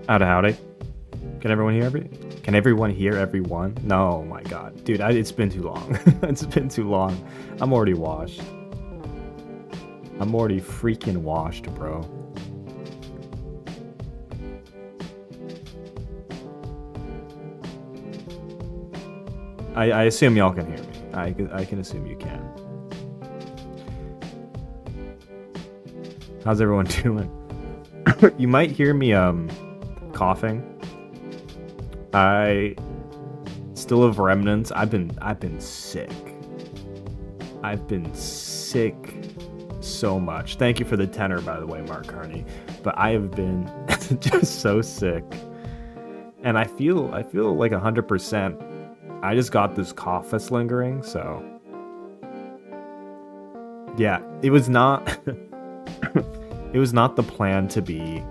Howdy. Can everyone hear Can everyone hear everyone? No, my god. Dude, it's been too long. It's been too long. I'm already washed. I'm already freaking washed, bro. I assume y'all can hear me. I can assume you can. How's everyone doing? You might hear me coughing. I still have remnants. I've been sick. I've been sick so much. Thank you for the tenor, by the way, Mark Carney. But I have been just so sick, and I feel like 100%. I just got this cough that's lingering, so yeah, it was not. It was not the plan to be.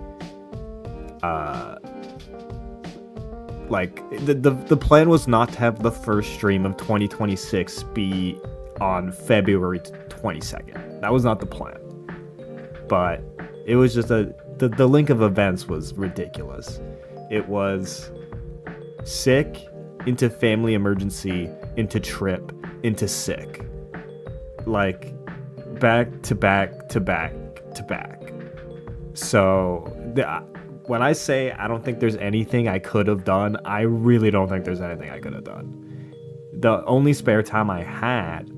Like the plan was not to have the first stream of 2026 be on February 22nd. That was not the plan. But it was just the link of events was ridiculous. It was sick into family emergency into trip into sick. Like back to back to back to back. So when I say I don't think there's anything I could have done, I really don't think there's anything I could have done. The only spare time I had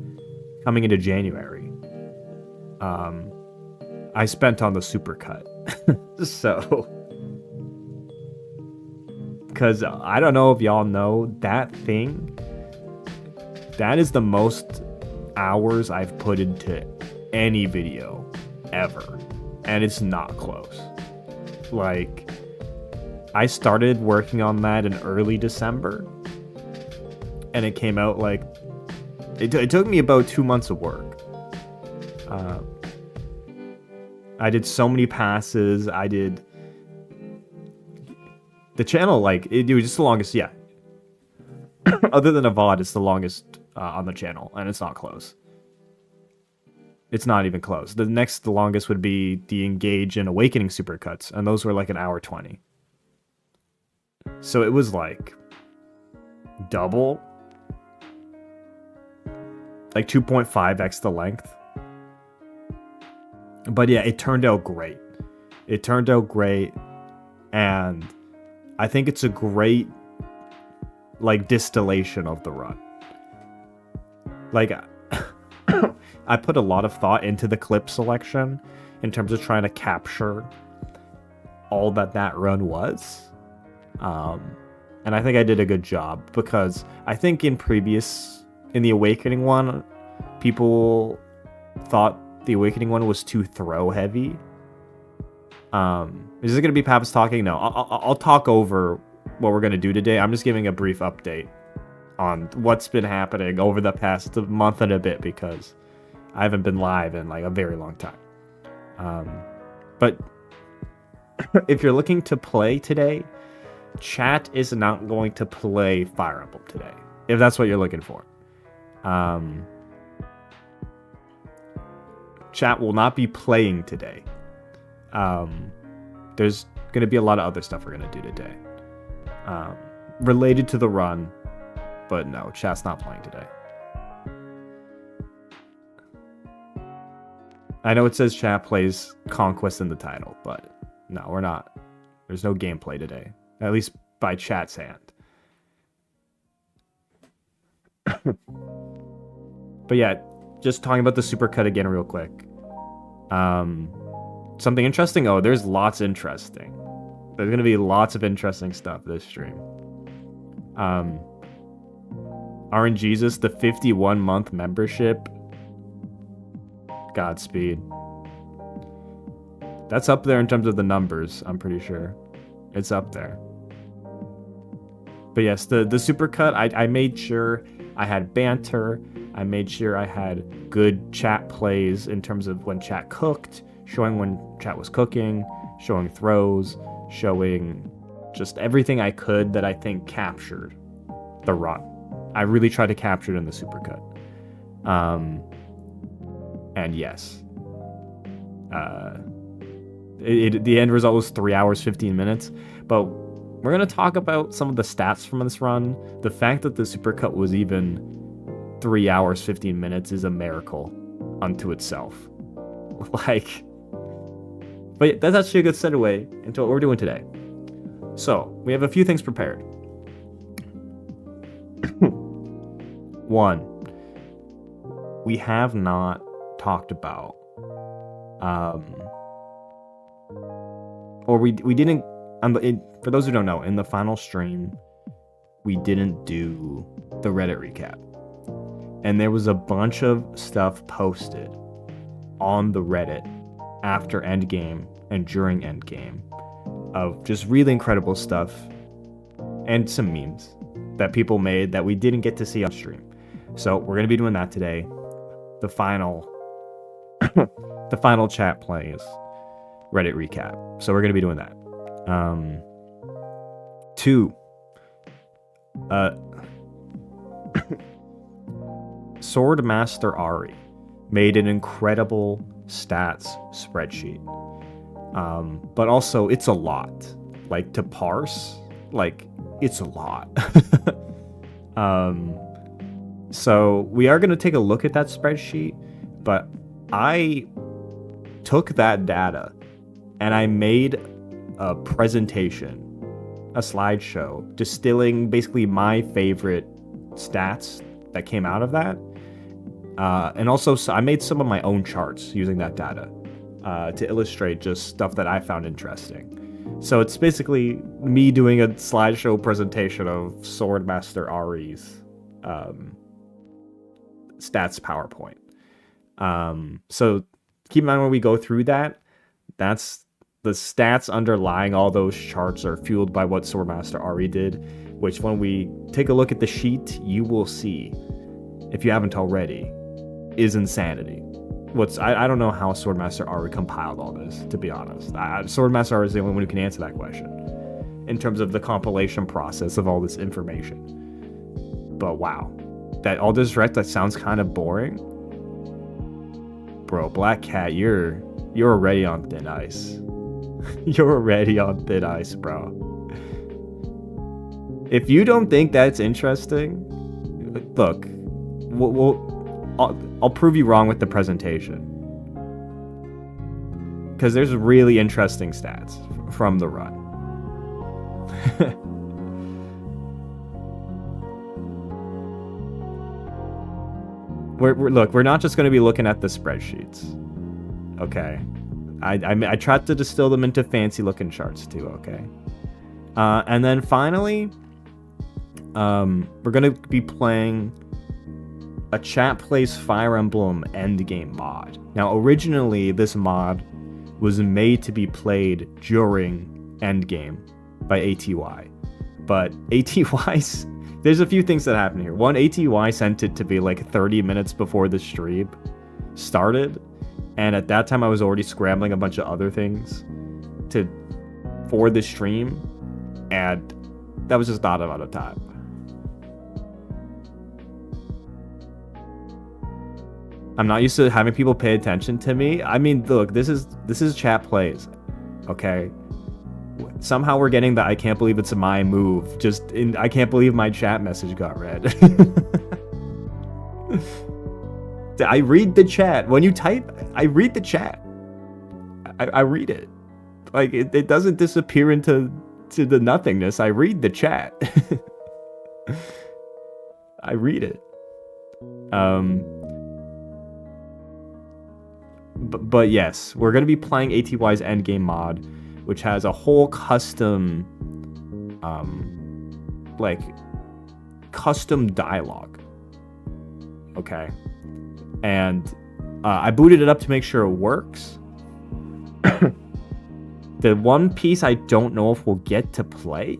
coming into January, I spent on the supercut. So, because I don't know if y'all know, that thing, that is the most hours I've put into any video ever. And it's not close. Like, I started working on that in early December, and it came out like it took me about 2 months of work. I did so many passes. I did the channel, like it was just the longest. Yeah, other than a VOD, it's the longest on the channel, and it's not close. It's not even close. The next longest would be the Engage and Awakening supercuts, and those were like an hour 20. So it was like double, like 2.5x the length. But yeah, it turned out great. It turned out great, and I think it's a great like distillation of the run. Like I put a lot of thought into the clip selection in terms of trying to capture all that run was. And I think I did a good job, because I think in the Awakening one, people thought the Awakening one was too throw heavy. Is this going to be Papa's talking? No, I'll talk over what we're going to do today. I'm just giving a brief update on what's been happening over the past month and a bit, because I haven't been live in like a very long time. But if you're looking to play today, chat is not going to play Fire Emblem today, if that's what you're looking for. Chat will not be playing today. There's going to be a lot of other stuff we're going to do today related to the run, but no, chat's not playing today. I know it says chat plays Conquest in the title, but no, we're not. There's no gameplay today, at least by chat's hand. But yeah, just talking about the supercut again real quick. Something interesting? Oh, there's lots interesting. There's going to be lots of interesting stuff this stream. RNGesus, the 51-month membership. Godspeed. That's up there in terms of the numbers, I'm pretty sure. It's up there. But yes, the supercut, I made sure I had banter. I made sure I had good chat plays in terms of when chat cooked, showing when chat was cooking, showing throws, showing just everything I could that I think captured the run. I really tried to capture it in the supercut. And yes, the end result was 3 hours, 15 minutes. But we're going to talk about some of the stats from this run. The fact that the supercut was even 3 hours, 15 minutes is a miracle unto itself. Like, but that's actually a good segue into what we're doing today. So, we have a few things prepared. One, we have not talked about, or we didn't, for those who don't know, in the final stream, we didn't do the Reddit recap. And there was a bunch of stuff posted on the Reddit after Endgame and during Endgame of just really incredible stuff and some memes that people made that we didn't get to see on stream. So we're going to be doing that today. The final the final chat plays Reddit recap. So we're going to be doing that. 2. Swordmaster Ari made an incredible stats spreadsheet. But also it's a lot. Like, to parse, like, it's a lot. So we are going to take a look at that spreadsheet, but I took that data and I made a presentation, a slideshow, distilling basically my favorite stats that came out of that. And also, I made some of my own charts using that data to illustrate just stuff that I found interesting. So it's basically me doing a slideshow presentation of Swordmaster Ari's stats PowerPoint. So keep in mind when we go through that, that's the stats underlying all those charts are fueled by what Swordmaster Ari did, which when we take a look at the sheet, you will see, if you haven't already, is insanity. I don't know how Swordmaster Ari compiled all this, to be honest. Swordmaster Ari is the only one who can answer that question in terms of the compilation process of all this information. But wow, that all this rest, that sounds kind of boring. Bro, Black Cat, you're already on thin ice. You're already on thin ice, bro. If you don't think that's interesting, look, I'll prove you wrong with the presentation. Because there's really interesting stats from the run. We're not just going to be looking at the spreadsheets. Okay. I tried to distill them into fancy looking charts too, okay? And then finally, we're going to be playing a chat plays Fire Emblem Endgame mod. Now, originally, this mod was made to be played during Endgame by ATY. But ATY's... There's a few things that happen here. One, ATY sent it to be like 30 minutes before the stream started. And at that time, I was already scrambling a bunch of other things for the stream. And that was just not a lot of time. I'm not used to having people pay attention to me. I mean, look, this is chat plays, okay? Somehow we're getting the I can't believe it's my move. I can't believe my chat message got read. I read the chat. When you type, I read the chat. I read it. Like, it doesn't disappear into the nothingness. I read the chat. I read it. But yes, we're going to be playing ATY's Endgame mod, which has a whole custom dialogue. Okay. And I booted it up to make sure it works. The one piece I don't know if we'll get to play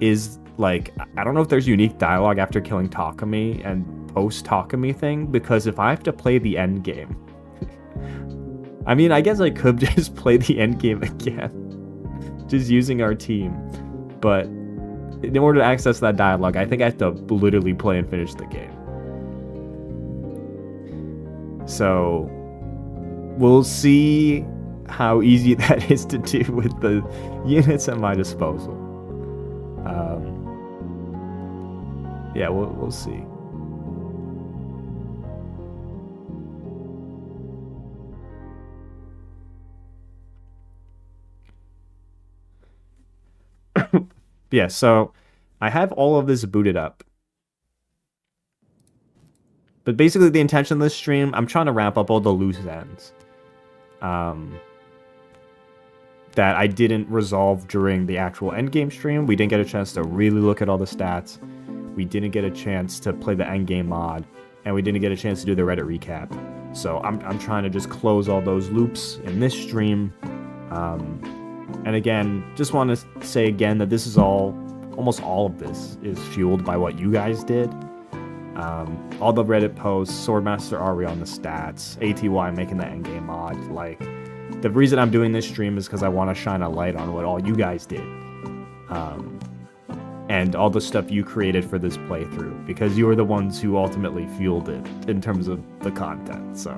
is, like, I don't know if there's unique dialogue after killing Takumi and post-Takumi thing, because if I have to play the end game, I mean, I guess I could just play the end game again, just using our team, but in order to access that dialogue, I think I have to literally play and finish the game. So we'll see how easy that is to do with the units at my disposal. Yeah, we'll see. Yeah, so I have all of this booted up. But basically the intention of this stream, I'm trying to wrap up all the loose ends. That I didn't resolve during the actual endgame stream. We didn't get a chance to really look at all the stats. We didn't get a chance to play the endgame mod. And we didn't get a chance to do the Reddit recap. So I'm trying to just close all those loops in this stream. And again, just want to say again that this is almost all of this is fueled by what you guys did. All the Reddit posts, Swordmaster Ari on the stats, ATY making the endgame mod. Like, the reason I'm doing this stream is because I want to shine a light on what all you guys did. And all the stuff you created for this playthrough, because you were the ones who ultimately fueled it in terms of the content. So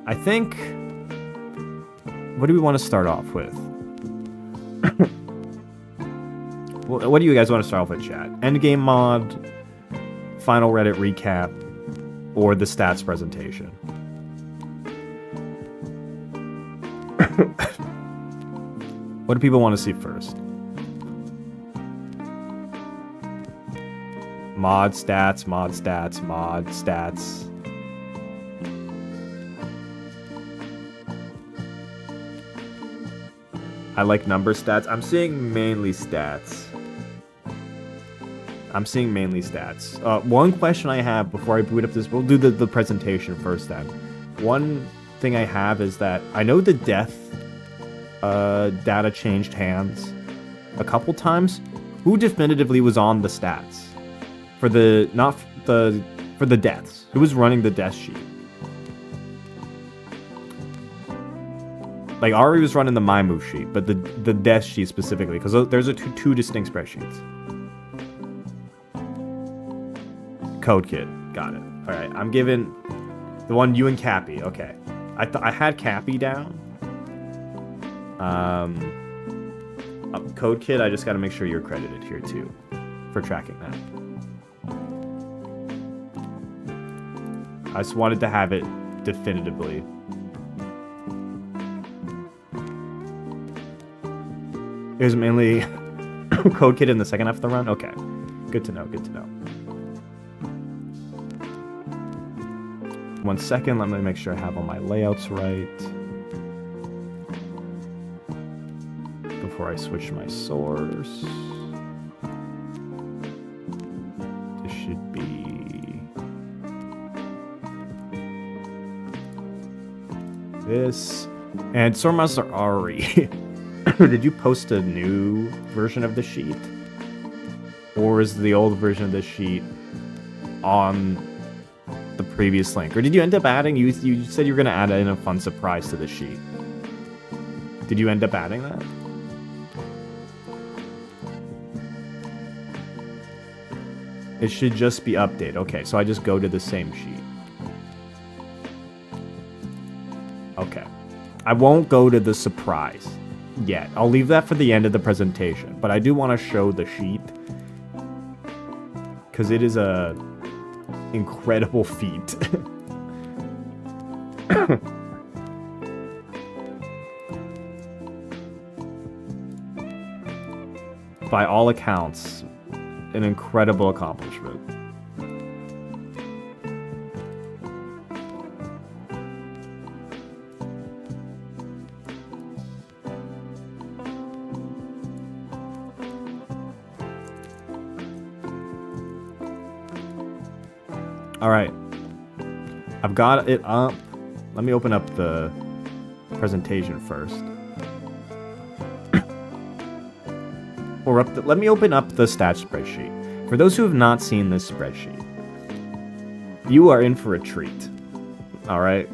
I think, what do we want to start off with? Well, what do you guys want to start off with, chat? Endgame mod, final Reddit recap, or the stats presentation? What do people want to see first? Mod stats, mod stats, mod stats. I like number stats. I'm seeing mainly stats. One question I have before I boot up this, we'll do the presentation first then. One thing I have is that I know the death data changed hands a couple times. Who definitively was on the stats? For the deaths. Who was running the death sheet? Like, Ari was running the My Move sheet, but the death sheet specifically, because there's two distinct spreadsheets. Code Kid, got it. All right, I'm giving the one you and Cappy. Okay, I had Cappy down. Code Kid, I just got to make sure you're credited here too for tracking that. I just wanted to have it definitively. It was mainly Code Kid in the second half of the run? Okay. Good to know, good to know. 1 second, let me make sure I have all my layouts right. Before I switch my source. This should be this. And Swordmaster Ari. Did you post a new version of the sheet? Or is the old version of the sheet on the previous link? Or did you end up adding, you said you were going to add in a fun surprise to the sheet. Did you end up adding that? It should just be update. Okay, so I just go to the same sheet. Okay. I won't go to the surprise yet. I'll leave that for the end of the presentation, but I do want to show the sheet because it is a incredible feat. By all accounts, an incredible accomplishment. All right, I've got it up. Let me open up the presentation first. Let me open up the stats spreadsheet. For those who have not seen this spreadsheet, you are in for a treat. All right,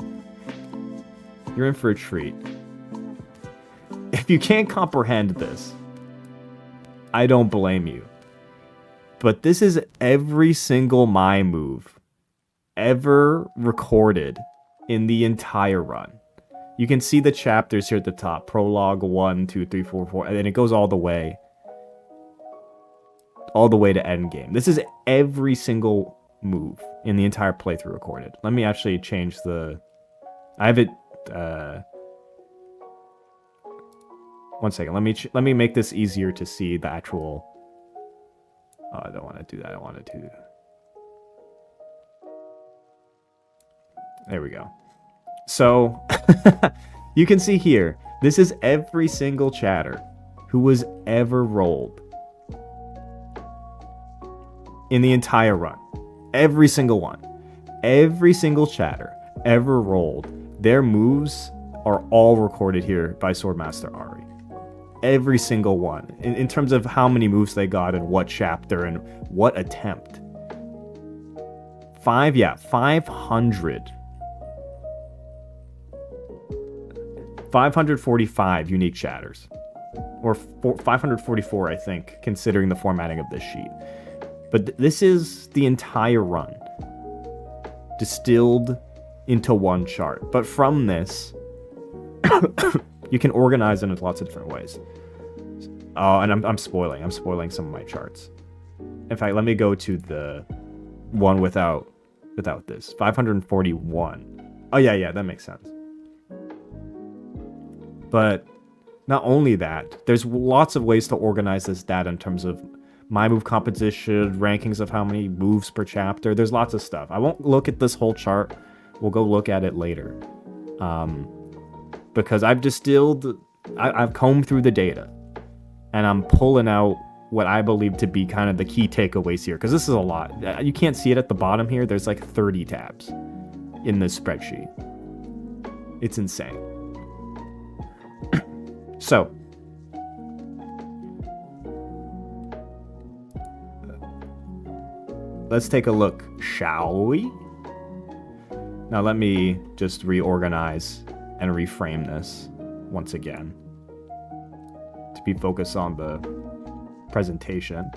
you're in for a treat. If you can't comprehend this, I don't blame you. But this is every single My Move ever recorded in the entire run. You can see the chapters here at the top. Prologue 1, 2, 3, 4, 4, and then it goes all the way to Endgame. This is every single move in the entire playthrough recorded. Let me actually change the... I have it... one second. Let me make this easier to see the actual... Oh, I don't want to do that. I want to do... There we go. So, you can see here, this is every single chatter who was ever rolled in the entire run. Every single one. Every single chatter ever rolled. Their moves are all recorded here by Swordmaster Ari. Every single one. In terms of how many moves they got in what chapter and what attempt. 545 unique chatters. Or 544, I think, considering the formatting of this sheet. But this is the entire run. Distilled into one chart. But from this, you can organize it in lots of different ways. Oh, and I'm spoiling. I'm spoiling some of my charts. In fact, let me go to the one without this. 541. Oh, yeah, that makes sense. But not only that, there's lots of ways to organize this data in terms of my move composition, rankings of how many moves per chapter. There's lots of stuff. I won't look at this whole chart. We'll go look at it later. Because I've combed through the data. And I'm pulling out what I believe to be kind of the key takeaways here. Because this is a lot. You can't see it at the bottom here. There's like 30 tabs in this spreadsheet. It's insane. So, let's take a look, shall we? Now let me just reorganize and reframe this once again to be focused on the presentation.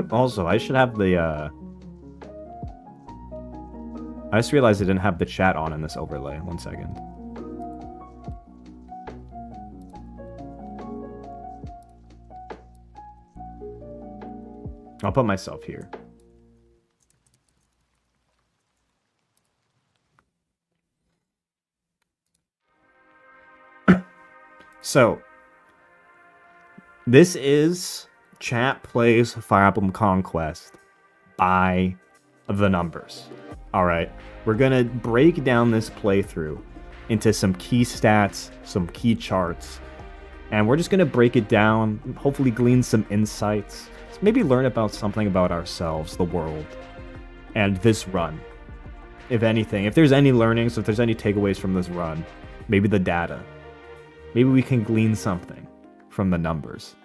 Also, I should have the I just realized I didn't have the chat on in this overlay. One second. I'll put myself here. So, this is Chat Plays Fire Emblem Conquest by the numbers. Alright, we're gonna break down this playthrough into some key stats, some key charts, and we're just gonna break it down, hopefully glean some insights, maybe learn about something about ourselves, the world, and this run. If anything, if there's any learnings, if there's any takeaways from this run, maybe the data. Maybe we can glean something from the numbers.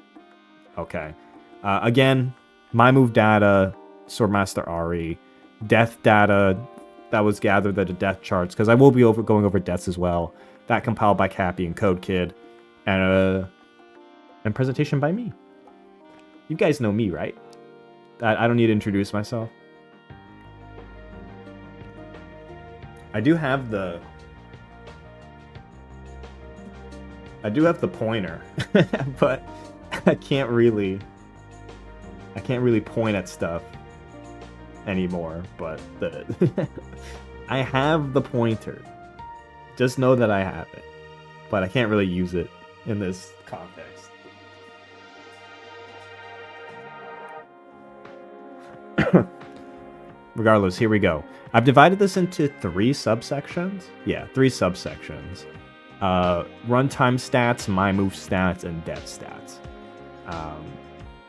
Okay. Again, my move data, Swordmaster Ari, death data that was gathered at the death charts, because I will be going over deaths as well. That compiled by Cappy and Code Kid, and presentation by me. You guys know me, right? I don't need to introduce myself. I do have the pointer, but I can't really point at stuff anymore, but I have the pointer. Just know that I have it, but I can't really use it in this context. Regardless, here we go. I've divided this into 3 subsections. Yeah, 3 subsections. Runtime stats, my move stats, and death stats.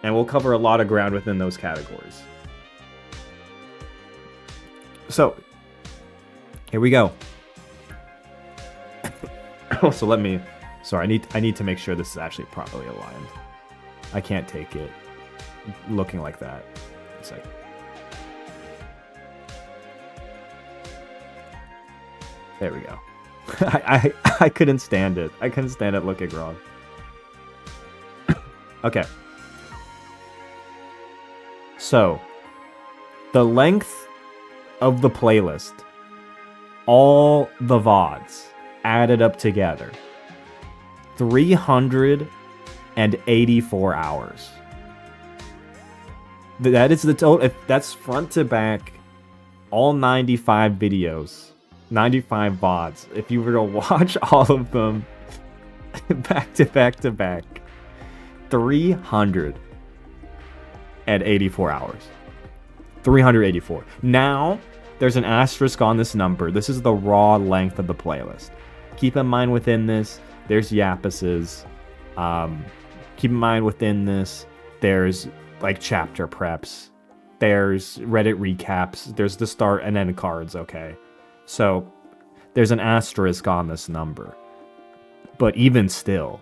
And we'll cover a lot of ground within those categories. So, here we go. Also, sorry, I need to make sure this is actually properly aligned. I can't take it looking like that. It's like, there we go. I couldn't stand it. I couldn't stand it looking wrong. Okay. So, the length of the playlist, all the VODs added up together, 384 hours. That is the total. If that's front to back, all 95 videos, 95 VODs. If you were to watch all of them back to back to back, 384 hours. 384. Now, there's an asterisk on this number. This is the raw length of the playlist. Keep in mind within this, there's Yappuses. Keep in mind within this, there's like chapter preps. There's Reddit recaps. There's the start and end cards, okay? So, there's an asterisk on this number. But even still,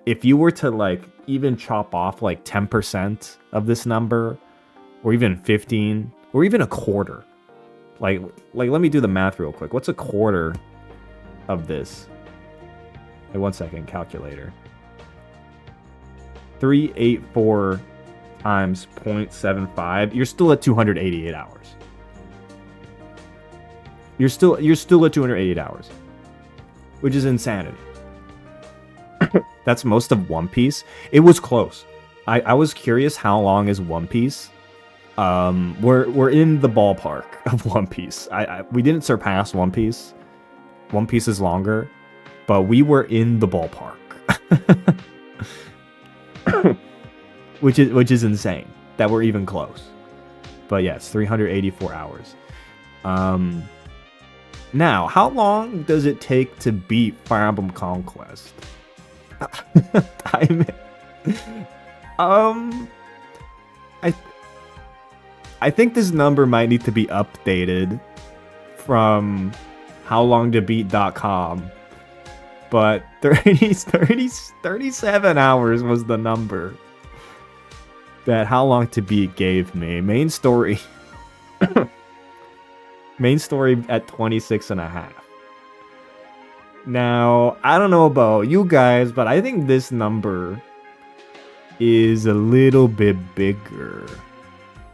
if you were to like even chop off like 10% of this number, or even 15, or even a quarter, like let me do the math real quick. What's a quarter of this? Hey, 1 second, calculator. 384 times 0.75. You're still at 288 hours. You're still at 288 hours, which is insanity. That's most of One Piece. It was close. I was curious, how long is One Piece? We're in the ballpark of One Piece. We didn't surpass One Piece. One Piece is longer, but we were in the ballpark. which is insane that we're even close. But yes, 384 hours. Now, how long does it take to beat Fire Emblem Conquest? I think this number might need to be updated from howlongtobeat.com, but 37 hours was the number that How Long to Beat gave me. Main story at 26 and a half. Now, I don't know about you guys, but I think this number is a little bit bigger.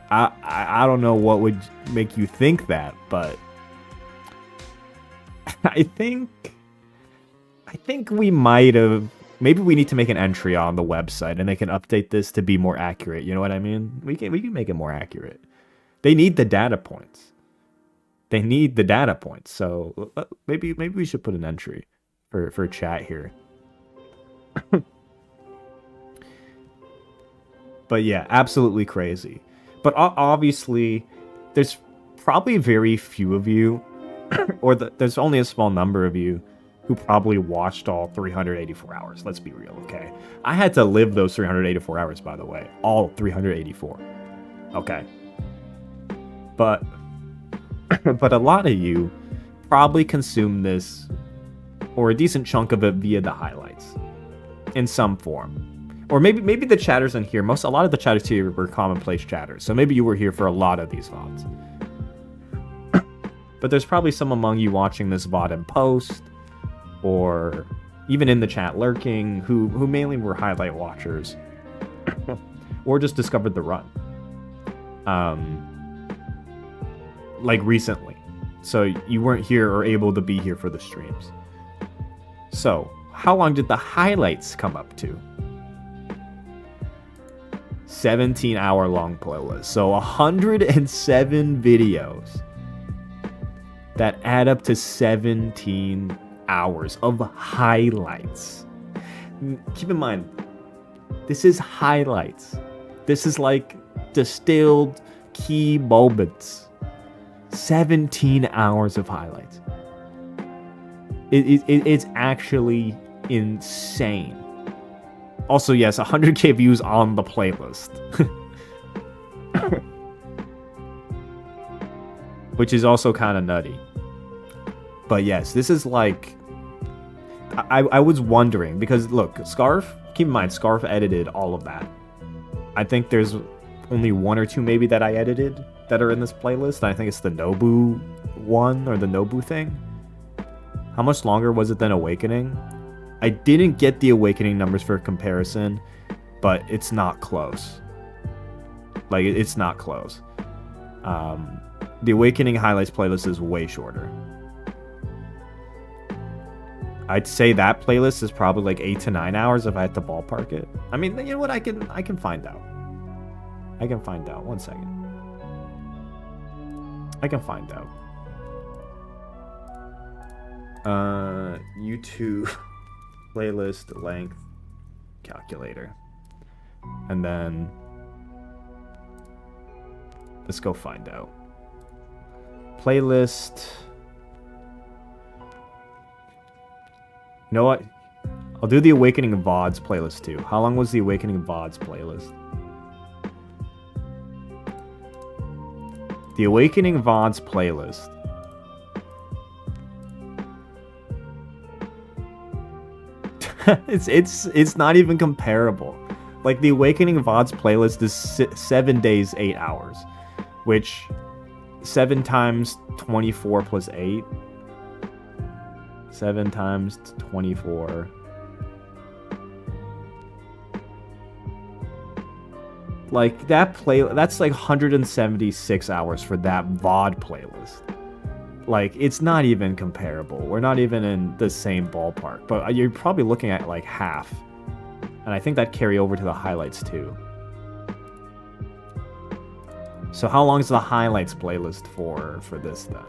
I don't know what would make you think that, but I think we might have. Maybe we need to make an entry on the website and they can update this to be more accurate. You know what I mean? We can make it more accurate. They need the data points. So maybe we should put an entry for chat here. But yeah, absolutely crazy. But obviously, there's probably very few of you, or there's only a small number of you who probably watched all 384 hours. Let's be real, okay? I had to live those 384 hours, by the way. All 384. Okay. But a lot of you probably consume this, or a decent chunk of it, via the highlights in some form. Or maybe the chatters in here, a lot of the chatters here were commonplace chatters, so maybe you were here for a lot of these VODs. But there's probably some among you watching this VOD in post, or even in the chat lurking, who mainly were highlight watchers, or just discovered the run. Like recently. So you weren't here or able to be here for the streams. So, how long did the highlights come up to? 17-hour long playlist. So 107 videos that add up to 17 hours of highlights. Keep in mind, this is highlights. This is like distilled key moments. 17 hours of highlights. It's actually insane. Also, yes, 100k views on the playlist. Which is also kind of nutty. But yes, this is like... I was wondering, because look, Scarf, keep in mind, Scarf edited all of that. I think there's only one or two maybe that I edited that are in this playlist. I think it's the Nobu one, or the Nobu thing. How much longer was it than Awakening? I didn't get the Awakening numbers for comparison, but it's not close. Like, it's not close. The Awakening Highlights playlist is way shorter. I'd say that playlist is probably like 8 to 9 hours if I had to ballpark it. I mean, you know what? I can find out. I can find out. 1 second. I can find out. YouTube playlist length calculator. And then let's go find out. Playlist. You know what? I'll do the Awakening VODs playlist too. How long was the Awakening VODs playlist? The Awakening VODs playlist. it's not even comparable. Like, the Awakening VODs playlist is 7 days, 8 hours, which 7 times 24 plus 8. 7 times 24. Like, that's like 176 hours for that VOD playlist. Like, it's not even comparable. We're not even in the same ballpark. But you're probably looking at like half. And I think that carry over to the highlights too. So how long is the highlights playlist for this then?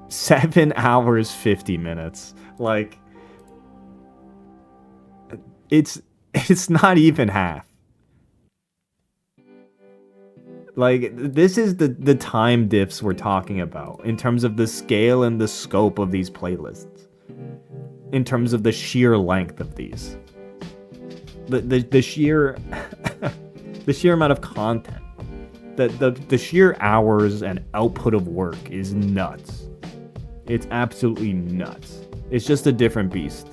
Seven hours, 50 minutes. Like, it's not even half. Like, this is the time diffs we're talking about in terms of the scale and the scope of these playlists. In terms of the sheer length of these. The sheer the sheer amount of content. The sheer hours and output of work is nuts. It's absolutely nuts. It's just a different beast.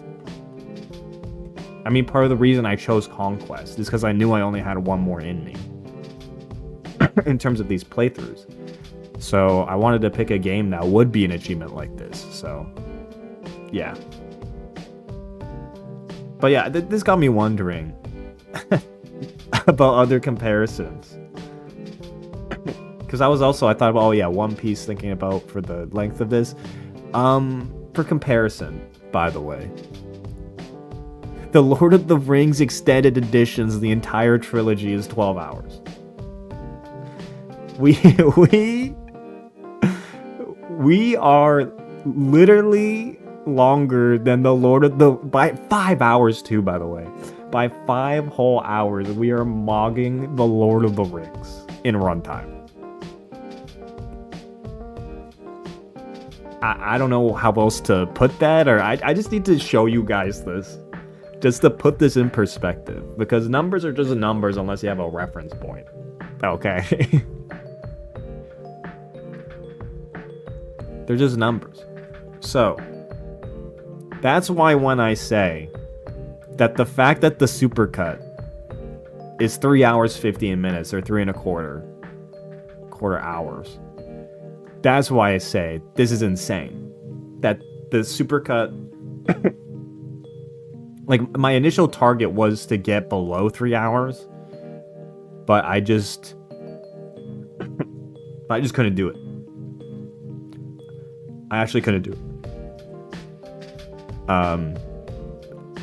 I mean, part of the reason I chose Conquest is because I knew I only had one more in me. In terms of these playthroughs. So I wanted to pick a game that would be an achievement like this. So, yeah. But yeah, this got me wondering about other comparisons. Because I thought about, oh yeah, One Piece, thinking about for the length of this. For comparison, by the way. The Lord of the Rings extended editions, the entire trilogy is 12 hours. We are literally longer than the Lord of the... By 5 hours too, by the way. By 5 whole hours, we are mogging the Lord of the Rings in runtime. I don't know how else to put that, or I just need to show you guys this. Just to put this in perspective. Because numbers are just numbers unless you have a reference point. Okay. They're just numbers. So, that's why when I say that the fact that the supercut is 3 hours 15 minutes or 3 and a quarter hours, that's why I say this is insane. That the supercut, like, my initial target was to get below 3 hours, but I just couldn't do it. I actually couldn't do it.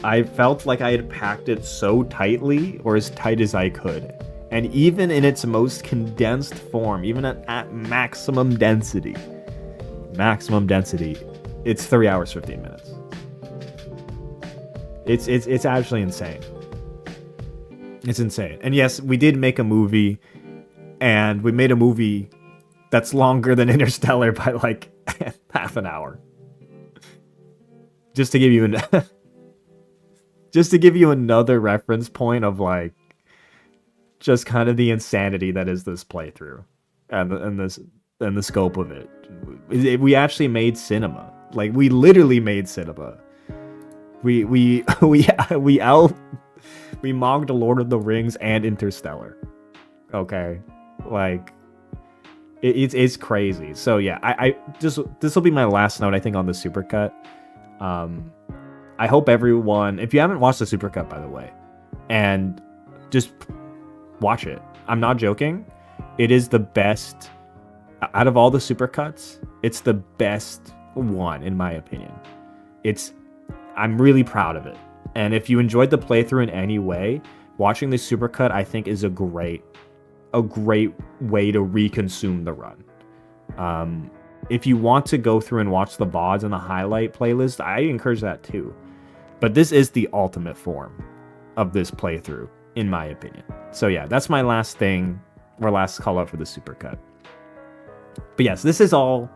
I felt like I had packed it so tightly, or as tight as I could. And even in its most condensed form, even at maximum density, it's 3 hours, 15 minutes. It's actually insane. It's insane. And yes, we did make a movie, and we made a movie that's longer than Interstellar by like half an hour. Just to give you another reference point of like just kind of the insanity that is this playthrough and the scope of it. We actually made cinema. Like, we literally made cinema. We mocked Lord of the Rings and Interstellar. Okay, like it's crazy. So yeah, I just, this will be my last note, I think, on the supercut. I hope everyone, if you haven't watched the Supercut, by the way, and just watch it. I'm not joking. It is the best out of all the Supercuts. It's the best one in my opinion. I'm really proud of it. And if you enjoyed the playthrough in any way, watching the Supercut I think is a great way to reconsume the run. If you want to go through and watch the VODs and the highlight playlist, I encourage that too. But this is the ultimate form of this playthrough, in my opinion. So yeah, that's my last thing, or last call out for the Supercut. But yes, this is all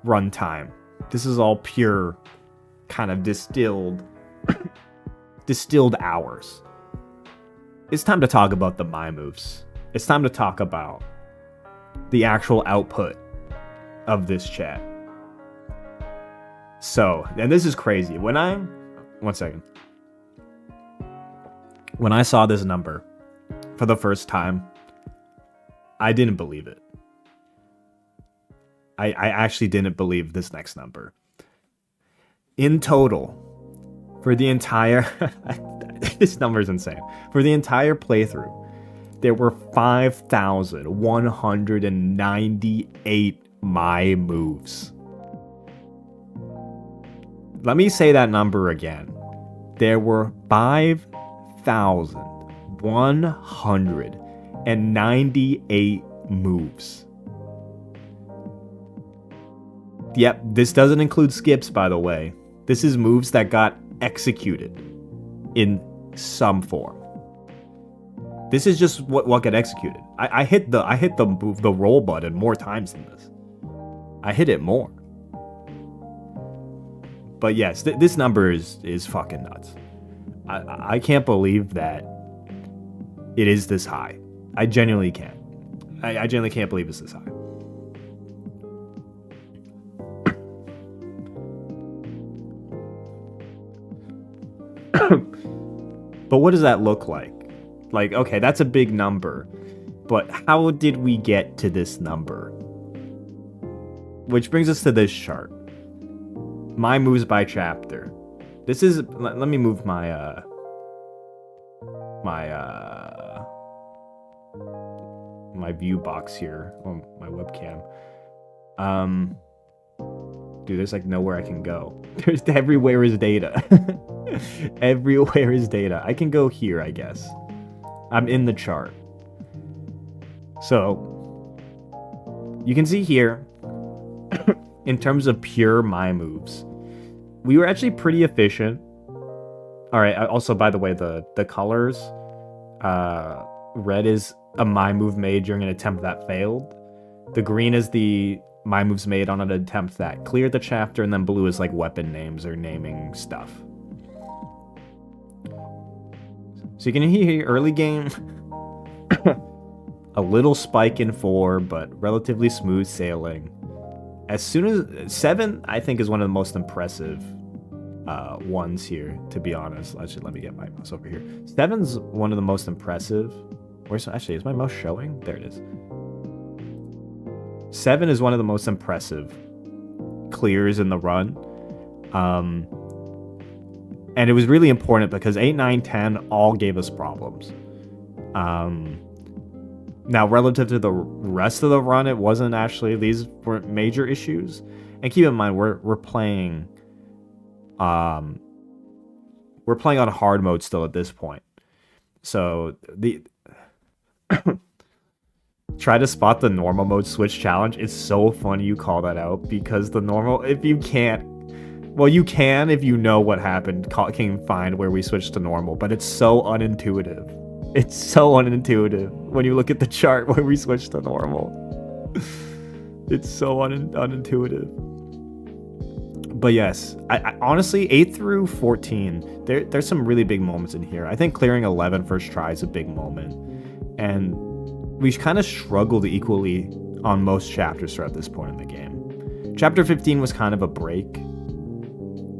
runtime. This is all pure kind of distilled hours. It's time to talk about the My Moves. It's time to talk about the actual output of this chat. So, and this is crazy. One second. When I saw this number for the first time, I didn't believe it. I actually didn't believe this next number. In total, for the entire... this number is insane. For the entire playthrough, there were 5,198 My Moves. Let me say that number again. There were 5,198 moves. Yep, this doesn't include skips, by the way. This is moves that got executed in some form. This is just what got executed. I hit the roll button more times than this. I hit it more. But yes, this number is fucking nuts. I can't believe that it is this high. I genuinely can't. I genuinely can't believe it's this high. But what does that look like? Like, okay, that's a big number. But how did we get to this number? Which brings us to this chart. My moves by chapter. This is... Let me move my view box here on my webcam. Dude, there's like nowhere I can go. There's everywhere is data. Everywhere is data. I can go here, I guess. I'm in the chart. So, you can see here, in terms of pure My Moves, we were actually pretty efficient. Alright, also, by the way, the colors, red is a My Move made during an attempt that failed. The green is the My Moves made on an attempt that cleared the chapter, and then blue is like weapon names or naming stuff. So you can hear early game, a little spike in 4, but relatively smooth sailing. As soon as 7, I think, is one of the most impressive ones here, to be honest. Let me get my mouse over here. 7's one of the most impressive. Is my mouse showing? There it is. 7 is one of the most impressive clears in the run. And it was really important because 8, 9, 10 all gave us problems. Now, relative to the rest of the run, it wasn't actually, these weren't major issues. And keep in mind, we're playing on hard mode still at this point. So the try to spot the normal mode switch challenge. It's so funny you call that out, because the normal, if you can't, well, you can if you know what happened, can find where we switched to normal, but it's so unintuitive. It's so unintuitive when you look at the chart where we switched to normal. It's so unintuitive. But yes, I honestly, 8 through 14, there's some really big moments in here. I think clearing 11 first try is a big moment. And we kind of struggled equally on most chapters throughout this point in the game. Chapter 15 was kind of a break,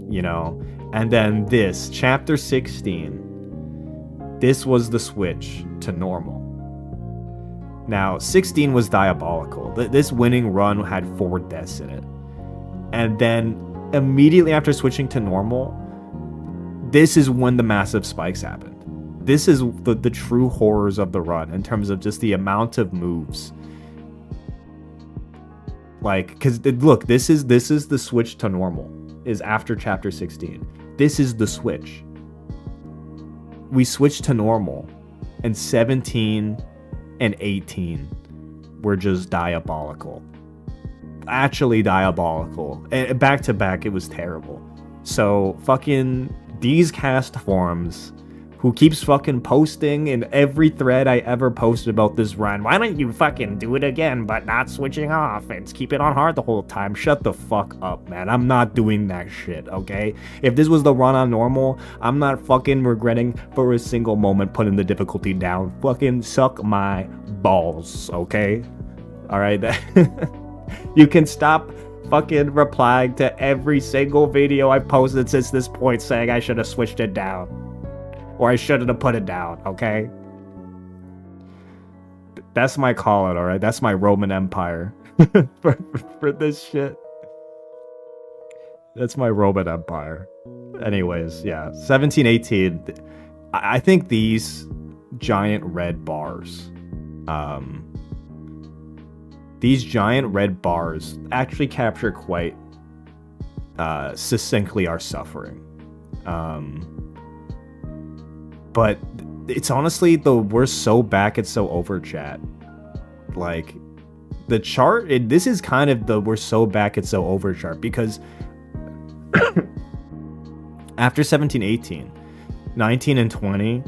you know? And then this, chapter 16, this was the switch to normal. Now, 16 was diabolical. This winning run had 4 deaths in it. And then immediately after switching to normal, this is when the massive spikes happened. This is the true horrors of the run in terms of just the amount of moves. Like, because look, this is the switch to normal, is after chapter 16. This is the switch. We switched to normal, and 17 and 18 were just diabolical. Actually diabolical. And back to back, it was terrible. So fucking these cast forums, who keeps fucking posting in every thread I ever posted about this run, why don't you fucking do it again but not switching off and keep it on hard the whole time? Shut the fuck up, man. I'm not doing that shit, okay? If this was the run on normal, I'm not fucking regretting for a single moment putting the difficulty down. Fucking suck my balls, okay? Alright? You can stop fucking replying to every single video I've posted since this point saying I should have switched it down. Or I shouldn't have put it down, okay? That's my call it, alright? That's my Roman Empire for this shit. That's my Roman Empire. Anyways, yeah. 17, 18. I think these giant red bars, actually capture quite succinctly our suffering. But it's honestly we're so back, it's so over, chat. Like, the chart, this is kind of the we're so back, it's so over chart, because after 17, 18, 19 and 20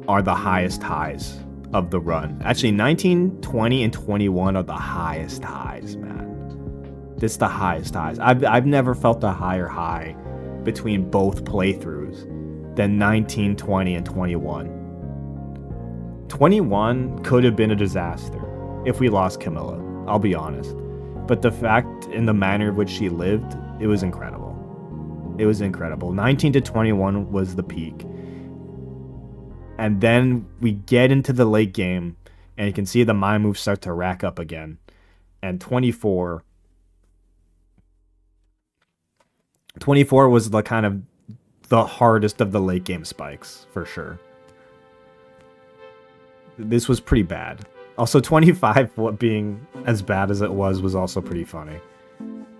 are the highest highs of the run. Actually, 19, 20, and 21 are the highest highs, man. This is the highest highs. I've never felt a higher high between both playthroughs than 19, 20, and 21. 21 could have been a disaster if we lost Camilla, I'll be honest. But the fact in the manner in which she lived, it was incredible. It was incredible. 19 to 21 was the peak. And then we get into the late game, and you can see the mind moves start to rack up again. And 24 was the kind of the hardest of the late game spikes, for sure. This was pretty bad. Also, 25 being as bad as it was also pretty funny.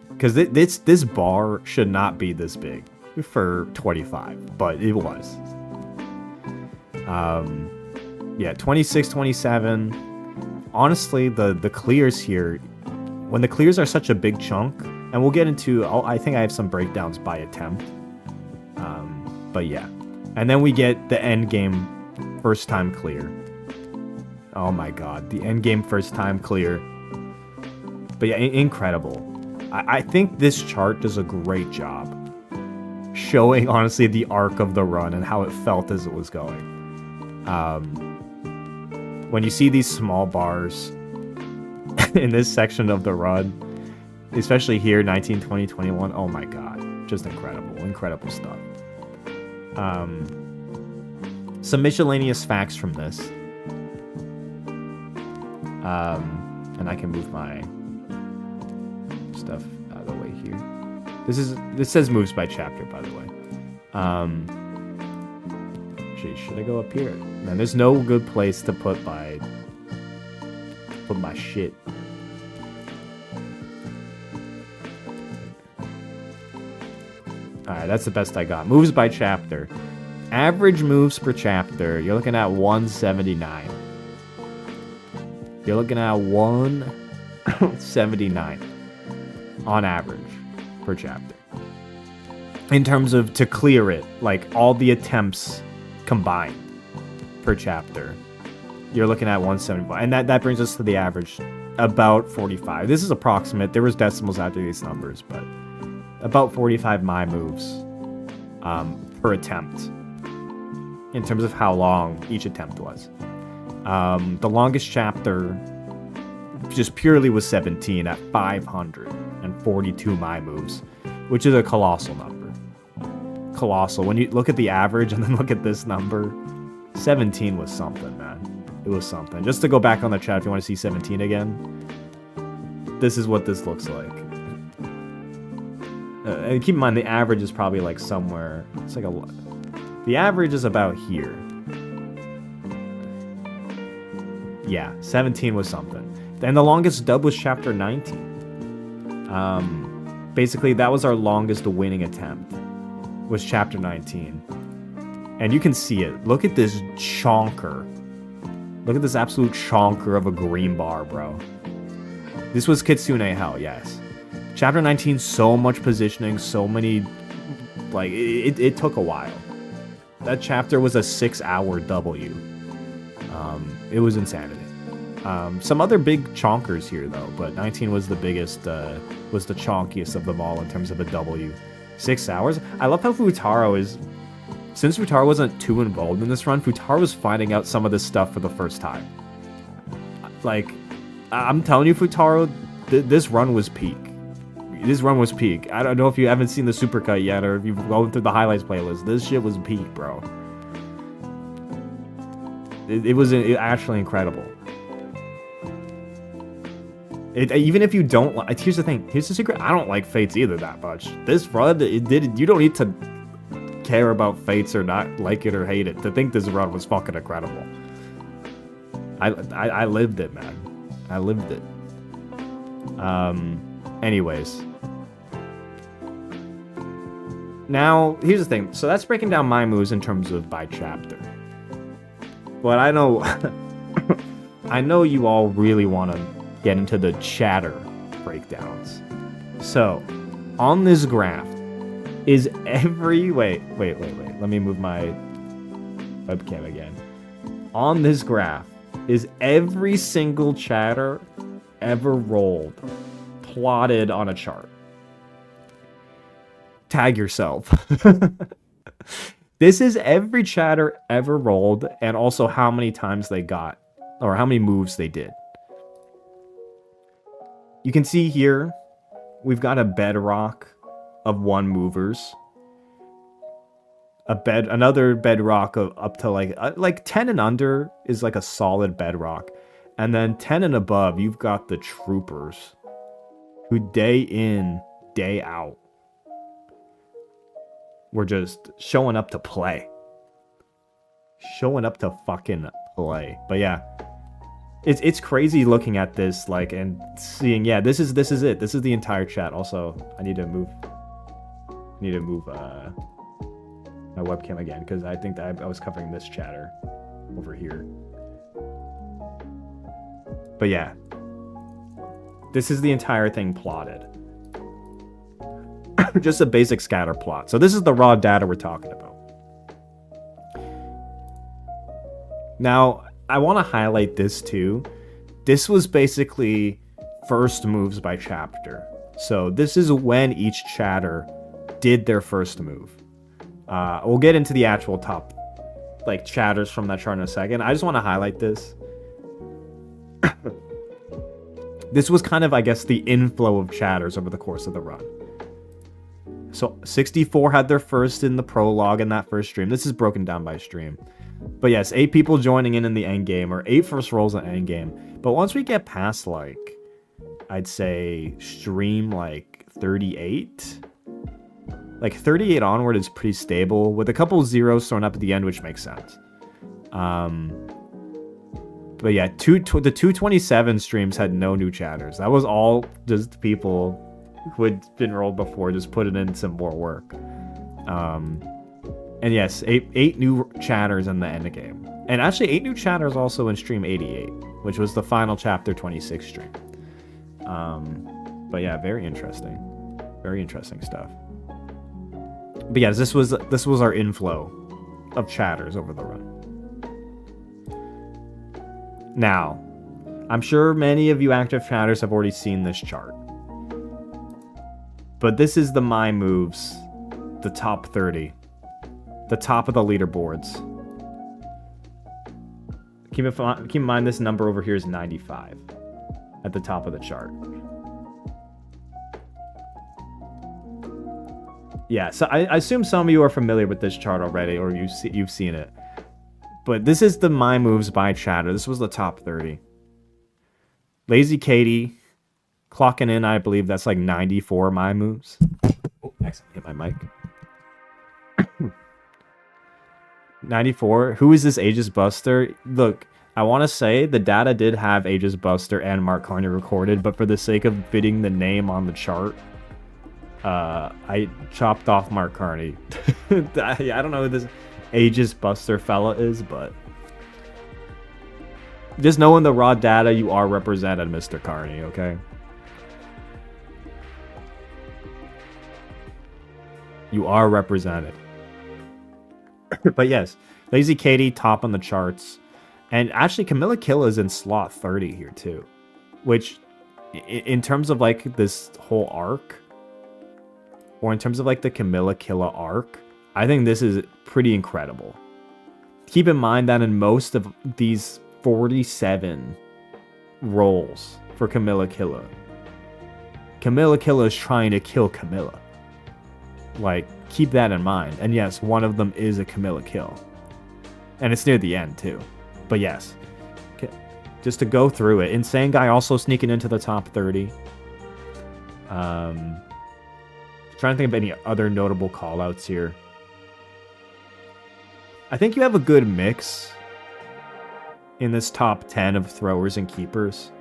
Because this bar should not be this big for 25, but it was. Yeah, 26, 27. Honestly, the clears here, when the clears are such a big chunk, and we'll get into, I think I have some breakdowns by attempt. But yeah. And then we get the end game first time clear. Oh my god, the end game first time clear. But yeah, incredible. I think this chart does a great job showing, honestly, the arc of the run and how it felt as it was going. When you see these small bars in this section of the run, especially here, 19, 20, 21, oh my god, just incredible stuff. Some miscellaneous facts from this. And I can move my stuff out of the way here. This says moves by chapter, by the way. Actually, should I go up here? Man, there's no good place to put my shit. Alright, that's the best I got. Moves by chapter. Average moves per chapter, you're looking at 179. You're looking at 179 on average per chapter. In terms of to clear it, like all the attempts combined per chapter, you're looking at 175. And that brings us to the average, about 45. This is approximate. There was decimals after these numbers, but about 45 my moves per attempt in terms of how long each attempt was. The longest chapter just purely was 17 at 542 my moves, which is a colossal number. Colossal. When you look at the average and then look at this number, 17 was something, man. It was something. Just to go back on the chat, if you want to see 17 again, this is what this looks like. And keep in mind, the average is probably like somewhere. It's like the average is about here. Yeah, 17 was something. And the longest dub was chapter 19. Basically, that was our longest winning attempt, was chapter 19. And you can see it. Look at this chonker. Look at this absolute chonker of a green bar, bro. This was Kitsune Hell, yes. Chapter 19, so much positioning, so many... Like, it took a while. That chapter was a 6-hour W. It was insanity. Some other big chonkers here, though, but 19 was the biggest, was the chonkiest of them all in terms of a W. 6 hours? I love how Futaro is... Since Futaro wasn't too involved in this run, Futaro was finding out some of this stuff for the first time. Like, I'm telling you, Futaro, this run was peak. This run was peak. I don't know if you haven't seen the supercut yet, or if you've gone through the highlights playlist. This shit was peak, bro. It was actually incredible. Even if you don't like... Here's the thing. Here's the secret. I don't like Fates either that much. This run, you don't need to care about Fates or not like it or hate it to think this run was fucking incredible. I lived it, man. I lived it. Anyways. Now, here's the thing. So that's breaking down my moves in terms of by chapter. But I know... I know you all really want to get into the chatter breakdowns. So, on this graph is every... Wait. Let me move my webcam again. On this graph is every single chatter ever rolled, plotted on a chart. Tag yourself. This is every chatter ever rolled, and also how many times they got, or how many moves they did. You can see here, we've got a bedrock of 1 movers. Another bedrock of up to like 10 and under is like a solid bedrock. And then 10 and above, you've got the troopers who day in, day out were just showing up to play. Showing up to fucking play. But yeah. It's crazy looking at this, like, and seeing, yeah, this is it. This is the entire chat. Also, I need to move my webcam again, because I think that I was covering this chatter over here. But yeah, this is the entire thing plotted. Just a basic scatter plot. So this is the raw data we're talking about. Now, I want to highlight this too. This was basically first moves by chapter. So this is when each chatter did their first move. We'll get into the actual top like chatters from that chart in a second. I just want to highlight this. This was kind of, I guess, the inflow of chatters over the course of the run. So 64 had their first in the prologue in that first stream. This is broken down by stream. But yes, 8 people joining in the end game, or 8 first rolls in end game. But once we get past, like, I'd say stream like 38, like 38 onward is pretty stable, with a couple zeros thrown up at the end, which makes sense. But yeah, the 227 streams had no new chatters. That was all just people who had been rolled before, just putting in some more work. And yes, 8 new chatters in the end game. And actually 8 new chatters also in stream 88, which was the final chapter 26 stream. But yeah, very interesting. Very interesting stuff. But yeah, this was our inflow of chatters over the run. Now, I'm sure many of you active chatters have already seen this chart. But this is the My Moves, the top 30. The top of the leaderboards. Keep in mind this number over here is 95 at the top of the chart. Yeah, so I assume some of you are familiar with this chart already, or you've seen it. But this is the My Moves by chatter. This was the top 30. Lazy Katie clocking in, I believe that's like 94 My Moves. Hit my mic. 94. Who is this Aegis Buster? Look, I want to say the data did have Aegis Buster and Mark Carney recorded, but for the sake of fitting the name on the chart, I chopped off Mark Carney. I don't know who this Aegis Buster fella is, but just knowing the raw data, you are represented, Mr. Carney, okay? You are represented. But yes, Lazy Katie top on the charts. And actually, Camilla Killa is in slot 30 here too. Which, in terms of like this whole arc, or in terms of like the Camilla Killa arc, I think this is pretty incredible. Keep in mind that in most of these 47 roles for Camilla Killa, Camilla Killa is trying to kill Camilla. Like, keep that in mind. And yes, one of them is a Camilla kill. And it's near the end, too. But yes. Just to go through it. Insane Guy also sneaking into the top 30. Trying to think of any other notable callouts here. I think you have a good mix in this top 10 of throwers and keepers.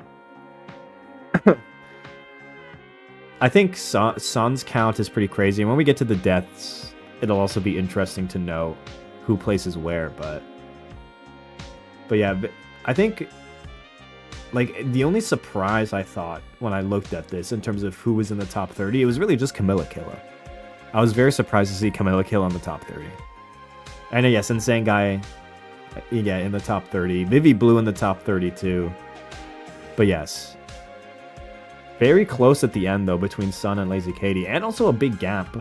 I think Sun's count is pretty crazy. And when we get to the deaths, it'll also be interesting to know who places where. But yeah, I think like the only surprise I thought when I looked at this in terms of who was in the top 30, it was really just Camilla Killa. I was very surprised to see Camilla Killa in the top 30. And yes, Insane Guy, yeah, in the top 30. Vivi Blue in the top 32. But yes. Very close at the end, though, between Sun and Lazy Katie. And also a big gap.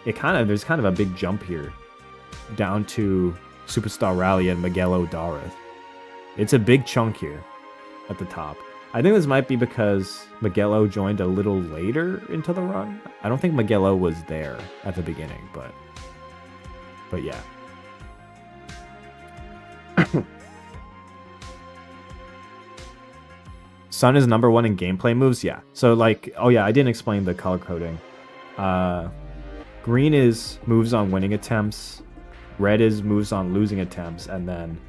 There's kind of a big jump here. Down to Superstar Rally and Miguelo Dareth. It's a big chunk here. At the top. I think this might be because Miguelo joined a little later into the run. I don't think Miguelo was there at the beginning, but yeah. Sun is number 1 in gameplay moves, yeah. So like, oh yeah, I didn't explain the color coding. Green is moves on winning attempts. Red is moves on losing attempts, and then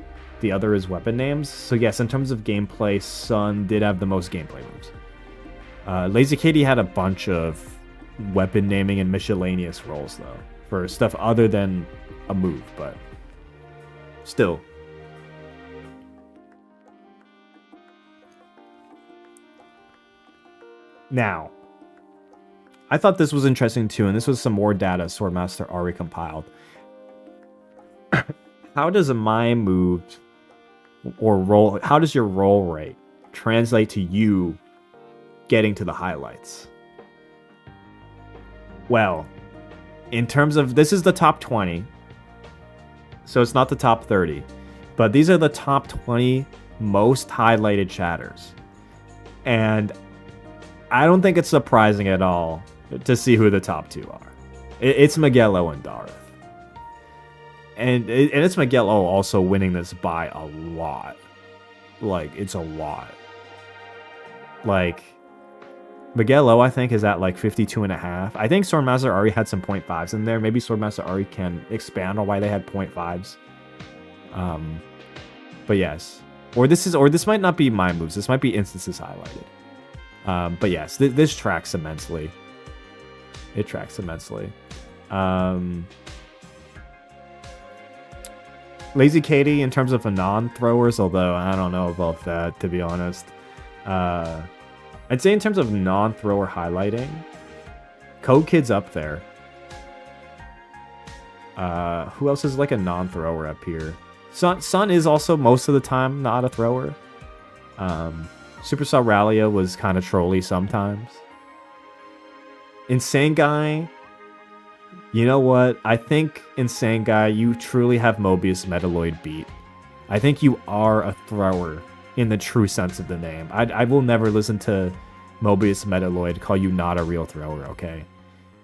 the other is weapon names. So yes, in terms of gameplay, Sun did have the most gameplay moves. Lazy Katie had a bunch of weapon naming and miscellaneous roles, though, for stuff other than a move, but still. Now, I thought this was interesting too, and this was some more data Swordmaster Ari compiled. How does my move or roll, how does your roll rate translate to you getting to the highlights? Well, in terms of, this is the top 20, so it's not the top 30, but these are the top 20 most highlighted chatters. And I don't think it's surprising at all to see who the top 2 are. It's Miguelo and Dareth. And it's Miguelo also winning this by a lot. Like, it's a lot. Like, Miguelo, I think, is at like 52.5. I think Swordmaster Ari had some 0.5s in there. Maybe Swordmaster Ari can expand on why they had 0.5s. But yes. Or this might not be my moves. This might be instances highlighted. But yes, this tracks immensely. It tracks immensely. Lazy Katie in terms of a non-throwers, although I don't know about that, to be honest. I'd say in terms of non-thrower highlighting, Code Kid's up there. Who else is like a non-thrower up here? Sun is also most of the time not a thrower. Superstar Rallia was kind of trolly sometimes. Insane Guy, you know what? I think Insane Guy, you truly have Mobius Metalloid beat. I think you are a thrower in the true sense of the name. I will never listen to Mobius Metalloid call you not a real thrower, okay?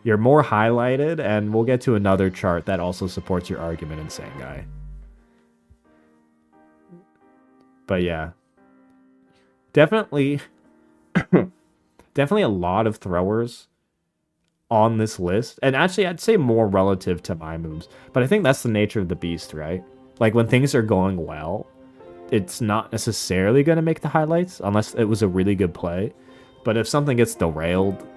You're more highlighted, and we'll get to another chart that also supports your argument, Insane Guy. But yeah. Definitely a lot of throwers on this list, and actually I'd say more relative to my moves, but I think that's the nature of the beast, right? Like when things are going well, it's not necessarily going to make the highlights unless it was a really good play. But if something gets derailed,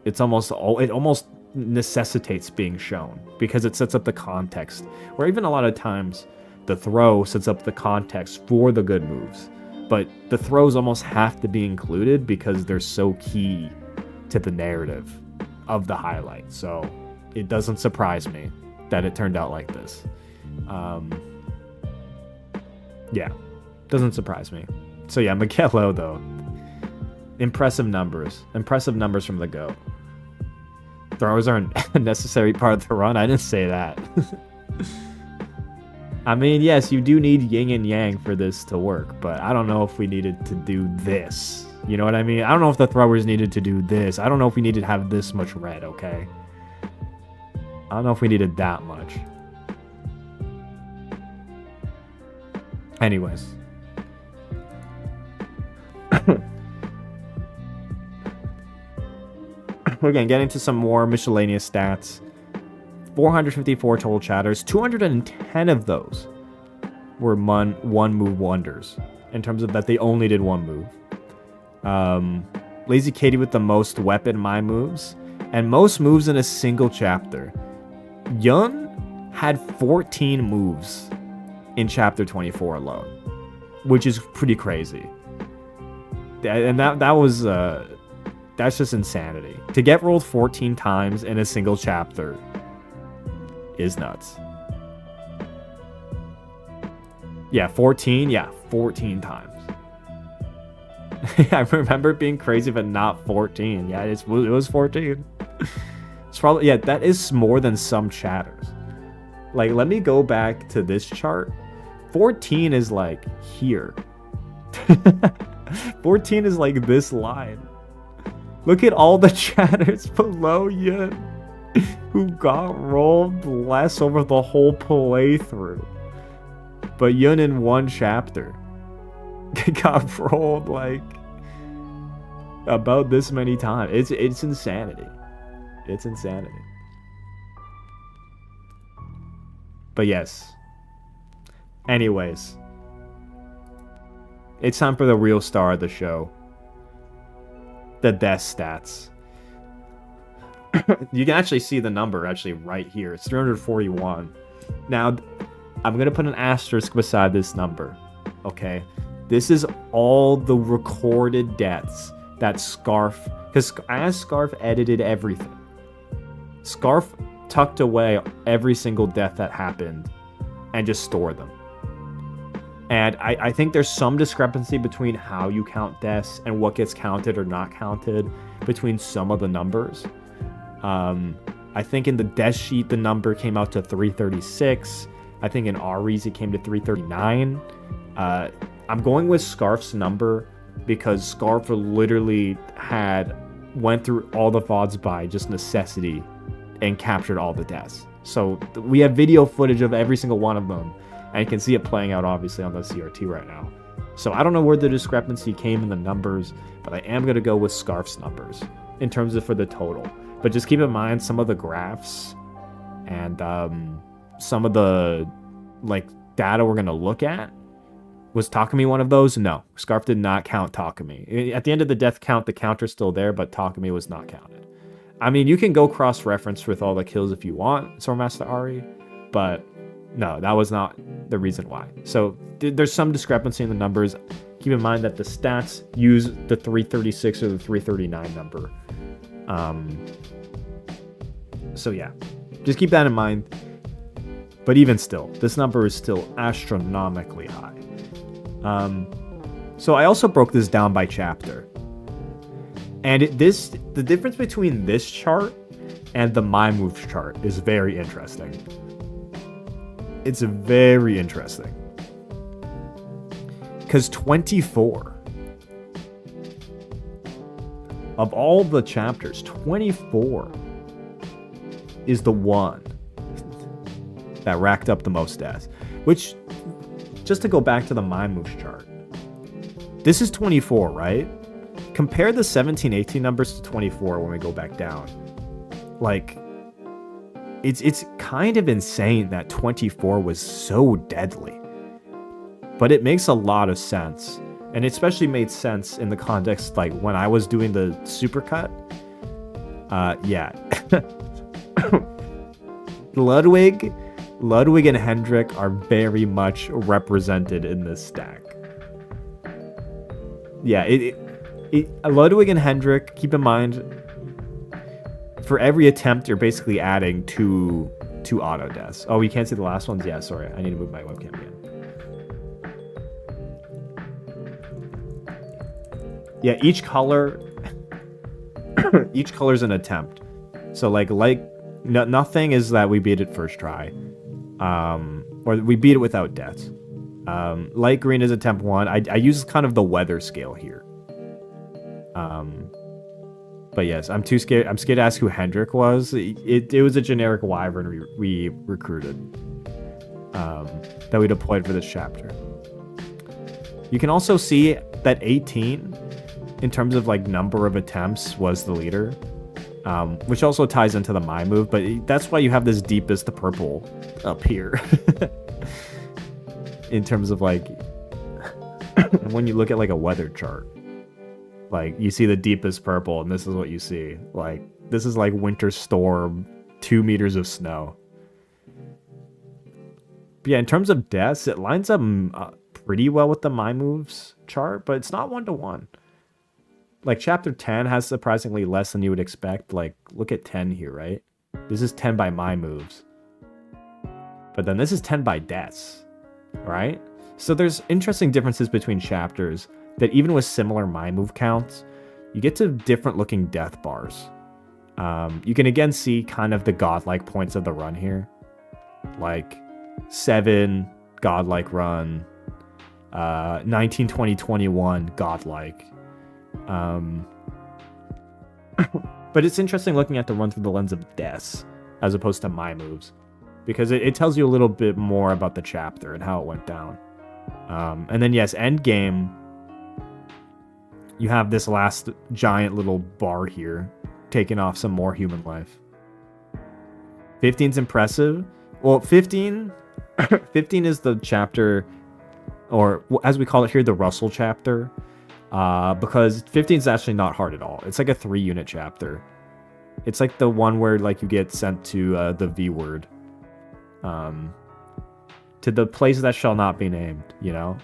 it almost necessitates being shown because it sets up the context. Or even a lot of times, the throw sets up the context for the good moves. But the throws almost have to be included because they're so key to the narrative of the highlight. So it doesn't surprise me that it turned out like this. Yeah, doesn't surprise me. So yeah, Miguelo though, impressive numbers from the GOAT. Throws aren't a necessary part of the run. I didn't say that. I mean, yes, you do need yin and yang for this to work, but I don't know if we needed to do this. You know what I mean? I don't know if the throwers needed to do this. I don't know if we needed to have this much red, okay? I don't know if we needed that much. Anyways. We're going to get into some more miscellaneous stats. 454 total chatters. 210 of those were one move wonders. In terms of that they only did one move. Lazy Katie with the most weapon my moves. And most moves in a single chapter. Yun had 14 moves in chapter 24 alone, which is pretty crazy. And that was that's just insanity. To get rolled 14 times in a single chapter is nuts. Yeah, 14 times. I remember it being crazy, but not 14. Yeah, it was 14. It's probably, yeah, that is more than some chatters. Like, let me go back to this chart. 14 is like here. 14 is like this line. Look at all the chatters below Yun who got rolled less over the whole playthrough. But Yun in one chapter got rolled like about this many times. It's insanity. It's insanity. But yes. Anyways. It's time for the real star of the show. The death stats. You can actually see the number actually right here. It's 341. Now, I'm going to put an asterisk beside this number. Okay? This is all the recorded deaths that Scarf... Because as Scarf edited everything, Scarf tucked away every single death that happened and just stored them. And I think there's some discrepancy between how you count deaths and what gets counted or not counted between some of the numbers. I think in the death sheet, the number came out to 336. I think in Ari's, it came to 339. I'm going with Scarf's number because Scarf literally went through all the VODs by just necessity and captured all the deaths. So we have video footage of every single one of them. And you can see it playing out, obviously, on the CRT right now. So I don't know where the discrepancy came in the numbers, but I am going to go with Scarf's numbers in terms of for the total. But just keep in mind some of the graphs and some of the data we're going to look at. Was Takumi one of those? No. Scarf did not count Takumi. At the end of the death count, the counter's still there, but Takumi was not counted. I mean, you can go cross-reference with all the kills if you want, Swordmaster Ari, but... no, that was not the reason why. So there's some discrepancy in the numbers. Keep in mind that the stats use the 336 or the 339 number. So yeah, just keep that in mind. But even still, this number is still astronomically high. So I also broke this down by chapter. And the difference between this chart and the My Moves chart is very interesting. It's very interesting. Because 24 of all the chapters, 24 is the one that racked up the most deaths. Which, just to go back to the My Moves chart, this is 24, right? Compare the 17, 18 numbers to 24 when we go back down. like, it's kind of insane that 24 was so deadly. But it makes a lot of sense. And it especially made sense in the context, like, when I was doing the supercut. Yeah. Ludwig and Hendrik are very much represented in this stack. Yeah, Ludwig and Hendrik, keep in mind, for every attempt, you're basically adding two auto deaths. Oh, you can't see the last ones? Yeah, sorry. I need to move my webcam again. Yeah, each color is an attempt. So nothing is that we beat it first try. Or we beat it without deaths. Light green is attempt 1. I use kind of the weather scale here. But yes, I'm scared to ask who Hendrik was. It was a generic wyvern we recruited. That we deployed for this chapter. You can also see that 18, in terms of like number of attempts, was the leader. Which also ties into the my move, but that's why you have this deepest purple up here. In terms of like, when you look at like a weather chart, like you see the deepest purple, and this is what you see. Like, this is like winter storm, 2 meters of snow. But yeah, in terms of deaths, it lines up pretty well with the my moves chart, but it's not 1-to-1. Like, chapter 10 has surprisingly less than you would expect. Like, look at 10 here, right? This is 10 by my moves. But then this is 10 by deaths, right? So there's interesting differences between chapters that even with similar my move counts, you get to different looking death bars. You can again see kind of the godlike points of the run here. Like 7, godlike run. 19, 20, 21, godlike. But it's interesting looking at the run through the lens of deaths as opposed to my moves, because it tells you a little bit more about the chapter and how it went down. And then yes, Endgame, you have this last giant little bar here taking off some more human life. 15's impressive. Well, 15 is the chapter, or as we call it here, the Russell chapter. Because 15 is actually not hard at all. It's like a 3-unit chapter. It's like the one where like you get sent to the V word, to the place that shall not be named, you know.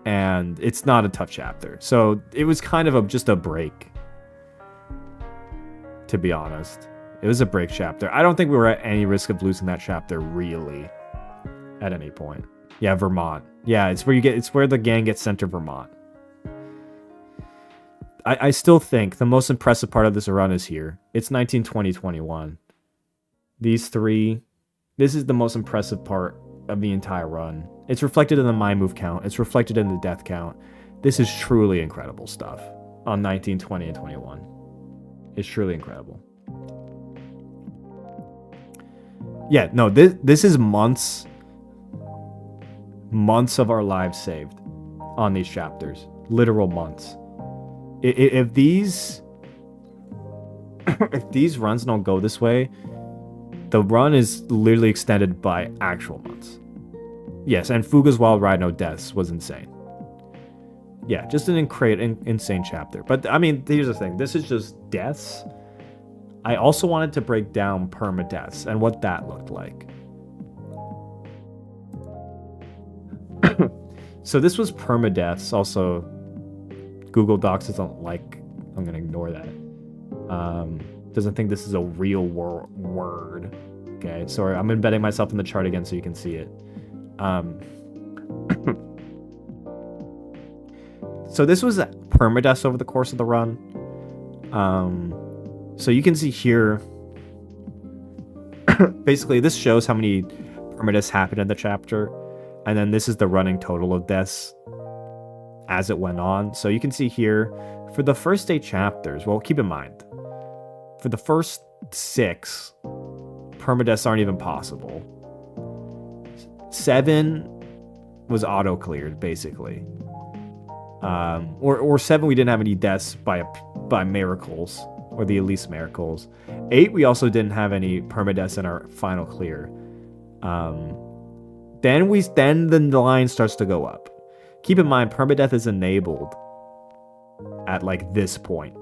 And it's not a tough chapter, so it was kind of just a break. To be honest, it was a break chapter. I don't think we were at any risk of losing that chapter really, at any point. Yeah, Vermont. Yeah, it's where the gang gets sent to Vermont. I still think the most impressive part of this run is here. It's 19, 20, 21. These 3, this is the most impressive part of the entire run. It's reflected in the my move count. It's reflected in the death count. This is truly incredible stuff on 19, 20, and 21. It's truly incredible. Yeah, no, this is months of our lives saved on these chapters. Literal months. If these runs don't go this way, the run is literally extended by actual months. Yes, and Fuga's Wild Ride No Deaths was insane. Yeah, just an insane chapter. But I mean, here's the thing. This is just deaths. I also wanted to break down permadeaths and what that looked like. So this was permadeaths. Also, Google Docs doesn't like. I'm gonna ignore that. Doesn't think this is a real word. Okay, sorry. I'm embedding myself in the chart again so you can see it. So this was permadeaths over the course of the run. So you can see here. Basically, this shows how many permadeaths happened in the chapter. And then this is the running total of deaths as it went on. So you can see here, for the first 8 chapters, well, keep in mind, for the first 6, permadeaths aren't even possible. 7 was auto-cleared, basically. Or 7, we didn't have any deaths by miracles. or the Elise Miracles. 8, we also didn't have any permadeaths in our final clear. Then the line starts to go up. Keep in mind, permadeath is enabled at like this point.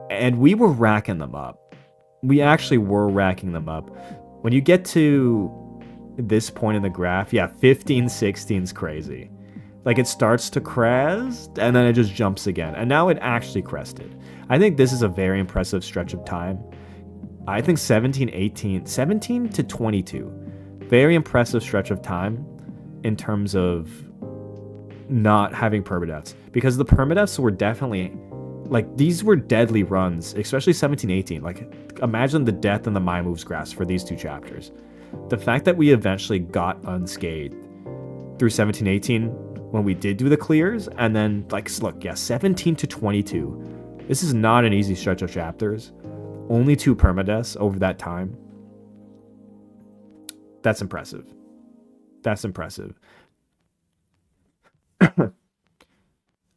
And we were racking them up. We actually were racking them up. When you get to this point in the graph, yeah, 15, 16 is crazy. Like, it starts to crest, and then it just jumps again. And now it actually crested. I think this is a very impressive stretch of time. I think 17 to 22. Very impressive stretch of time in terms of not having permadeaths. Because the permadeaths were definitely... Like, these were deadly runs, especially 17, 18. Like, imagine the death and the My Moves grass for these 2 chapters. The fact that we eventually got unscathed through 17, 18... when we did do the clears, and then, like, look, yeah, 17 to 22. This is not an easy stretch of chapters. Only 2 permadeaths over that time. That's impressive. That's impressive.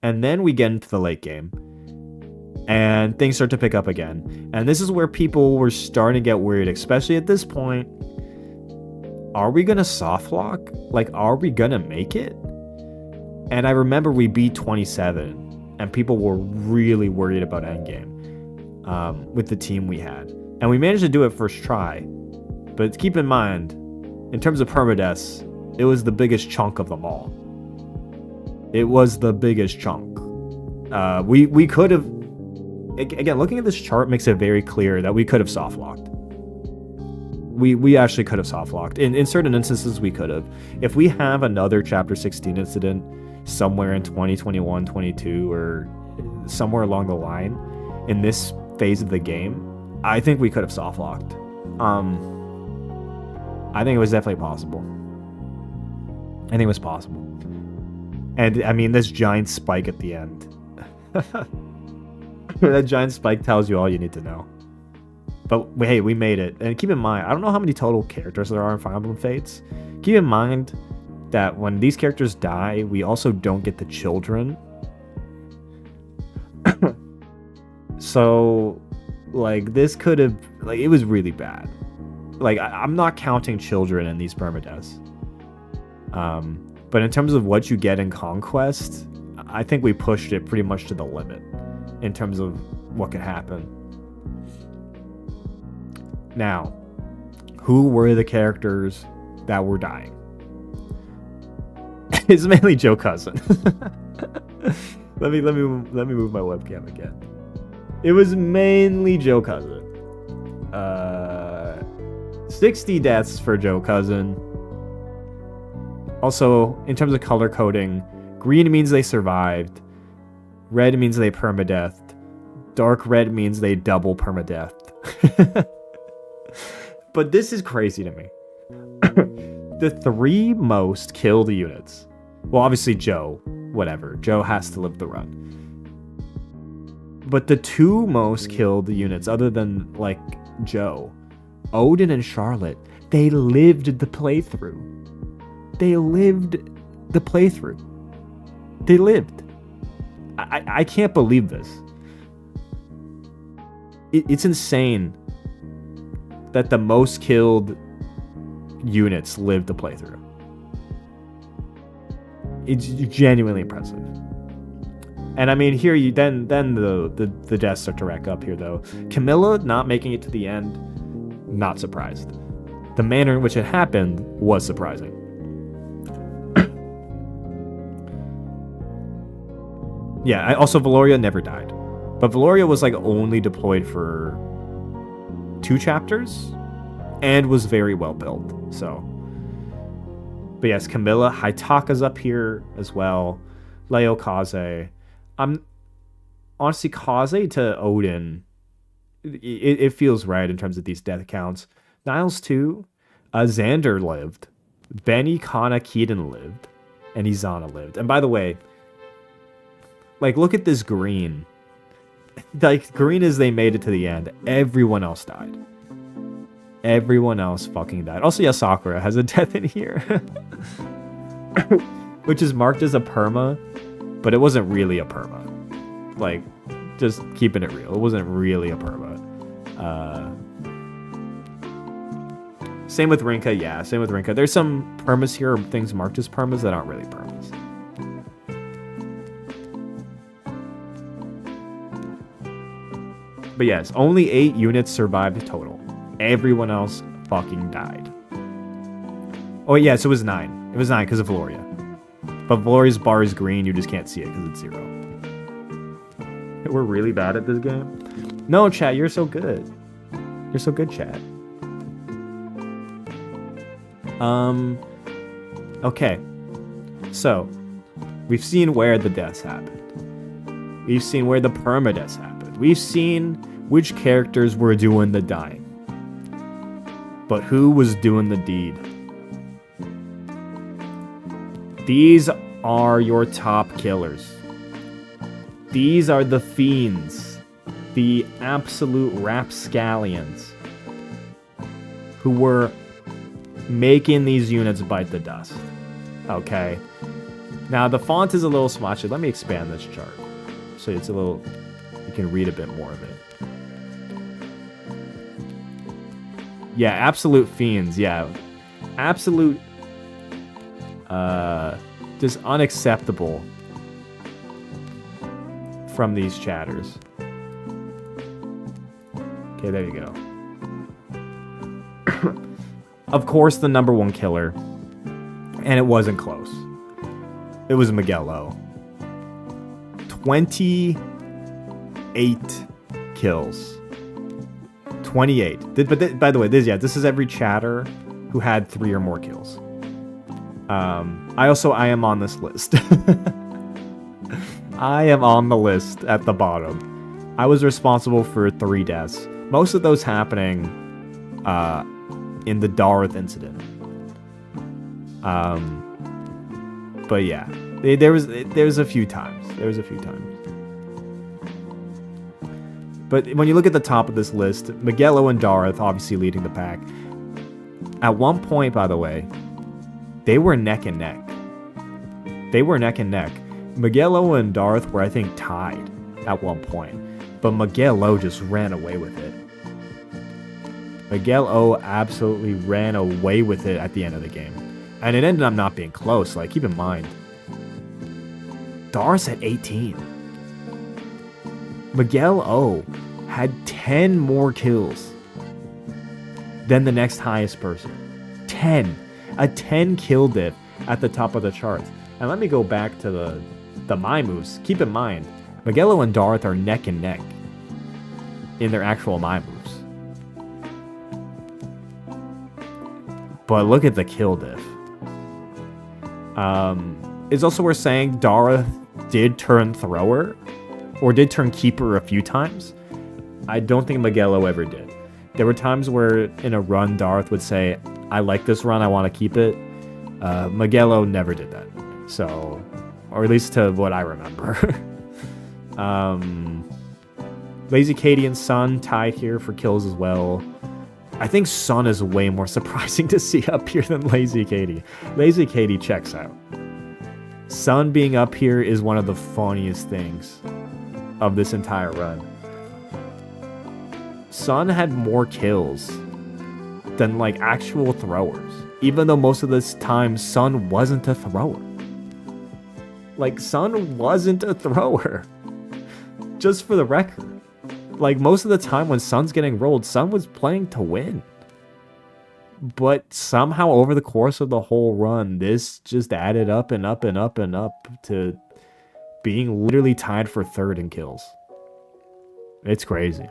And then we get into the late game, and things start to pick up again. And this is where people were starting to get worried, especially at this point. Are we gonna soft lock? Like, are we gonna make it? And I remember we beat 27, and people were really worried about Endgame with the team we had. And we managed to do it first try. But keep in mind, in terms of permadeaths, it was the biggest chunk of them all. It was the biggest chunk. We could have... Again, looking at this chart makes it very clear that we could have soft-locked. We actually could have soft-locked. In certain instances, we could have. If we have another Chapter 16 incident somewhere in 2021, 22, or somewhere along the line in this phase of the game, I think we could have soft-locked. I think it was definitely possible. I think it was possible. And, I mean, this giant spike at the end. That giant spike tells you all you need to know. But, hey, we made it. And keep in mind, I don't know how many total characters there are in Fire Emblem Fates. Keep in mind that when these characters die, we also don't get the children. So, like, this could have... Like, it was really bad. Like, I'm not counting children in these permadeaths. But in terms of what you get in Conquest, I think we pushed it pretty much to the limit in terms of what could happen. Now, who were the characters that were dying? It's mainly Joe Cousin. let me move my webcam again. It was mainly Joe Cousin. 60 deaths for Joe Cousin. Also, in terms of color coding, green means they survived. Red means they permadeathed. Dark red means they double permadeathed. But this is crazy to me. The 3 most killed units. Well, obviously Joe. Whatever. Joe has to live the run. But the 2 most killed units, other than, like, Joe, Odin and Charlotte, they lived the playthrough. They lived the playthrough. They lived. I can't believe this. It's insane that the most killed units lived the playthrough. It's genuinely impressive. And I mean, here you then the deaths start to rack up here though. Camilla not making it to the end, not surprised. The manner in which it happened was surprising. Yeah, also Valoria never died. But Valoria was like only deployed for 2 chapters and was very well built. So, but yes, Camilla, Haitaka's up here as well. Leo Kaze. Honestly, Kaze to Odin, it feels right in terms of these death counts. Niles too. Xander lived. Benny, Kana, Keaton lived. And Izana lived. And by the way, like, look at this green. Like, green as they made it to the end. Everyone else died. Everyone else fucking died. Also, yeah, Sakura has a death in here. Which is marked as a perma, but it wasn't really a perma. Like, Just keeping it real. It wasn't really a perma. Same with Rinka, yeah. Same with Rinka. There's some permas here, things marked as permas that aren't really permas. But yes, only 8 units survived total. Everyone else fucking died. Oh yeah, so it was 9. It was 9 because of Valoria. But Valoria's bar is green, you just can't see it because it's 0. We're really bad at this game. No, chat, you're so good. You're so good, chat. Okay. So, we've seen where the deaths happened. We've seen where the permadeaths happened. We've seen which characters were doing the dying. But who was doing the deed? These are your top killers. These are the fiends. The absolute rapscallions. Who were making these units bite the dust. Okay. Now, the font is a little smotchy. Let me expand this chart. So it's a little... You can read a bit more of it. Yeah, absolute fiends. Yeah. Absolute... just unacceptable from these chatters. Okay, there you go. Of course, the number 1 killer. And it wasn't close. It was Miguel O. 28 kills. 28. But by the way, this is every chatter who had 3 or more kills. I am on this list. I am on the list at the bottom. I was responsible for 3 deaths. Most of those happening in the Darth incident. But yeah, there was a few times. But when you look at the top of this list, Miguelo and Darth obviously leading the pack. At one point, by the way, they were neck and neck. Miguelo and Darth were, I think, tied at one point. But Miguelo just ran away with it. Miguel O absolutely ran away with it at the end of the game. And it ended up not being close. Like, keep in mind, Darth's at 18. Miguel O had 10 more kills than the next highest person. 10. A 10 kill diff at the top of the charts. And let me go back to the my moves. Keep in mind, Miguel O and Darth are neck and neck in their actual my moves. But look at the kill diff. It's also worth saying Darth did turn thrower, or did turn keeper a few times. I don't think Miguelo ever did. There were times where in a run Darth would say, I like this run, I want to keep it. Miguelo never did that. So, or at least to what I remember. Lazy Katie and Sun tied here for kills as well. I think Sun is way more surprising to see up here than Lazy Katie. Lazy Katie checks out. Sun being up here is one of the funniest things of this entire run. Sun had more kills than like actual throwers, even though most of this time Sun wasn't a thrower. Like, Sun wasn't a thrower. Just for the record. Like, most of the time when Sun's getting rolled, Sun was playing to win. But somehow over the course of the whole run, this just added up and up and up and up to being literally tied for 3rd in kills. It's crazy.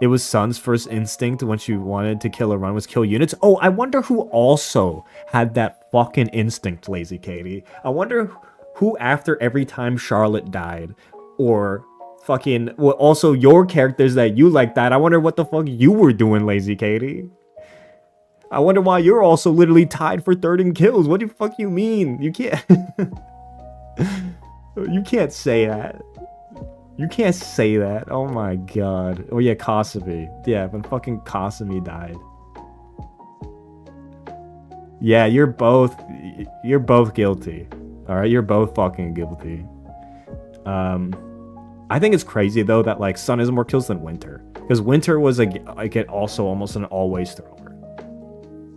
It was Sun's first instinct when she wanted to kill a run was kill units. Oh, I wonder who also had that fucking instinct, Lazy Katie. I wonder who after every time Charlotte died, or fucking, well, also your characters that you like that. I wonder what the fuck you were doing, Lazy Katie. I wonder why you're also literally tied for 3rd in kills. What the fuck you mean? You can't... You can't say that. You can't say that. Oh my god. Oh yeah, Kasumi. Yeah, when fucking Kasumi died. Yeah, you're both guilty. Alright, you're both fucking guilty. I think it's crazy though that like Sun has more kills than Winter, because Winter was also almost an always thrower.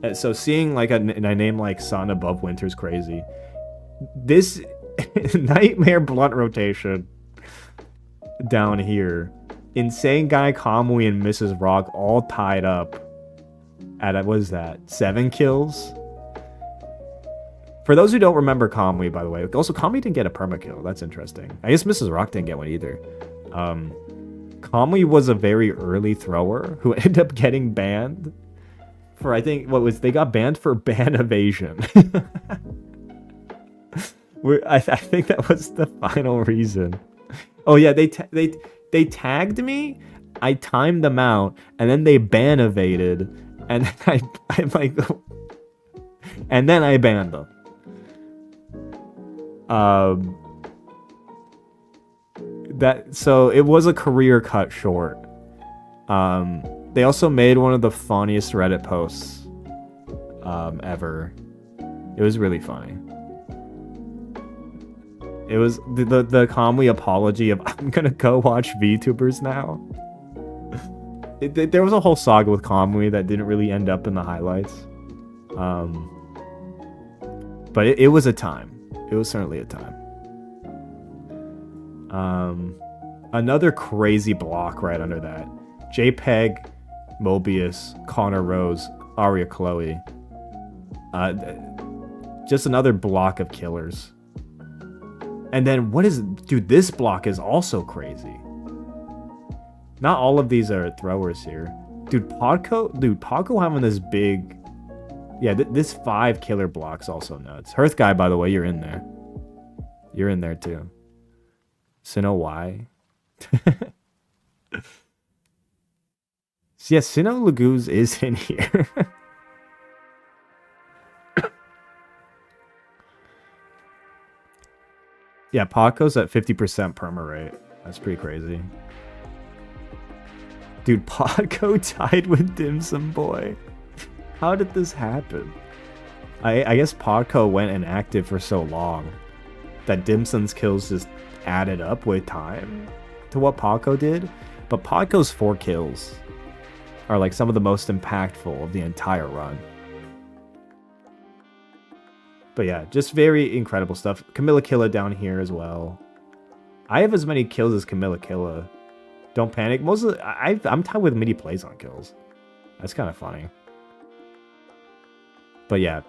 And so seeing like a name like Sun above Winter is crazy. This Nightmare Blunt rotation down here, Insane Guy, Kamui, and Mrs. Rock all tied up at what is that, 7 kills? For those who don't remember Kamui, by the way, also Kamui didn't get a perma kill. That's interesting. I guess Mrs. Rock didn't get one either. Kamui was a very early thrower who ended up getting banned for, I think, they got banned for ban evasion. I think that was the final reason. Oh yeah, they tagged me. I timed them out, and then they ban evaded, and I'm like, and then I banned them. So it was a career cut short. They also made one of the funniest Reddit posts ever. It was really funny. It was the Kamui apology of, I'm gonna go watch VTubers now. There was a whole saga with Kamui that didn't really end up in the highlights. But it was a time. It was certainly a time. Another crazy block right under that. JPEG, Mobius, Connor Rose, Aria Chloe. Just another block of killers. And then dude, this block is also crazy. Not all of these are throwers here. Dude, Podco having this big... Yeah, this 5 killer block's also nuts. Hearth Guy, by the way, you're in there. You're in there too. Sino Y. So yeah, Sino Laguz is in here. Yeah, Podco's at 50% perma rate. That's pretty crazy. Dude, Podco tied with Dim Sum Boy. How did this happen? I guess Podco went inactive for so long that Dim Sum's kills just added up with time to what Podco did. But Podco's 4 kills are like some of the most impactful of the entire run. But yeah, just very incredible stuff. Camilla Killa down here as well. I have as many kills as Camilla Killa. Don't panic. I'm tied with midi plays on kills. That's kind of funny. But yeah,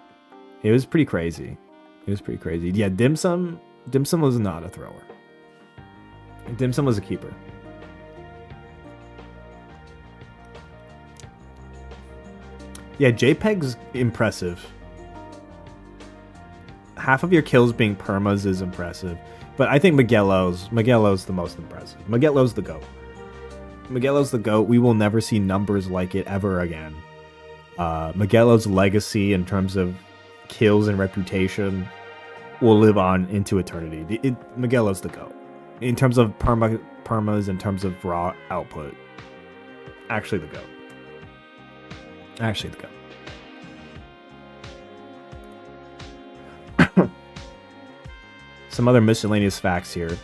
it was pretty crazy. It was pretty crazy. Yeah, Dim Sum was not a thrower. Dim Sum was a keeper. Yeah, JPEG's impressive. Half of your kills being permas is impressive. But I think Miguelo's the most impressive. Miguelo's the GOAT. Miguelo's the GOAT. We will never see numbers like it ever again. Miguelo's legacy in terms of kills and reputation will live on into eternity. Miguelo's the GOAT. In terms of permas, in terms of raw output. Actually the GOAT. Actually the GOAT. Some other miscellaneous facts here.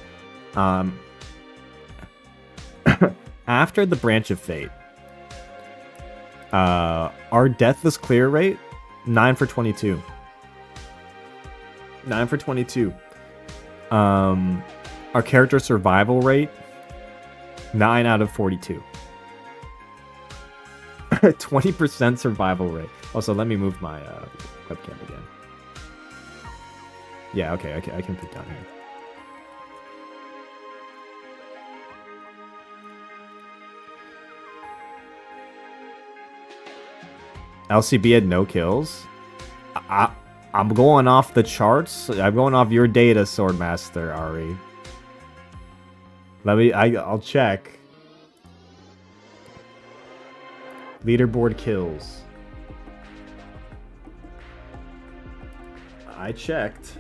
After the Branch of Fate, our deathless clear rate, 9 for 22. 9 for 22. Our character survival rate, 9 out of 42. 20% survival rate. Also, let me move my webcam again. Yeah, okay, I can put down here. LCB had no kills. I'm going off the charts. I'm going off your data, Swordmaster Ari. I'll check. Leaderboard kills. I checked.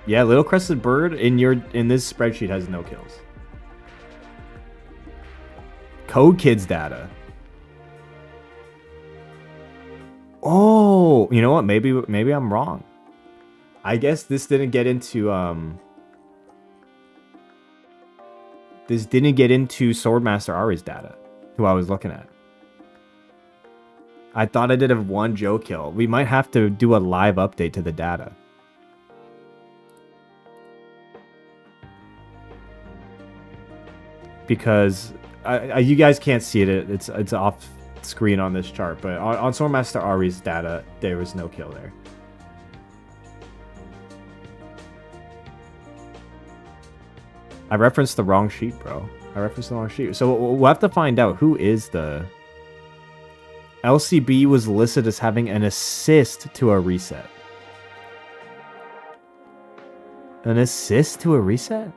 Yeah, Little Crested Bird in this spreadsheet has no kills. Code Kids data. Oh, Oh, you know what? Maybe I'm wrong. I guess this didn't get into Swordmaster Ari's data, who I was looking at. I thought I did have one Joe kill. We might have to do a live update to the data. Because you guys can't see it. It's off screen on this chart, but on Swordmaster Ari's data, there was no kill there. I referenced the wrong sheet, bro. I referenced the wrong sheet. So we'll have to find out who is the... LCB was listed as having an assist to a reset. An assist to a reset?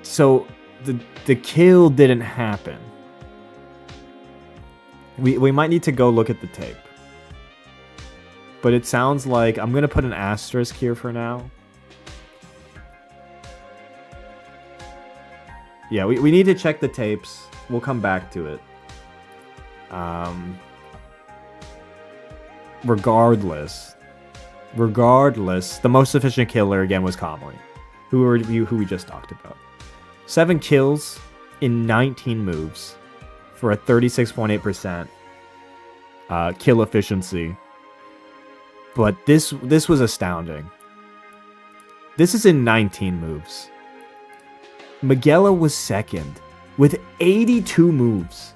So the kill didn't happen. We might need to go look at the tape. But it sounds like I'm gonna put an asterisk here for now. Yeah, we need to check the tapes. We'll come back to it. Regardless, the most efficient killer again was Comley, who we just talked about. 7 kills in 19 moves for a 36.8% kill efficiency. But this was astounding. This is in 19 moves. Magella was second with 82 moves.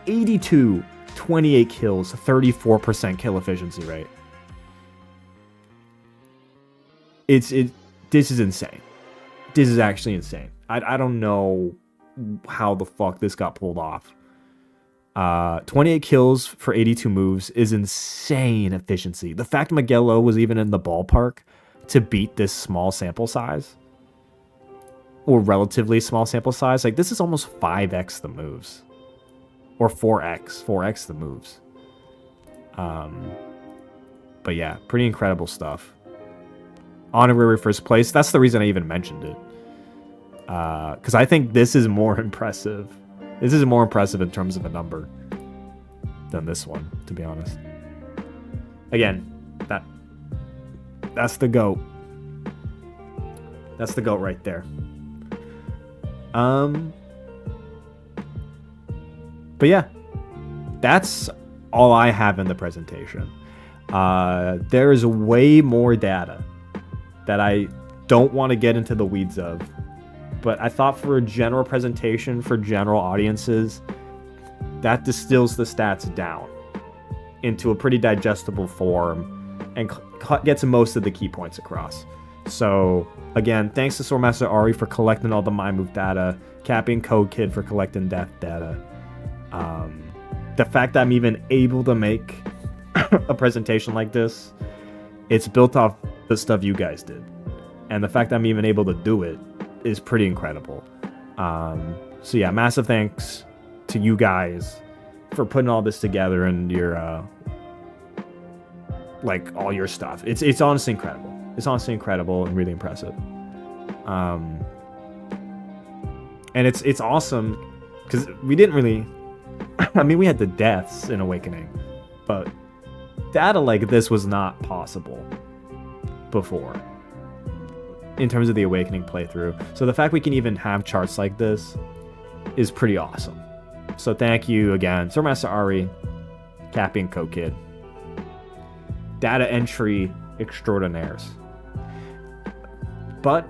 82, 28 kills, 34% kill efficiency rate. This is insane. This is actually insane. I don't know how the fuck this got pulled off. 28 kills for 82 moves is insane efficiency. The fact Magella was even in the ballpark to beat this small sample size, or relatively small sample size, like this is almost 5x the moves, or 4x the moves. But yeah, pretty incredible stuff. Honorary first place. That's the reason I even mentioned it, because I think this is more impressive. This is more impressive in terms of a number than this one, to be honest. Again, that's the GOAT. That's the GOAT right there. But yeah, that's all I have in the presentation. There is way more data that I don't want to get into the weeds of. But I thought for a general presentation for general audiences, that distills the stats down into a pretty digestible form and gets most of the key points across. So again, thanks to Swordmaster Ari for collecting all the My Move data, Capping Code Kid for collecting death data. The fact that I'm even able to make a presentation like this, it's built off the stuff you guys did. And the fact that I'm even able to do it is pretty incredible. So yeah, massive thanks to you guys for putting all this together and your like all your stuff. It's honestly incredible. It's honestly incredible and really impressive. And it's awesome because we didn't really I mean, we had the deaths in Awakening, but data like this was not possible before in terms of the Awakening playthrough. So the fact we can even have charts like this is pretty awesome. So thank you again, Swordmaster Ari, Capping Code Kid, data entry extraordinaires. But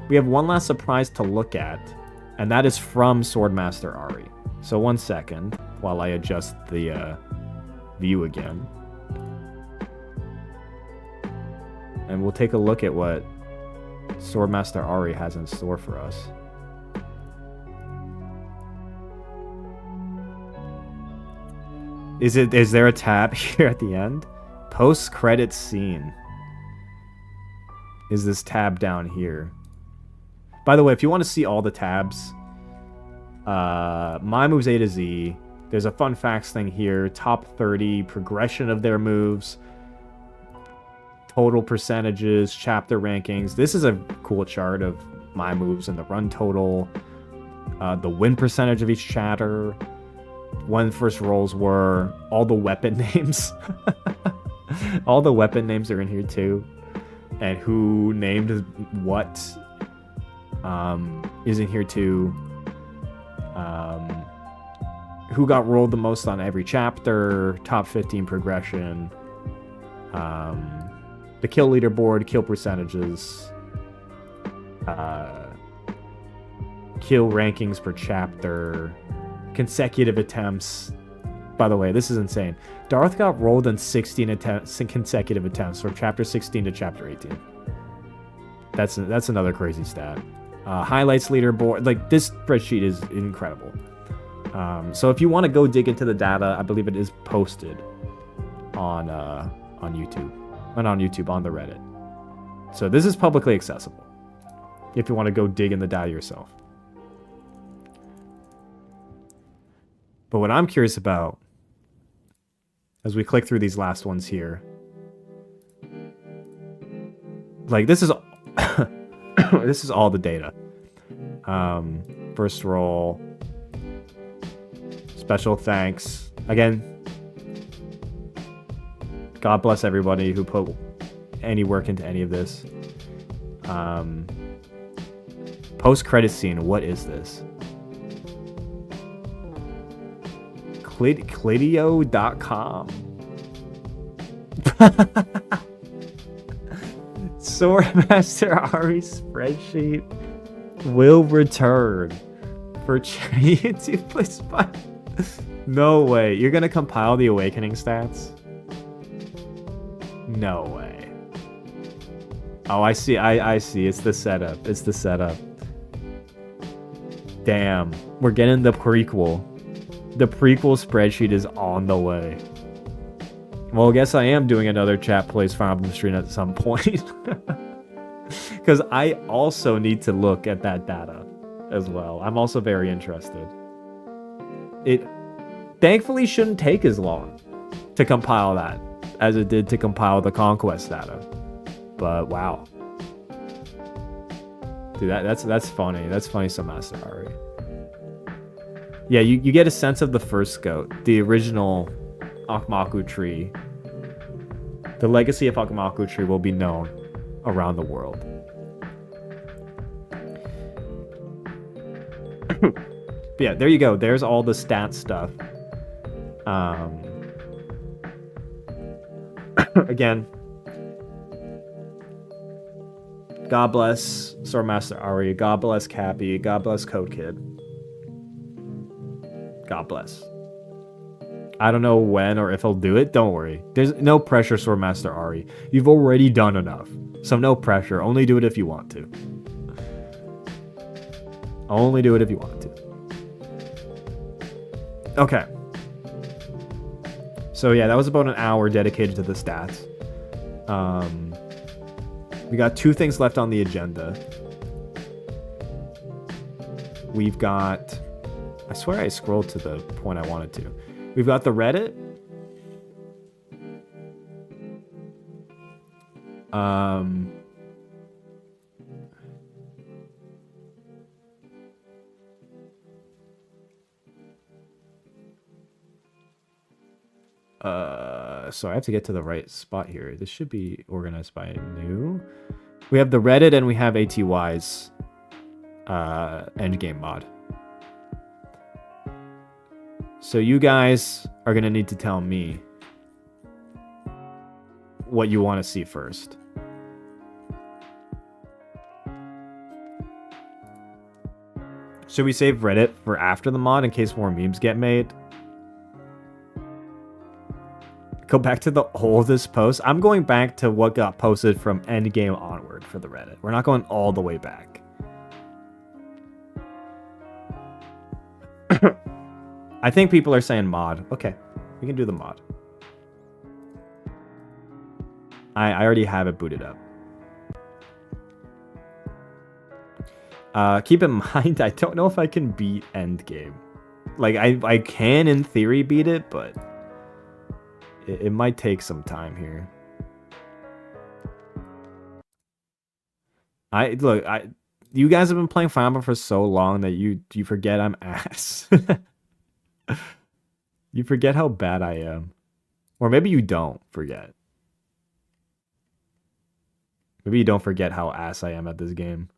we have one last surprise to look at, and that is from Swordmaster Ari. So 1 second while I adjust the view again. And we'll take a look at what Swordmaster Ari has in store for us. Is there a tab here at the end? Post-credit scene. Is this tab down here? By the way, if you want to see all the tabs, My Moves A to Z, there's a fun facts thing here, top 30, progression of their moves, total percentages, chapter rankings. This is a cool chart of My Moves and the run total. the win percentage of each chapter, when first rolls were, all the weapon names. All the weapon names are in here too, and who named what is in here too. Who got rolled the most on every chapter, top 15 progression, the kill leaderboard, kill percentages, kill rankings per chapter, consecutive attempts. By the way, this is insane. Darth got rolled in 16 consecutive attempts from chapter 16 to chapter 18. That's another crazy stat. Highlights leaderboard, like this spreadsheet is incredible. So if you want to go dig into the data, I believe it is posted on YouTube, and on the Reddit. So this is publicly accessible if you want to go dig in the data yourself. But what I'm curious about, as we click through these last ones here, like this is this is all the data. First roll. Special thanks. Again, God bless everybody who put any work into any of this. Post-credit scene, what is this? Clidio.com. Swordmaster Ari spreadsheet will return for YouTube Place 5. No way. You're gonna compile the awakening stats? No way. Oh, I see. I see. It's the setup. Damn. We're getting the prequel. The prequel spreadsheet is on the way. Well, I guess I am doing another chat plays Fire Emblem stream at some point. Because I also need to look at that data as well. I'm also very interested. It thankfully shouldn't take as long to compile that as it did to compile the Conquest data. But wow. Dude, that's funny. That's funny, so Master Ari. Yeah, you get a sense of the first scout, the original Akmaku tree. The legacy of Akmaku tree will be known around the world. But yeah, there you go. There's all the stat stuff. Again, God bless Swordmaster Ari. God bless Cappy. God bless Code Kid. God bless. I don't know when or if he'll do it. Don't worry. There's no pressure, Swordmaster Ari. You've already done enough. So no pressure. Only do it if you want to. Only do it if you want to. Okay. So yeah, that was about an hour dedicated to the stats. We got 2 things left on the agenda. We've got... I swear I scrolled to the point I wanted to. We've got the Reddit. So I have to get to the right spot here. This should be organized by new. We have the Reddit and we have ATY's Endgame Mod. So you guys are going to need to tell me what you want to see first. Should we save Reddit for after the mod in case more memes get made? Go back to the oldest post. I'm going back to what got posted from Endgame onward for the Reddit. We're not going all the way back. I think people are saying mod. Okay, we can do the mod. I already have it booted up. Keep in mind, I don't know if I can beat Endgame. Like, I can in theory beat it, but it might take some time here. You guys have been playing Fire Emblem for so long that you forget I'm ass. You forget how bad I am. Or maybe you don't forget. Maybe you don't forget how ass I am at this game.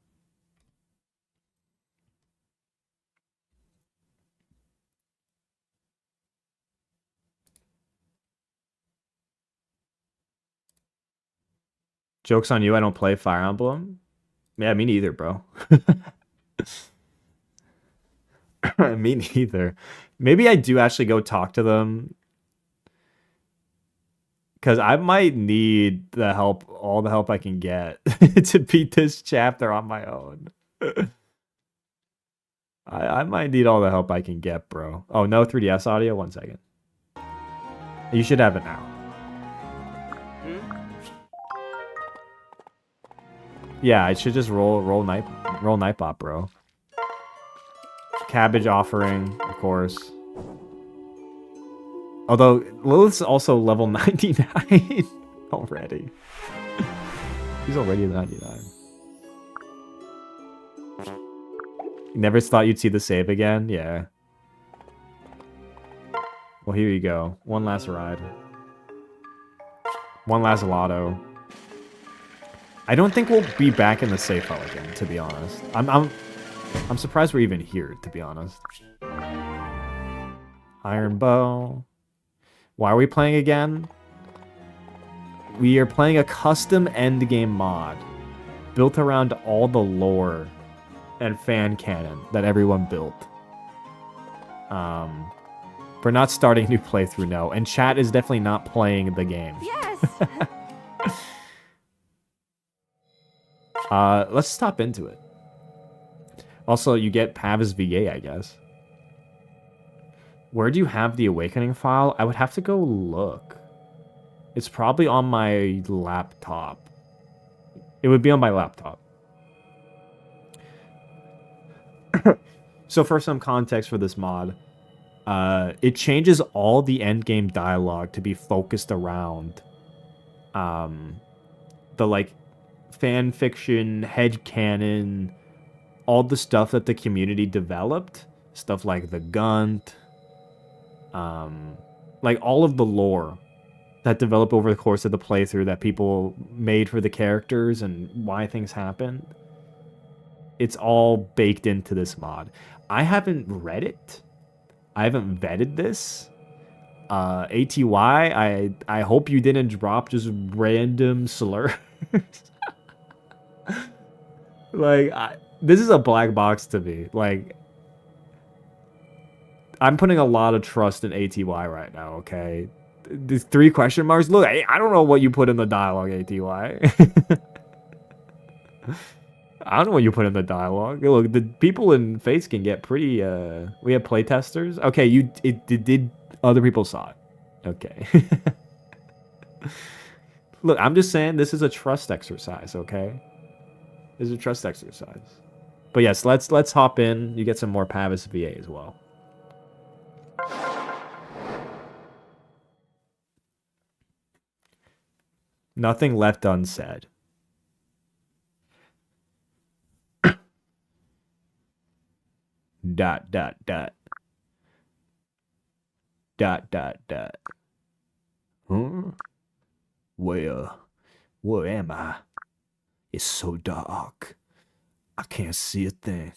Joke's on you, I don't play Fire Emblem. Yeah, me neither, bro. Me neither. Maybe I do actually go talk to them. Because I might need the help, all the help I can get to beat this chapter on my own. I might need all the help I can get, bro. Oh, no 3DS audio? 1 second. You should have it now. Yeah, I should just roll Nightbot, bro. Cabbage offering, of course. Although Lilith's also level 99 already. He's already 99. You never thought you'd see the save again? Yeah. Well, here you go. One last ride. One last lotto. I don't think we'll be back in the safe hall again, to be honest. I'm surprised we're even here, to be honest. Iron Bow. Why are we playing again? We are playing a custom endgame mod built around all the lore and fan canon that everyone built. We're not starting a new playthrough, no. And chat is definitely not playing the game. Yes! Let's stop into it. Also, you get Pav's VA, I guess. Where do you have the Awakening file? I would have to go look. It's probably on my laptop. It would be on my laptop. So for some context for this mod, it changes all the endgame dialogue to be focused around the like fan fiction, headcanon, all the stuff that the community developed. Stuff like the Gunt, like all of the lore that developed over the course of the playthrough that people made for the characters and why things happened. It's all baked into this mod. I haven't read it. I haven't vetted this. ATY, I hope you didn't drop just random slurs. Like, this is a black box to me. Like, I'm putting a lot of trust in ATY right now, okay? These 3 question marks. Look, I don't know what you put in the dialogue, ATY. I don't know what you put in the dialogue. Look, the people in Face can get pretty, we have playtesters. Okay, it did, other people saw it. Okay. Look, I'm just saying this is a trust exercise, okay? This is a trust exercise. But yes, let's hop in. You get some more Pavis VA as well. Nothing left unsaid. Dot, dot, dot. Dot, dot, dot. Huh? Where am I? It's so dark. I can't see a thing.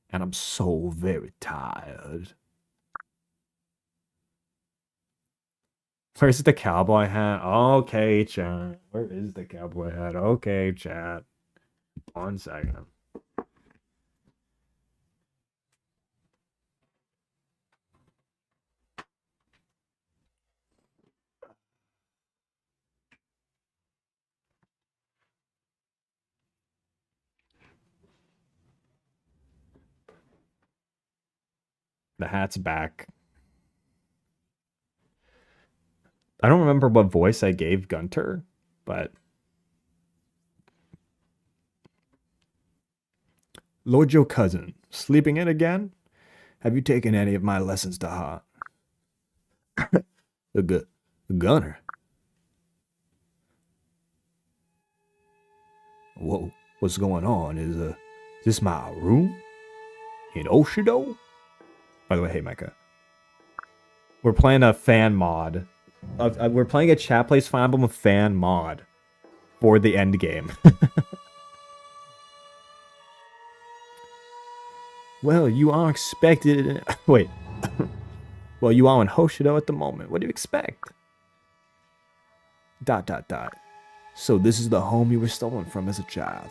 And I'm so very tired. Where's the cowboy hat? Okay, chat. Where is the cowboy hat? Okay, chat. 1 second. The hat's back. I don't remember what voice I gave Gunter, but... Lord Joe Cousin, sleeping in again? Have you taken any of my lessons to heart? The Gunner? Whoa, what's going on? this my room? In Oshido? By the way, hey Micah. We're playing a fan mod. We're playing a chat plays Fire Emblem fan mod for the end game. Well, you are expected... Wait. Well, you are in Hoshido at the moment. What do you expect? ... So this is the home you were stolen from as a child.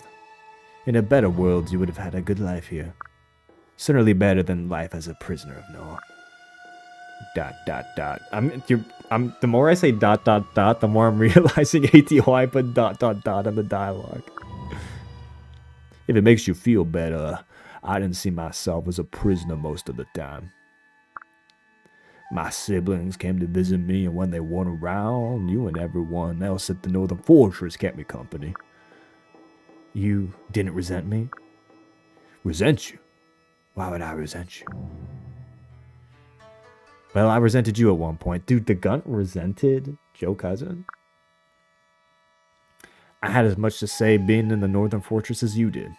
In a better world, you would have had a good life here. Certainly better than life as a prisoner of Noah. ... The more I say ... the more I'm realizing ATY put ... in the dialogue. If it makes you feel better, I didn't see myself as a prisoner most of the time. My siblings came to visit me, and when they weren't around, you and everyone else at the Northern Fortress kept me company. You didn't resent me? Resent you? Why would I resent you? Well, I resented you at one point. Dude, the Gunt resented Joe Cousin? I had as much to say being in the Northern Fortress as you did.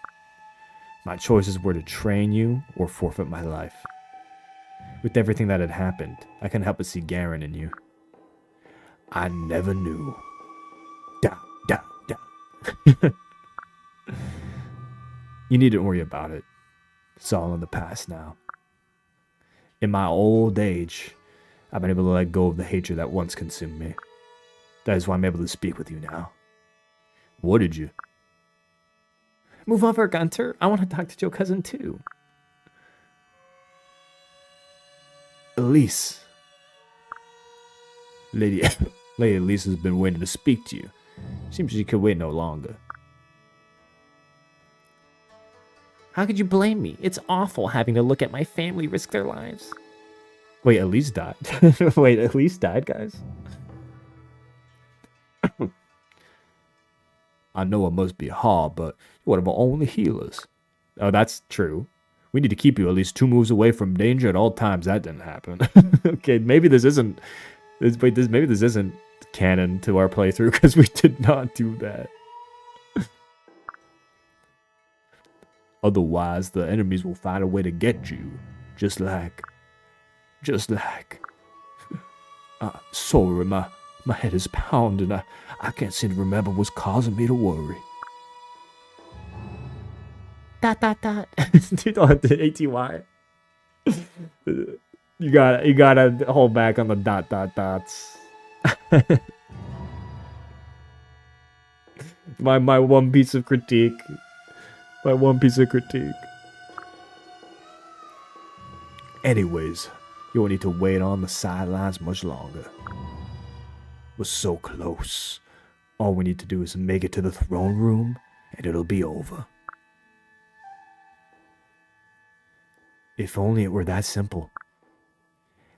My choices were to train you or forfeit my life. With everything that had happened, I couldn't help but see Garen in you. I never knew. You needn't worry about it. It's all in the past now. In my old age, I've been able to let go of the hatred that once consumed me. That is why I'm able to speak with you now. What did you? Move over, Gunter. I want to talk to Joe Cousin too. Elise. Lady Elise has been waiting to speak to you. Seems she could wait no longer. How could you blame me? It's awful having to look at my family risk their lives. Wait, Elise died? Wait, Elise died, guys? I know it must be hard, but you're one of our only healers. Oh, that's true. We need to keep you at least 2 moves away from danger at all times. That didn't happen. Okay, maybe this isn't... maybe this isn't canon to our playthrough, because we did not do that. Otherwise, the enemies will find a way to get you. Just like... sorry, my head is pounding. I can't seem to remember what's causing me to worry. ... Dude, ATY. You gotta hold back on the ... my one piece of critique. My one piece of critique. Anyways, you won't need to wait on the sidelines much longer. We're so close. All we need to do is make it to the throne room, and it'll be over. If only it were that simple.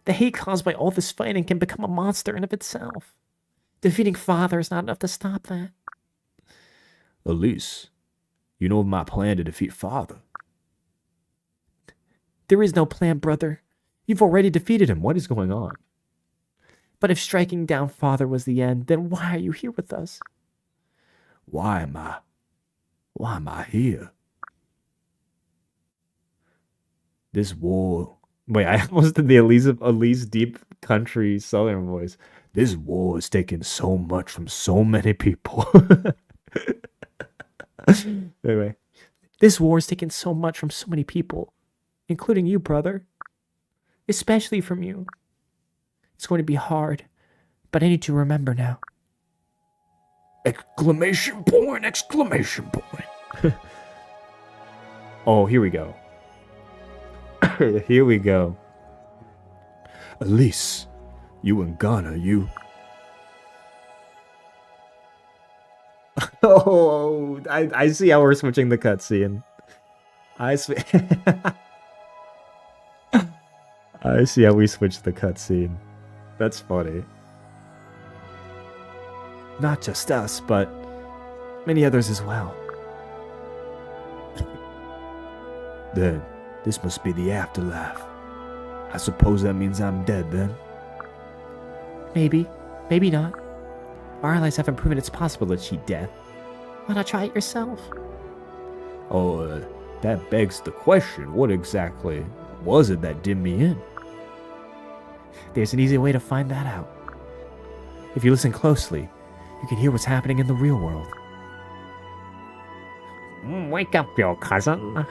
The hate caused by all this fighting can become a monster in of itself. Defeating Father is not enough to stop that. Elise, you know of my plan to defeat Father. There is no plan, brother. You've already defeated him. What is going on? But if striking down Father was the end, then why are you here with us? Why am I here? This war... Wait, I almost did the Elise deep country southern voice. This war has taken so much from so many people. Anyway. This war has taken so much from so many people. Including you, brother. Especially from you. It's going to be hard. But I need to remember now. Exclamation point! Exclamation point! Oh, here we go. Here we go. Elise, you and Ghana, you... Oh, I see how we're switching the cutscene. I see how we switched the cutscene. That's funny. Not just us, but many others as well. Then, this must be the afterlife. I suppose that means I'm dead then. Maybe. Maybe not. Our allies haven't proven it's possible to cheat death. Why not try it yourself? Oh, That begs the question, what exactly was it that did me in? There's an easy way to find that out. If you listen closely, you can hear what's happening in the real world. Wake up, your cousin.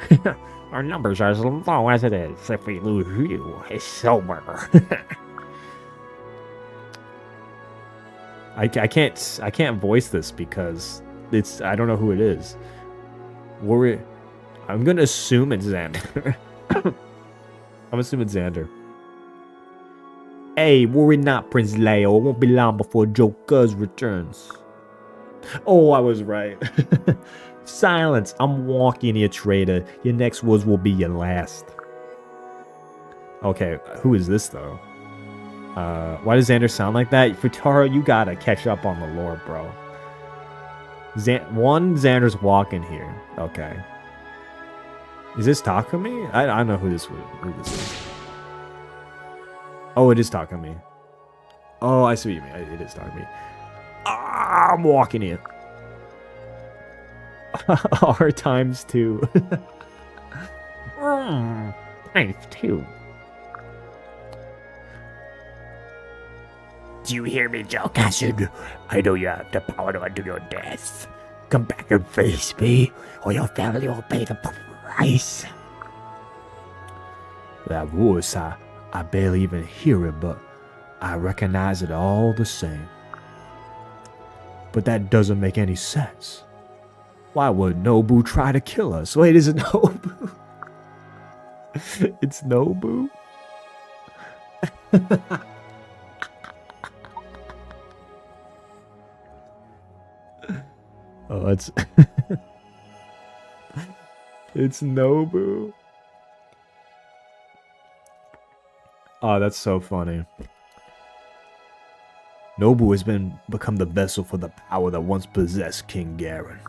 Our numbers are as low as it is if we lose you, a sober. I can't voice this because I don't know who it is. I'm gonna assume it's Xander. I'm assuming it's Xander. Hey, worry not, Prince Leo. It won't be long before Joker's returns. Oh, I was right. Silence. I'm walking here, traitor. Your next words will be your last. Okay, who is this, though? Why does Xander sound like that? Futaro, you gotta catch up on the lore, bro. Xander's walking here. Okay. Is this Takumi? I don't know who this is. Oh, it is Takumi. Oh, I see what you mean. It is Takumi. I'm walking in. R times 2. Times 2. Do you hear me, Joe Cassid? I know you have the power to undo your death. Come back and face me, or your family will pay the price. That voice, I barely even hear it, but I recognize it all the same. But that doesn't make any sense. Why would Nobu try to kill us? Wait, is it Nobu? It's Nobu? Oh, it's... It's Nobu. Oh, that's so funny. Nobu has become the vessel for the power that once possessed King Garen.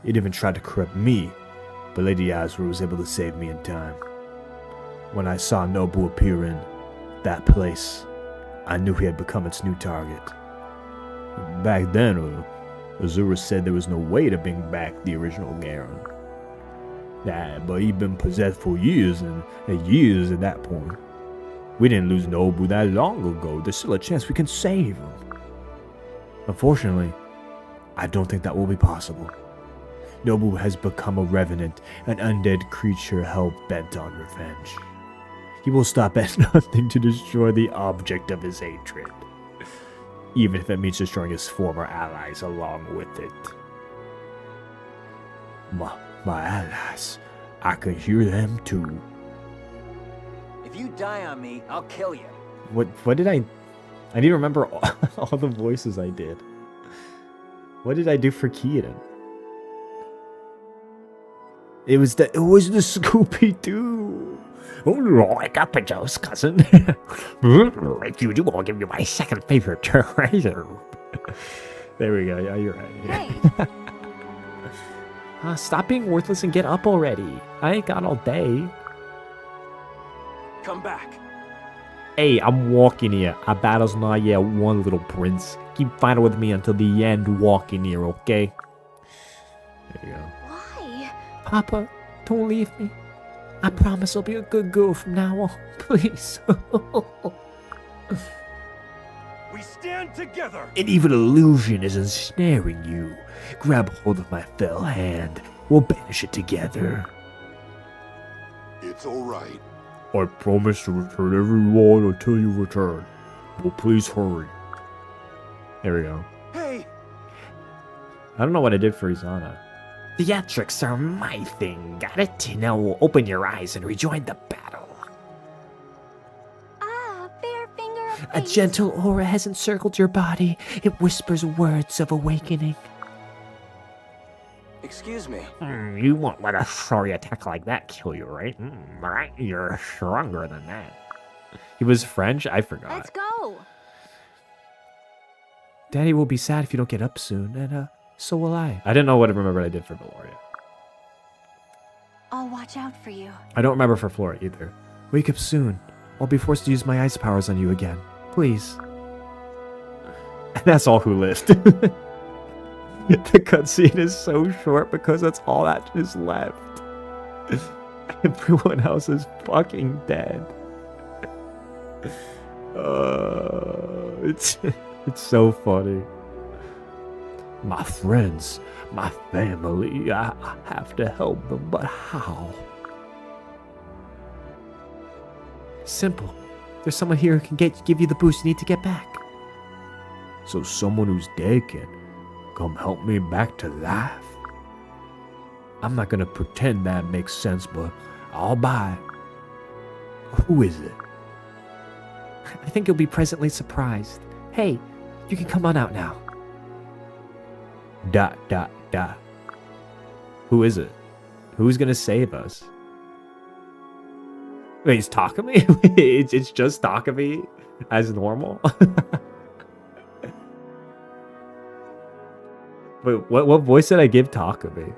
It even tried to corrupt me, but Lady Azura was able to save me in time. When I saw Nobu appear in that place, I knew he had become its new target. Back then, Azura said there was no way to bring back the original Garen. But he'd been possessed for years and years at that point. We didn't lose Nobu that long ago. There's still a chance we can save him. Unfortunately, I don't think that will be possible. Nobu has become a revenant, an undead creature hell-bent on revenge. He will stop at nothing to destroy the object of his hatred, even if it means destroying his former allies along with it. My allies, I can hear them too. If you die on me, I'll kill you. What did I need to remember all the voices I did. What did I do for Keaton? It was the Scooby-Doo. Wake up, Joe's cousin. Like you do, I'll give you my second favorite treasure. There we go. Yeah, you're right. Hey. Stop being worthless and get up already. I ain't got all day. Come back. Hey, I'm walking here. Our battle's not yet won, little prince. Keep fighting with me until the end walking here, okay? There you go. Why? Papa, don't leave me. I promise I'll be a good girl from now on. Please. We stand together. An evil illusion is ensnaring you. Grab hold of my fell hand. We'll banish it together. It's all right. I promise to return everyone until you return. Well, please hurry. There we go. Hey! I don't know what I did for Izana. Theatrics are my thing, got it? Now we'll open your eyes and rejoin the battle. Ah, fair finger of A fate. gentle aura has encircled your body. It whispers words of awakening. Excuse me. You won't let a sorry attack like that kill you, right? Right? You're stronger than that. He was French? I forgot. Let's go. Daddy will be sad if you don't get up soon, and so will I. I didn't know what I remembered I did for Valoria. I'll watch out for you. I don't remember for Flora either. Wake up soon. I'll be forced to use my ice powers on you again. Please. And that's all who lived. The cutscene is so short because that's all that is left. Everyone else is fucking dead. It's so funny. My friends, my family, I have to help them, but how? Simple. There's someone here who can give you the boost you need to get back. So someone who's dead can come help me back to life? I'm not gonna pretend that makes sense, but I'll buy it. Who is it? I think you'll be pleasantly surprised. Hey, you can come on out now. ... Who is it? Who's gonna save us? Wait, it's Takumi? it's just Takumi as normal? Wait, what voice did I give Takumi?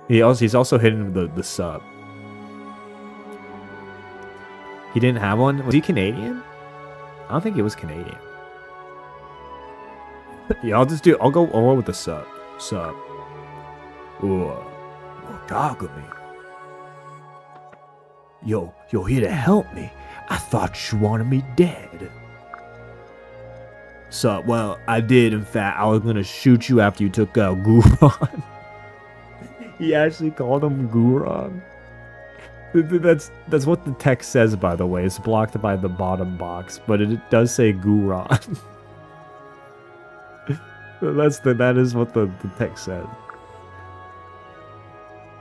He's also hitting the sub. He didn't have one? Was he Canadian? I don't think he was Canadian. Yeah, I'll go over with the sub. Sub. Ooh, Takumi. Yo, you're here to help me. I thought you wanted me dead. Sup, well, I did, in fact. I was gonna shoot you after you took out Guron. He actually called him Guron. That's what the text says, by the way. It's blocked by the bottom box, but it does say Guron. That is what the text said.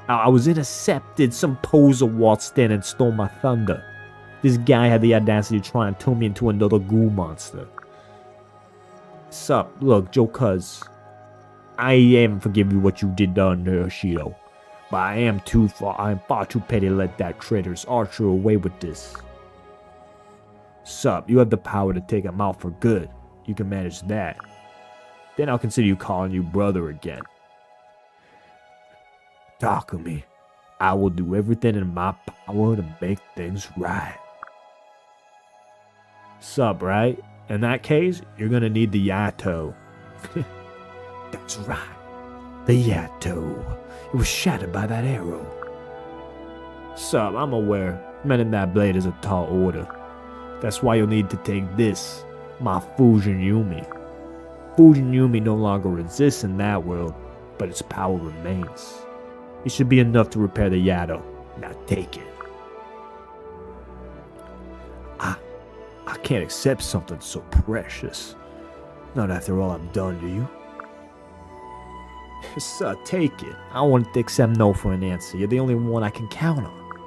I was intercepted. Some poser waltzed in and stole my thunder. This guy had the audacity to try and turn me into another goo monster. Sup, look, Joe Cuz. I am forgive you what you did down there, Shido. But I am far too petty to let that traitor's archer away with this. Sup, you have the power to take him out for good. You can manage that. Then I'll consider you calling you brother again. Takumi, I will do everything in my power to make things right. Sup, right? In that case, you're gonna need the Yato. That's right. The Yato. It was shattered by that arrow. Sup, I'm aware. Mending that blade is a tall order. That's why you'll need to take this, my Fujin Yumi. Fujin Yumi no longer exists in that world, but its power remains. It should be enough to repair the Yato. Now take it. I can't accept something so precious. Not after all I've done to you. Sir, take it. I don't want to accept no for an answer. You're the only one I can count on.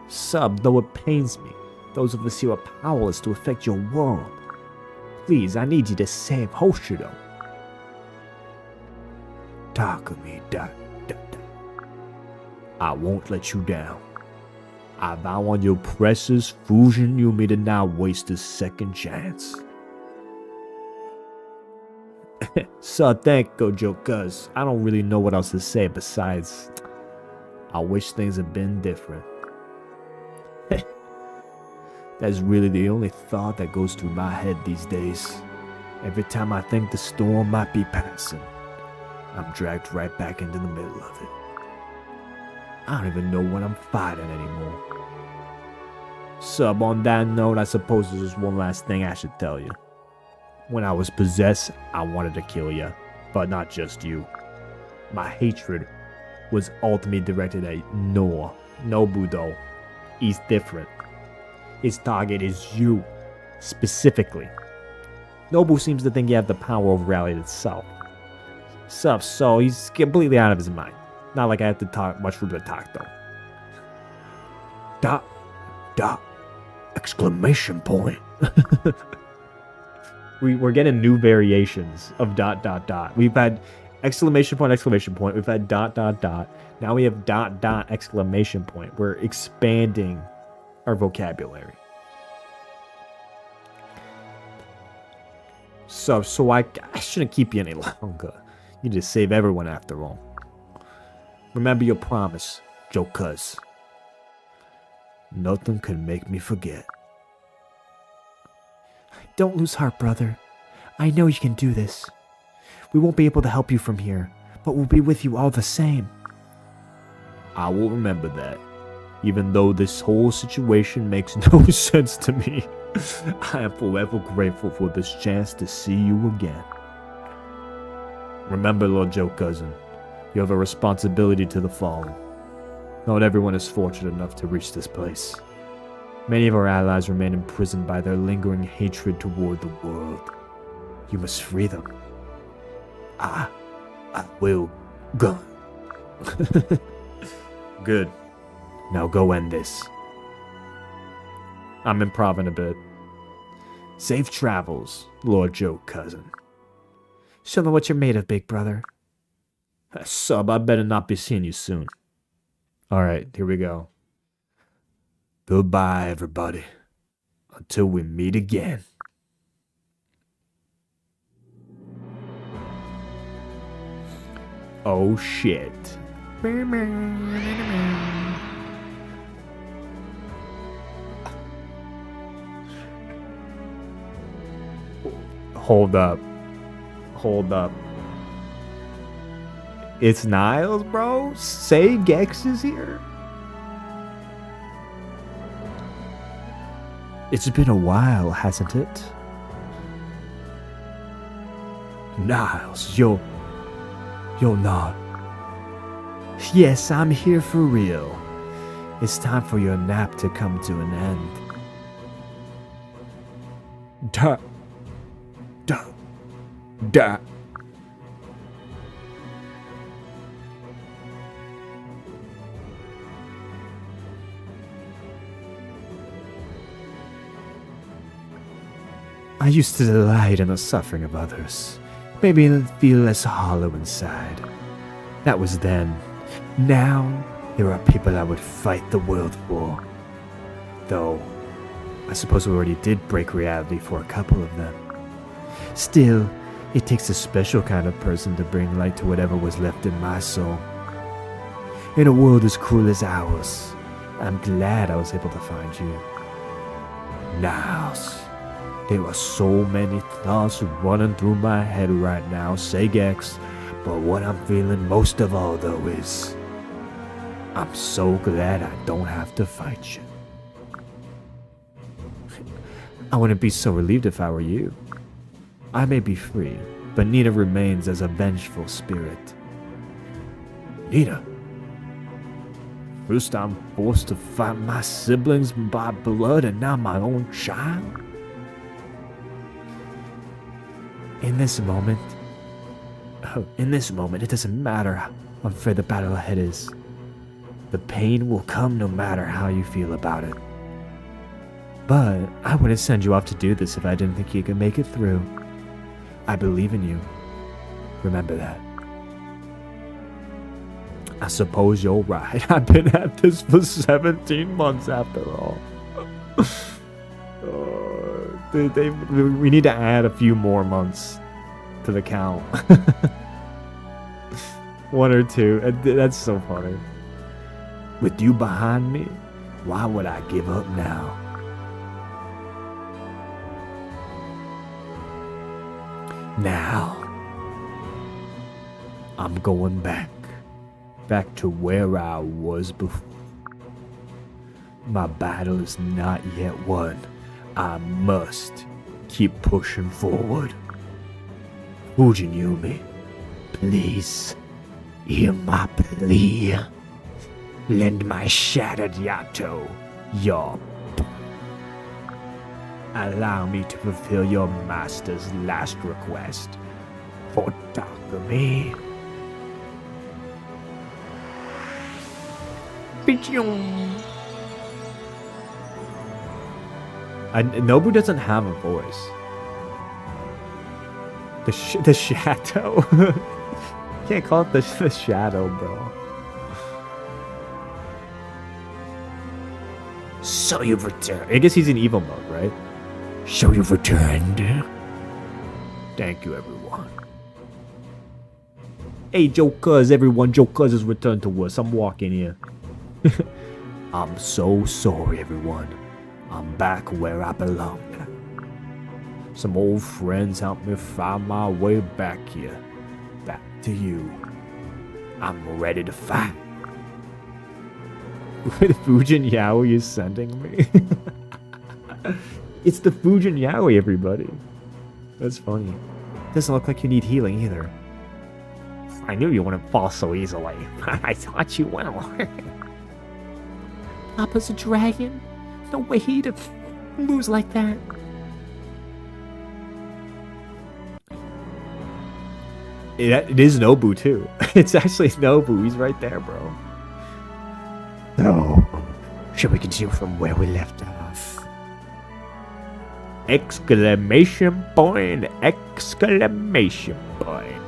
Sub, though it pains me, those of us here are powerless to affect your world. Please, I need you to save Hoshido. Takumi, I won't let you down. I vow on your precious Fujin Yumi to not waste a second chance. So thank Gojo, cuz I don't really know what else to say besides I wish things had been different. That's really the only thought that goes through my head these days. Every time I think the storm might be passing, I'm dragged right back into the middle of it. I don't even know what I'm fighting anymore. Sub, on that note, I suppose there's just one last thing I should tell you. When I was possessed, I wanted to kill you, but not just you. My hatred was ultimately directed at Nobudo. He's different. His target is you, specifically. Nobu seems to think you have the power over reality itself. So he's completely out of his mind. Not like I have to talk much for the talk though. Exclamation point. We're getting new variations of ... We've had exclamation point. We've had ... Now we have ... exclamation point. We're expanding our vocabulary. So I shouldn't keep you any longer. You need to save everyone after all. Remember your promise, Joe Cuz. Nothing can make me forget. Don't lose heart, brother. I know you can do this. We won't be able to help you from here, but we'll be with you all the same. I will remember that. Even though this whole situation makes no sense to me, I am forever grateful for this chance to see you again. Remember, Lord Joe Cousin, you have a responsibility to the fallen. Not everyone is fortunate enough to reach this place. Many of our allies remain imprisoned by their lingering hatred toward the world. You must free them. I will go. Good. Now go end this. I'm improving a bit. Safe travels, Lord Joe Cousin. Show them what you're made of, big brother. Sub, I better not be seeing you soon. Alright, here we go. Goodbye, everybody. Until we meet again. Oh shit. Hold up. Hold up. It's Niles, bro? Say Gex is here? It's been a while, hasn't it? Niles, you're not. Yes, I'm here for real. It's time for your nap to come to an end. Da. I used to delight in the suffering of others. Maybe feel less hollow inside. That was then. Now, there are people I would fight the world for. Though, I suppose we already did break reality for a couple of them. Still, it takes a special kind of person to bring light to whatever was left in my soul. In a world as cruel as ours, I'm glad I was able to find you. Niles. There are so many thoughts running through my head right now, Sagex, but what I'm feeling most of all, though, is I'm so glad I don't have to fight you. I wouldn't be so relieved if I were you. I may be free, but Nina remains as a vengeful spirit. Nina? First I'm forced to fight my siblings by blood and now my own child? In this moment, it doesn't matter how unfair the battle ahead is. The pain will come no matter how you feel about it. But I wouldn't send you off to do this if I didn't think you could make it through. I believe in you. Remember that. I suppose you're right. I've been at this for 17 months after all. We need to add a few more months to the count. 1 or 2. That's so funny. With you behind me, why would I give up now? Now, I'm going back to where I was before. My battle is not yet won. I must keep pushing forward. Fujin, please, hear my plea. Lend my shattered Yato your. Allow me to fulfill your master's last request for Takumi. Nobu doesn't have a voice. The shadow. Can't call it the shadow, bro. So you've returned. I guess he's in evil mode, right? So you've returned. Thank you, everyone. Hey, Jokers, everyone. Jokers has returned to us. I'm walking here. I'm so sorry, everyone. I'm back where I belong. Some old friends helped me find my way back here. Back to you. I'm ready to fight. With Fujin Yaoi is sending me. It's the Fujin Yaoi, everybody. That's funny. Doesn't look like you need healing either. I knew you wouldn't fall so easily. I taught you well. Papa's a dragon? No way he'd lose like that. It is Nobu too. It's actually Nobu. He's right there, bro. So, shall we continue from where we left off? Exclamation point! Exclamation point!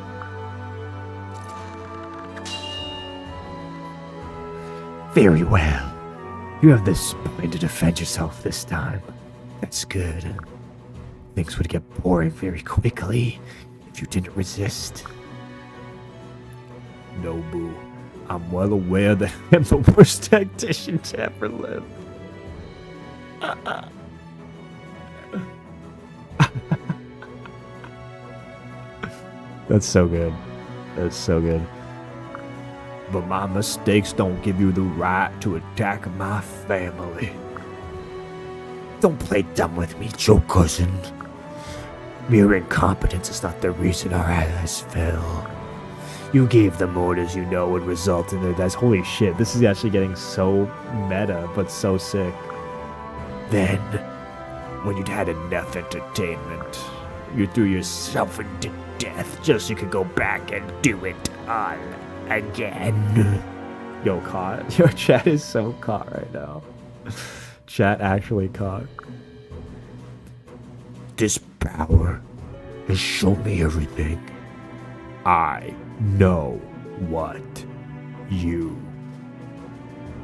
Very well. You have the spine to defend yourself this time. That's good. Things would get boring very quickly if you didn't resist. Nobu, I'm well aware that I'm the worst tactician to ever live. That's so good. That's so good. But my mistakes don't give you the right to attack my family. Don't play dumb with me, Joe cousin. Mere incompetence is not the reason our allies fell. You gave them orders you know would result in their deaths. Holy shit, this is actually getting so meta, but so sick. Then, when you'd had enough entertainment, you threw yourself into death just so you could go back and do it all again. Yo, caught. Your chat is so caught right now. Chat actually caught. This power has shown me everything. I know what you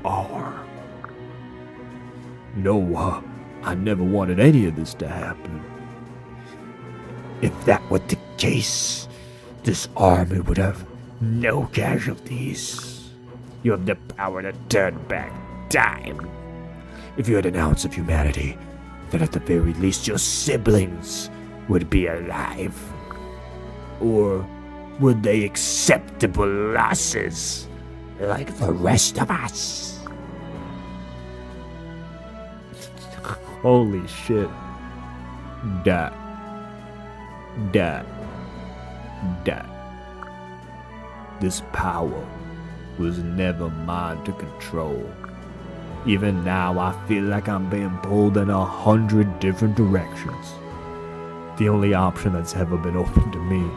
are. No, I never wanted any of this to happen. If that were the case, this army would have no casualties. You have the power to turn back time. If you had an ounce of humanity, then at the very least your siblings would be alive. Or were they acceptable losses, like the rest of us? Holy shit. That. This power was never mine to control. Even now, I feel like I'm being pulled in 100 different directions. The only option that's ever been open to me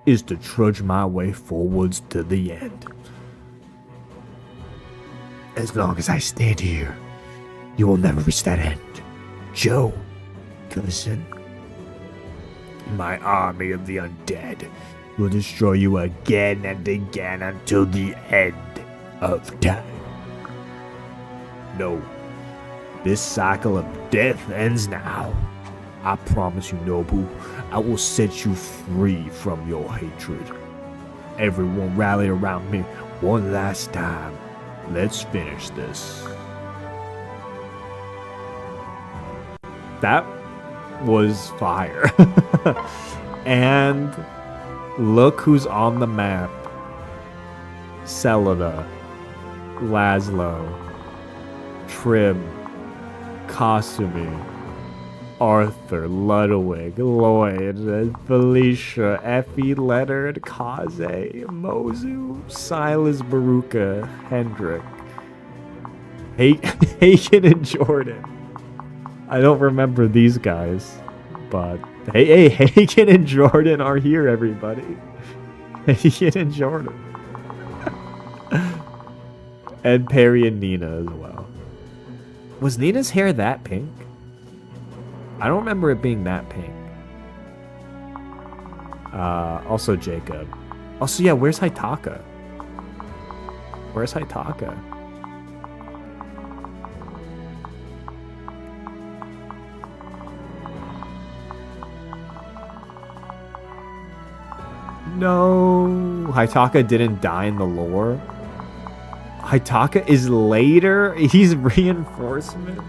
is to trudge my way forwards to the end. As long as I stand here, you will never reach that end. Joe, cousin. My army of the undead will destroy you again and again until the end of time. No, this cycle of death ends now. I promise you, Nobu, I will set you free from your hatred. Everyone rally around me one last time. Let's finish this. That was fire. And look who's on the map. Celida, Laszlo, Trim, Kasumi, Arthur, Ludwig, Lloyd, Felicia, Effie, Leonard, Kaze, Mozu, Silas, Baruka, Hendrik, Hagen, and Jordan. I don't remember these guys, but hey, Hagen and Jordan are here, everybody. Hagen and Jordan. And Perry and Nina as well. Was Nina's hair that pink? I don't remember it being that pink. Also Jacob. Also, yeah, where's Haitaka? Where's Haitaka? No, Haitaka didn't die in the lore. Haitaka is later. He's reinforcements.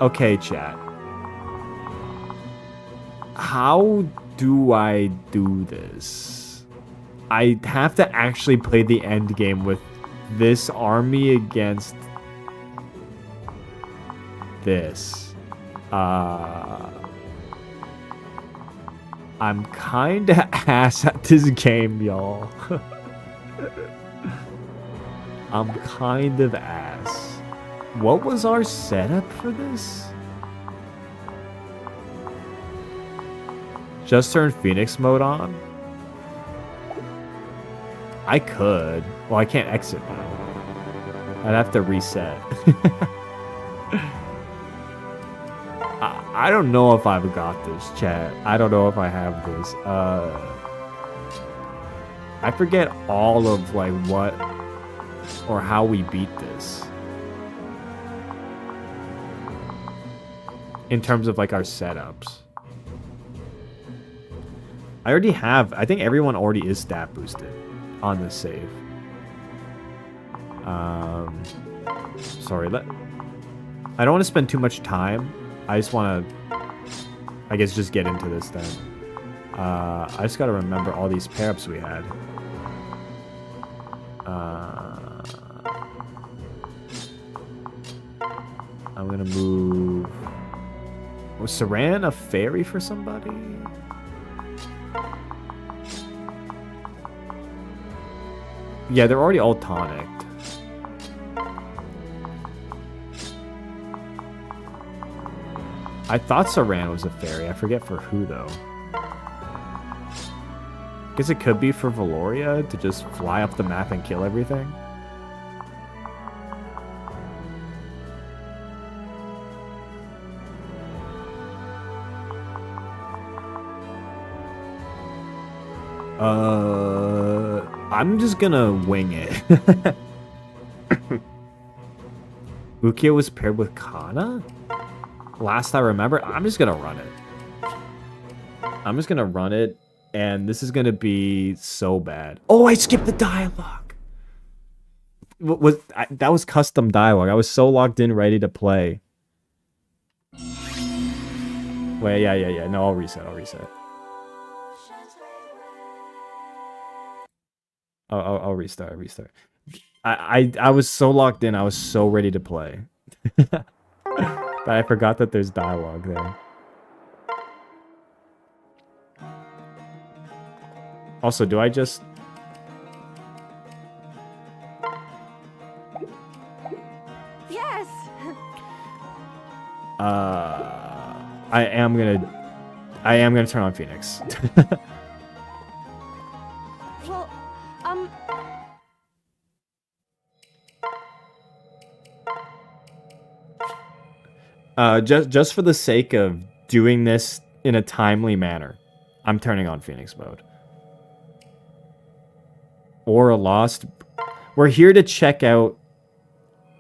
Okay, chat. How do I do this? I have to actually play the end game with this army against this. I'm kinda ass at this game, y'all. I'm kind of ass. What was our setup for this? Just turn Phoenix mode on? I could. Well, I can't exit now. I'd have to reset. I don't know if I've got this, chat. I don't know if I have this. I forget all of, like, what or how we beat this. In terms of, like, our setups. I already have... I think everyone already is stat boosted on this save. Sorry, I don't want to spend too much time. I just want to, I guess, just get into this then. I just got to remember all these pair-ups we had. I'm going to move... Was Saran a fairy for somebody? Yeah, they're already all tonicked. I thought Saran was a fairy. I forget for who, though. Guess it could be for Valoria to just fly up the map and kill everything. I'm just gonna wing it. Ukiyo was paired with Kana? Last I remember, I'm just gonna run it. I'm just gonna run it, and this is gonna be so bad. Oh, I skipped the dialogue. That was custom dialogue. I was so locked in, ready to play. Wait, yeah. No, I'll reset. I'll restart. I was so locked in. I was so ready to play. But I forgot that there's dialogue there. Also, do I just... Yes. I am gonna turn on Phoenix. Well, just for the sake of doing this in a timely manner, I'm turning on Phoenix mode. Or Lost. We're here to check out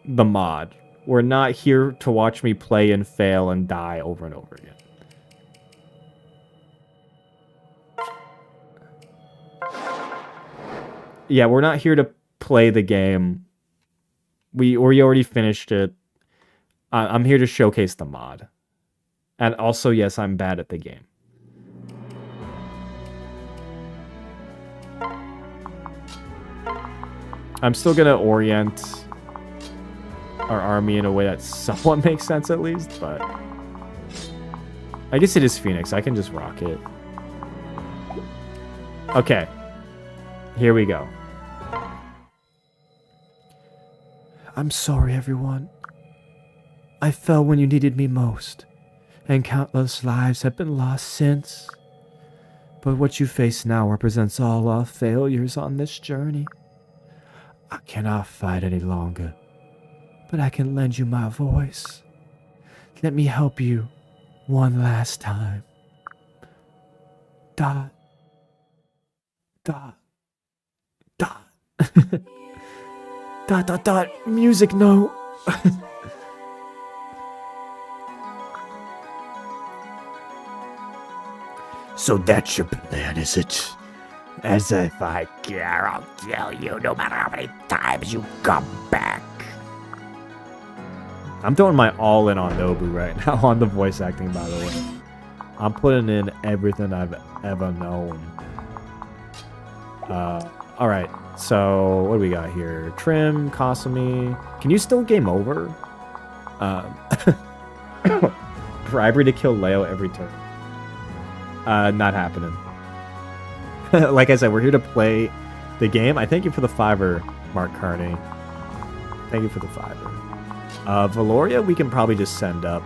the mod. We're not here to watch me play and fail and die over and over again. Yeah, we're not here to play the game. We already finished it. I'm here to showcase the mod. And also, yes, I'm bad at the game. I'm still going to orient our army in a way that somewhat makes sense at least, but... I guess it is Phoenix. I can just rock it. Okay. Here we go. I'm sorry, everyone. I fell when you needed me most, and countless lives have been lost since. But what you face now represents all our failures on this journey. I cannot fight any longer, but I can lend you my voice. Let me help you one last time. Dot. Dot. Dot. Dot, dot, dot. Music note. So that's your plan, is it? As if I care, I'll kill you no matter how many times you come back. I'm throwing my all in on Nobu right now on the voice acting, by the way. I'm putting in everything I've ever known. All right. So what do we got here? Trim, Kasumi. Can you still game over? Bribery to kill Leo every turn. Not happening. Like I said, we're here to play the game. I thank you for the $5, Mark Carney. Thank you for the $5. Valoria, we can probably just send up,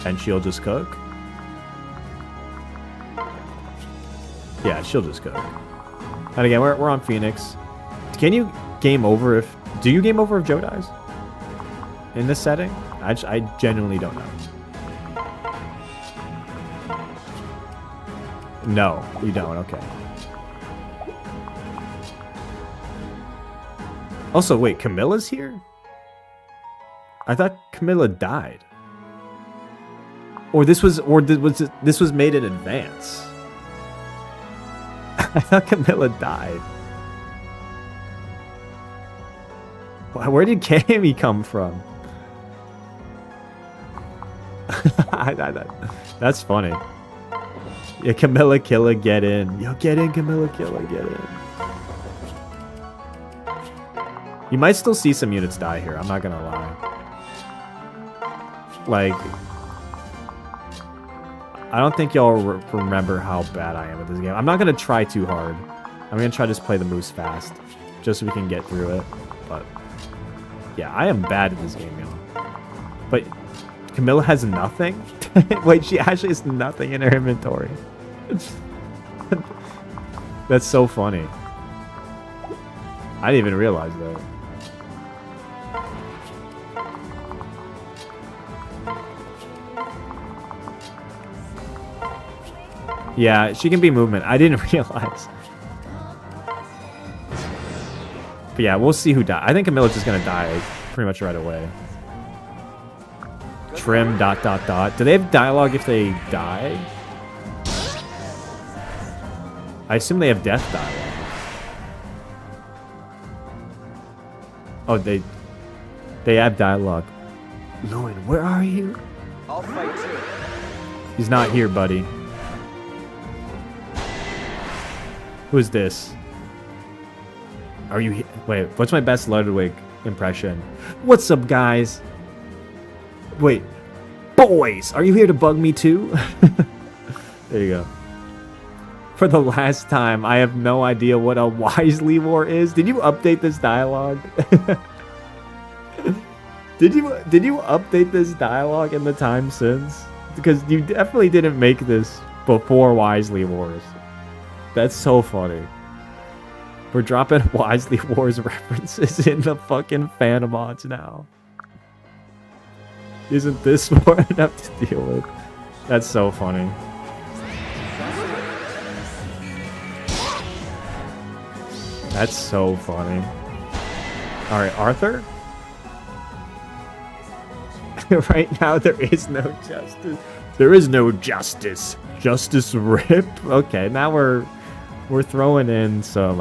and she'll just cook. Yeah, she'll just cook. And again, we're on Phoenix. Can you game over if... Do you game over if Joe dies? In this setting? I genuinely don't know. No, you don't. Okay. Also, wait, Camilla's here? I thought Camilla died. Or this was made in advance. I thought Camilla died. Where did Cammy come from? That's funny. Yeah, Camilla Killa, get in. Yo, get in, Camilla Killa, get in. You might still see some units die here, I'm not gonna lie. Like, I don't think y'all remember how bad I am at this game. I'm not gonna try too hard. I'm gonna try to just play the moves fast, just so we can get through it. But, yeah, I am bad at this game, y'all. But Camilla has nothing? Wait, she actually has nothing in her inventory. That's so funny. I didn't even realize that. Yeah, she can be movement. I didn't realize. But yeah, we'll see who dies. I think Camilla's just gonna die pretty much right away. Trim ... Do they have dialogue if they die? I assume they have death dialogue. Oh, they have dialogue. Loin, where are you? I'll fight too. He's not here, buddy. Who is this? Are you wait, what's my best Ludwig impression? What's up, guys? Wait. Boys, are you here to bug me too? There you go. For the last time, I have no idea what a Wisely War is. Did you update this dialogue? Did you update this dialogue in the time since? Because you definitely didn't make this before Wisely Wars. That's so funny. We're dropping Wisely Wars references in the fucking fan mods now. Isn't this more enough to deal with? That's so funny. That's so funny. Alright, Arthur? Right now, there is no justice. There is no justice. Justice rip? Okay, now we're throwing in some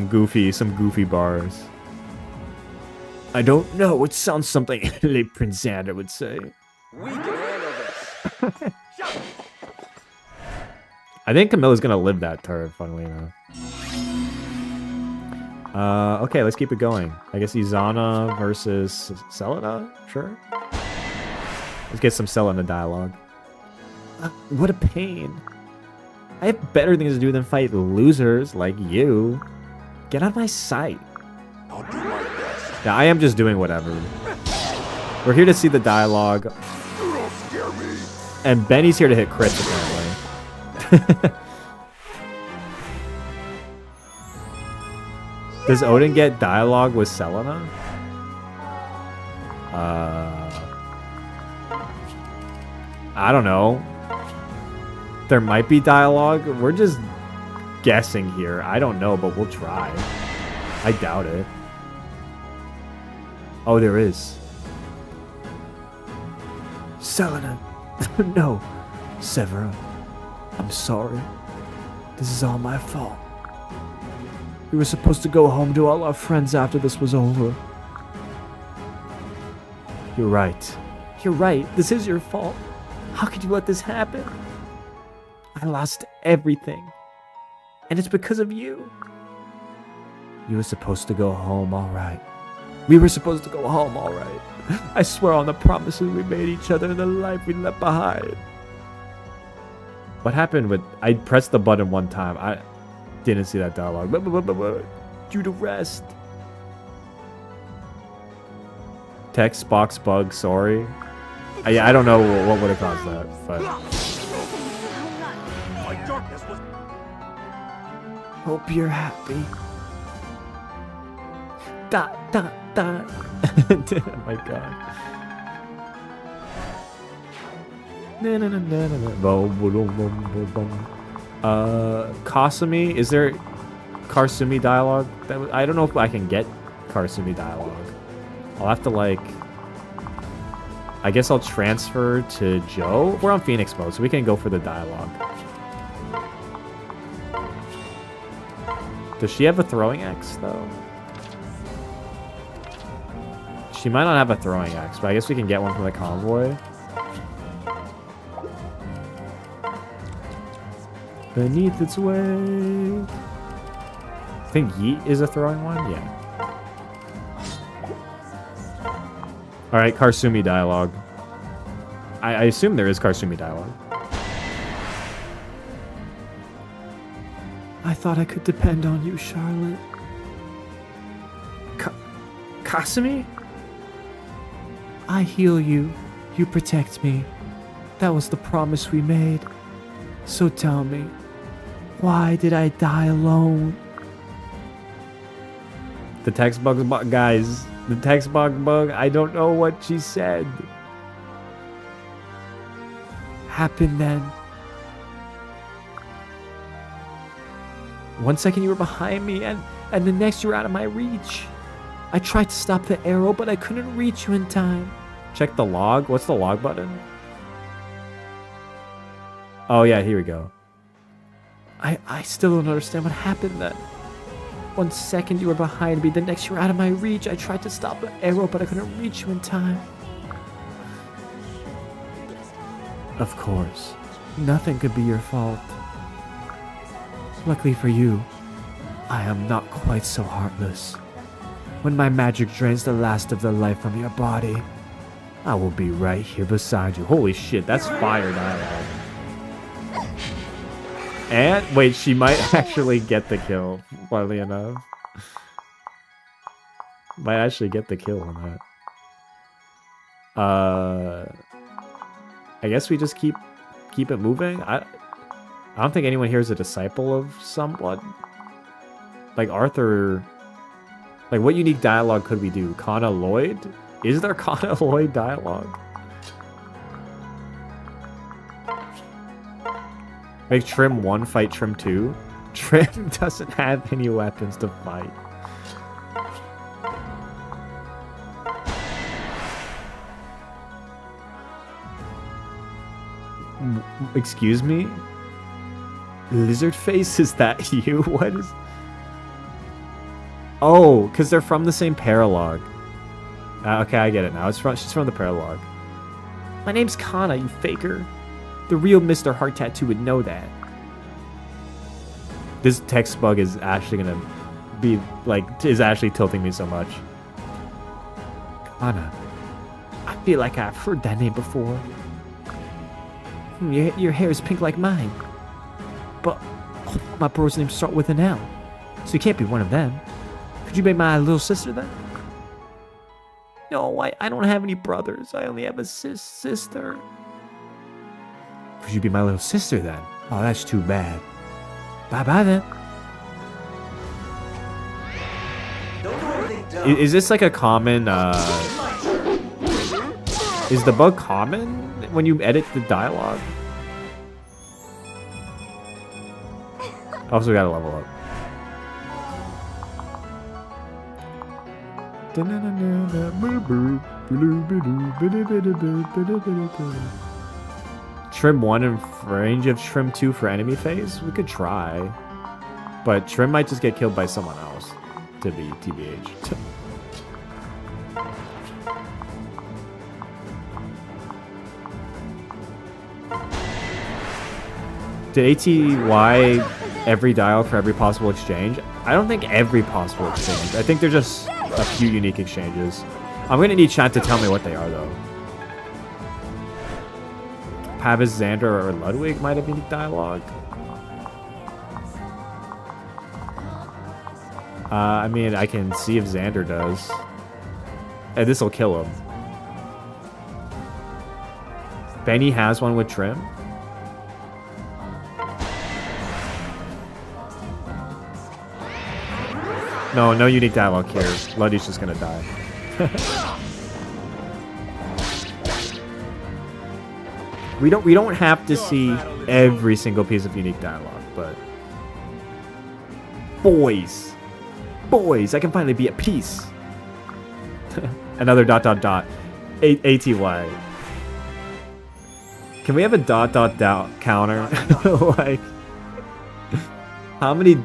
goofy bars. I don't know. It sounds something Prince Xander would say. We can handle this. I think Camilla's gonna live that turret, funnily enough. Okay, let's keep it going. I guess Izana versus Selena? Sure. Let's get some Selena dialogue. What a pain. I have better things to do than fight losers like you. Get out of my sight. I'll do my best. Yeah, I am just doing whatever. We're here to see the dialogue. You don't scare me. And Benny's here to hit crits, apparently. Does Odin get dialogue with Selena? I don't know. There might be dialogue. We're just guessing here. I don't know, but we'll try. I doubt it. Oh, there is. Selena. No. Severa. I'm sorry. This is all my fault. We were supposed to go home to all our friends after this was over. You're right. You're right. This is your fault. How could you let this happen? I lost everything. And it's because of you. You were supposed to go home, all right. We were supposed to go home, all right. I swear on the promises we made each other and the life we left behind. What happened with... I pressed the button one time. I didn't see that dialogue. Due to rest. Text box bug, sorry. I don't know what would have caused that, but... My darkness was... Hope you're happy. Dot, dot, dot. Oh my god. Kasumi, is there Karsumi dialogue? I don't know if I can get Karsumi dialogue. I'll have to like... I guess I'll transfer to Joe. We're on Phoenix mode, so we can go for the dialogue. Does she have a throwing axe, though? She might not have a throwing axe, but I guess we can get one from the convoy. Beneath its weight. I think Yeet is a throwing one? Yeah. Alright, Karsumi dialogue. I assume there is Karsumi dialogue. I thought I could depend on you, Charlotte. Kasumi? I heal you. You protect me. That was the promise we made. So tell me, why did I die alone? The text bug, guys. The text bug. I don't know what she said. Happened then. 1 second you were behind me, and the next you were out of my reach. I tried to stop the arrow, but I couldn't reach you in time. Check the log. What's the log button? Oh yeah, here we go. I still don't understand what happened then. 1 second you were behind me, the next you were out of my reach. I tried to stop the arrow, but I couldn't reach you in time. Of course, nothing could be your fault. Luckily for you, I am not quite so heartless. When my magic drains the last of the life from your body, I will be right here beside you. Holy shit, that's fire dialogue. And wait, she might actually get the kill, funnily enough. Might actually get the kill on that. I guess we just keep it moving. I don't think anyone here is a disciple of someone. Like Arthur. Like what unique dialogue could we do? Kana Lloyd? Is there Kana Lloyd dialogue? Make Trim 1 fight Trim 2. Trim doesn't have any weapons to fight. Excuse me? Lizard face, is that you? What is... Oh, because they're from the same paralogue. Okay, I get it now. She's from the paralogue. My name's Kana, you faker. The real Mr. Heart Tattoo would know that. This text bug is actually gonna be like, is actually tilting me so much. Kana. I feel like I've heard that name before. Your hair is pink like mine. But all my bros' names start with an L. So you can't be one of them. Could you be my little sister then? No, I don't have any brothers. I only have a sister. Could you be my little sister then? Oh, that's too bad. Bye-bye then. Is this like a common, is the bug common when you edit the dialogue? Also, we gotta level up. Trim 1 in range of Trim 2 for enemy phase? We could try. But Trim might just get killed by someone else. To be TBH. Did ATY every dial for every possible exchange? I don't think every possible exchange. I think they're just a few unique exchanges. I'm gonna need chat to tell me what they are though. Pavis, Xander, or Ludwig might have unique dialogue. I mean, I can see if Xander does. And this will kill him. Benny has one with Trim. No, no unique dialogue here. Luddy's just gonna die. We don't have to see every single piece of unique dialogue, but boys, I can finally be at peace. Another ... ATY. Can we have a ... counter? Like, how many ...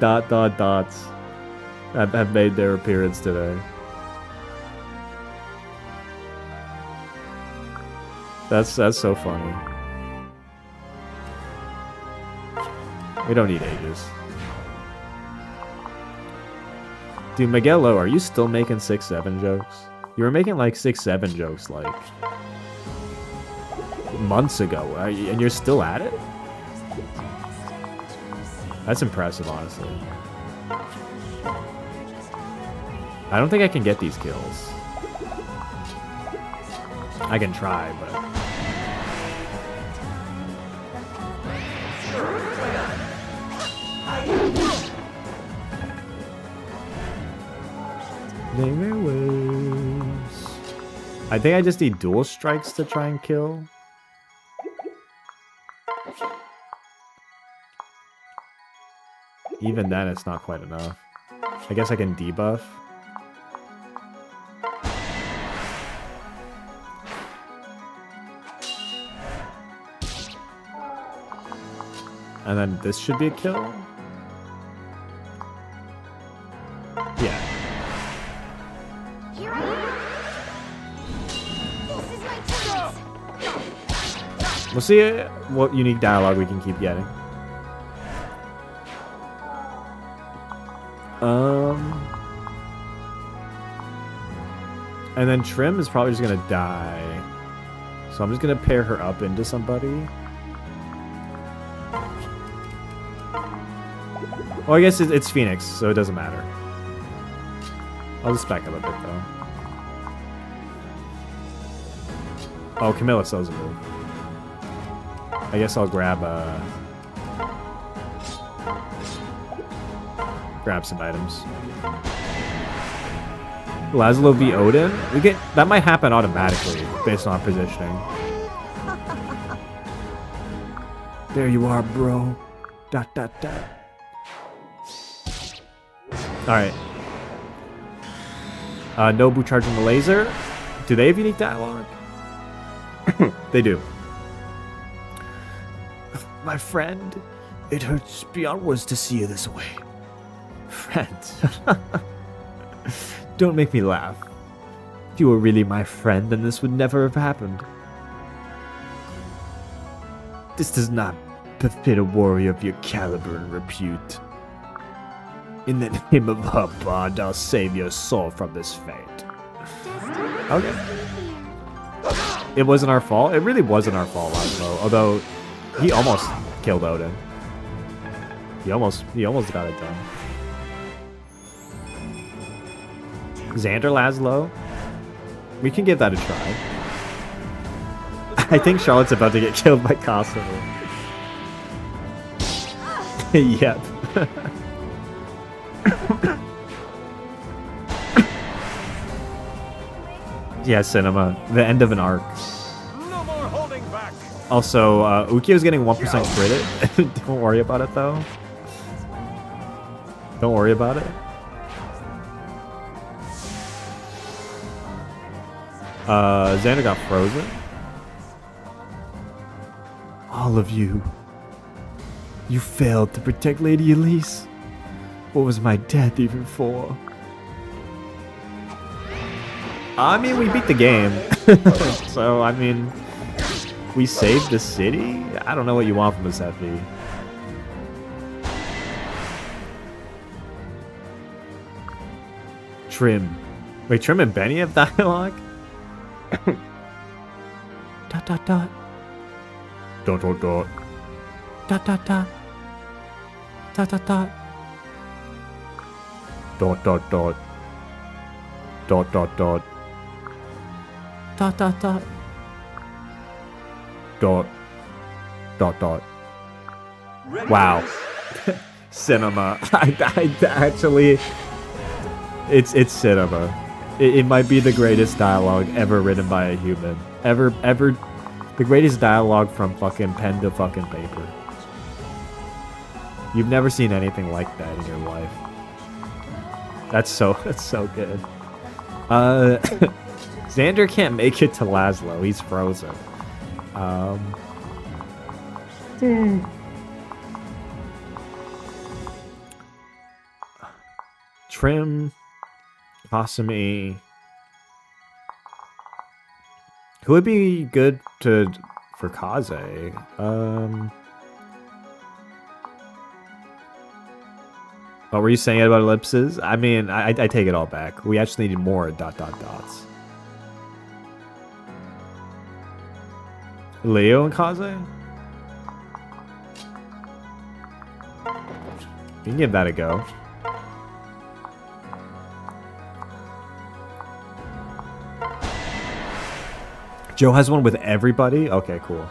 have made their appearance today? That's so funny. We don't need ages. Dude, Miguelo, are you still making 6-7 jokes? You were making like 6-7 jokes like months ago, and you're still at it? That's impressive, honestly. I don't think I can get these kills. I can try, but... I think I just need dual strikes to try and kill. Even then, it's not quite enough. I guess I can debuff. And then this should be a kill. Yeah. Here I am. This is my chance. We'll see what unique dialogue we can keep getting. And then Trim is probably just gonna die. So I'm just gonna pair her up into somebody. Well, I guess it's Phoenix, so it doesn't matter. I'll just back up a bit, though. Oh, Camilla still has a move. I guess I'll grab some items. Laszlo v Odin? That might happen automatically based on positioning. There you are, bro. ... Alright. Nobu charging the laser. Do they have unique dialogue? They do. My friend, it hurts beyond words to see you this way. Friend. Don't make me laugh. If you were really my friend, then this would never have happened. This does not befit a warrior of your caliber and repute. In the name of our bond, I'll save your soul from this fate. Okay. It wasn't our fault. It really wasn't our fault, Laszlo. Although he almost killed Odin. He almost got it done. Xander Laszlo. We can give that a try. I think Charlotte's about to get killed by Kosovo. Yep. Yeah, Cinema. The end of an arc. No more holding back. Also, Ukio's getting 1% credit. Don't worry about it, though. Don't worry about it. Xander got frozen. All of you. You failed to protect Lady Elise. What was my death even for? I mean, we beat the game. So, I mean, we saved the city? I don't know what you want from us, Effie. Trim. Wait, Trim and Benny have dialogue? Dot dot dot. Dot dot dot. Dot dot dot. Dot dot dot. Dot dot dot. Dot dot dot. Dot dot dot. Dot. Dot dot. Wow. Cinema. I actually... It's cinema. It might be the greatest dialogue ever written by a human. Ever. The greatest dialogue from fucking pen to fucking paper. You've never seen anything like that in your life. That's so good. Xander can't make it to Laszlo. He's frozen. Trim, Kasumi. Who would be good for Kaze? What were you saying about ellipses? I mean, I take it all back. We actually need more ... dots. Leo and Kaze? You can give that a go. Joe has one with everybody? Okay, cool.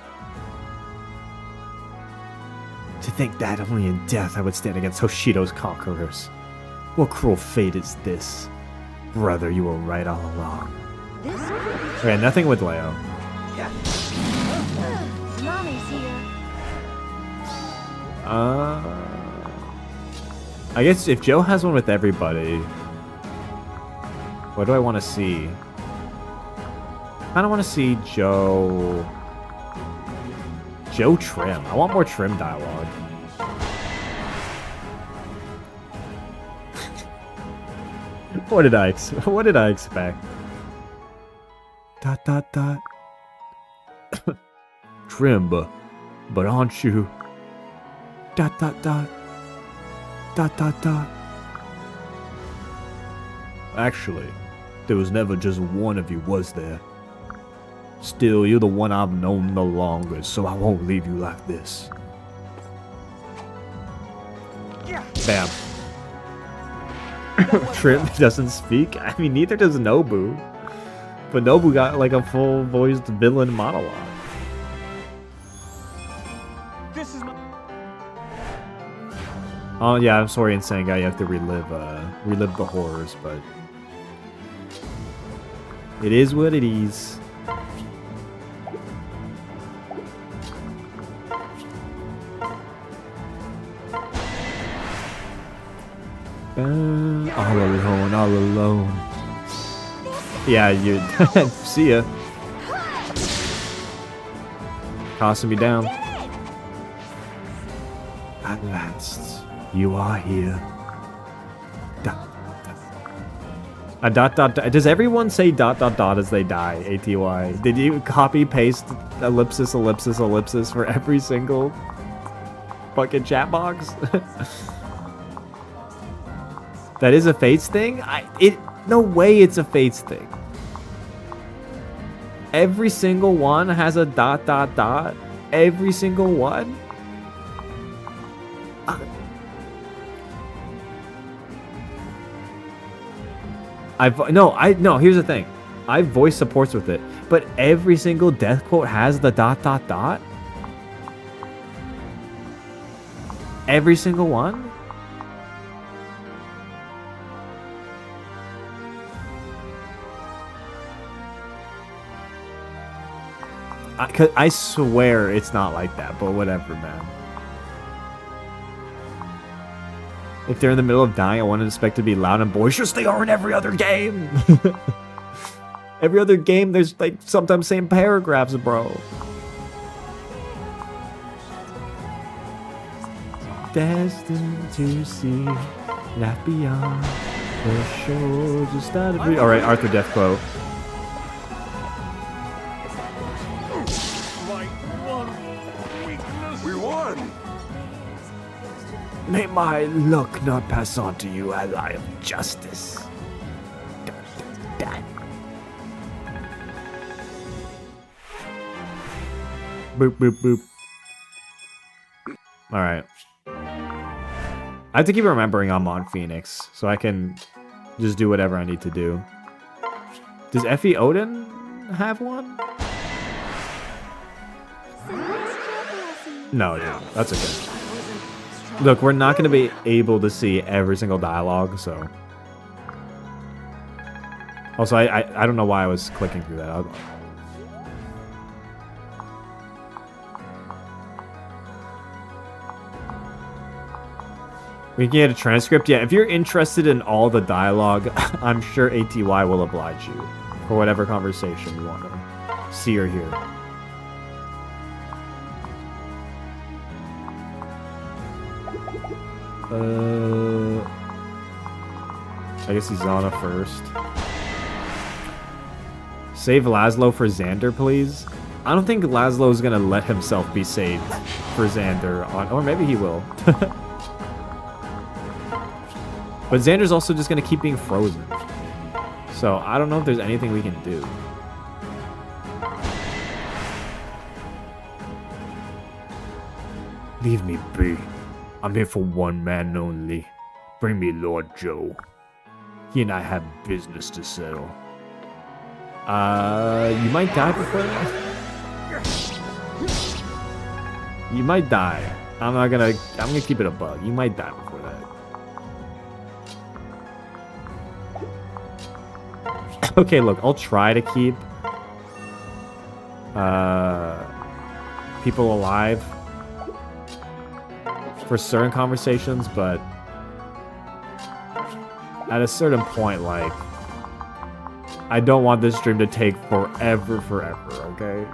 To think that only in death I would stand against Hoshido's conquerors. What cruel fate is this? Brother, you were right all along. Okay, nothing with Leo. Mommy's here. I guess if Joe has one with everybody, what do I want to see? I kind of want to see Joe Trim. I want more Trim dialogue. What did I expect? ... Trim, but aren't you? ... Actually, there was never just one of you, was there? Still, you're the one I've known the longest, so I won't leave you like this. Bam. Trim doesn't speak. I mean, neither does Nobu. But Nobu got like a full-voiced villain monologue. This is my... Oh yeah, I'm sorry, Insane Guy. You have to relive the horrors, but it is what it is. All alone. Yeah, you see ya. Tossing me down. At last, you are here. Does everyone say ... as they die, ATY? Did you copy paste ellipsis for every single fucking chat box? That is a Fates thing? No way it's a Fates thing. Every single one has a ... Every single one? No, here's the thing. I have voice supports with it, but every single death quote has the ... Every single one? I swear it's not like that, but whatever, man. If they're in the middle of dying, I wouldn't expect to be loud and boisterous. They are in every other game. Every other game, there's like sometimes same paragraphs, bro. Destined to see life beyond the shores of started. All right, Arthur death quote. May my luck not pass on to you, ally of justice. Boop, boop, boop. Alright. I have to keep remembering I'm on Phoenix, so I can just do whatever I need to do. Does Effie Odin have one? No, dude. That's okay. Look, we're not going to be able to see every single dialogue, so... Also, I don't know why I was clicking through that. We can get a transcript. Yeah, if you're interested in all the dialogue, I'm sure ATY will oblige you for whatever conversation you want to see or hear. I guess he's Zana first. Save Laszlo for Xander, please. I don't think Laszlo's gonna let himself be saved for Xander on, or maybe he will. But Xander's also just gonna keep being frozen. So I don't know if there's anything we can do. Leave me be. I'm here for one man only. Bring me Lord Joe. He and I have business to settle. You might die before that. You might die. I'm gonna keep it a bug. You might die before that. Okay, look, I'll try to keep people alive for certain conversations, but at a certain point, like, I don't want this stream to take forever, okay?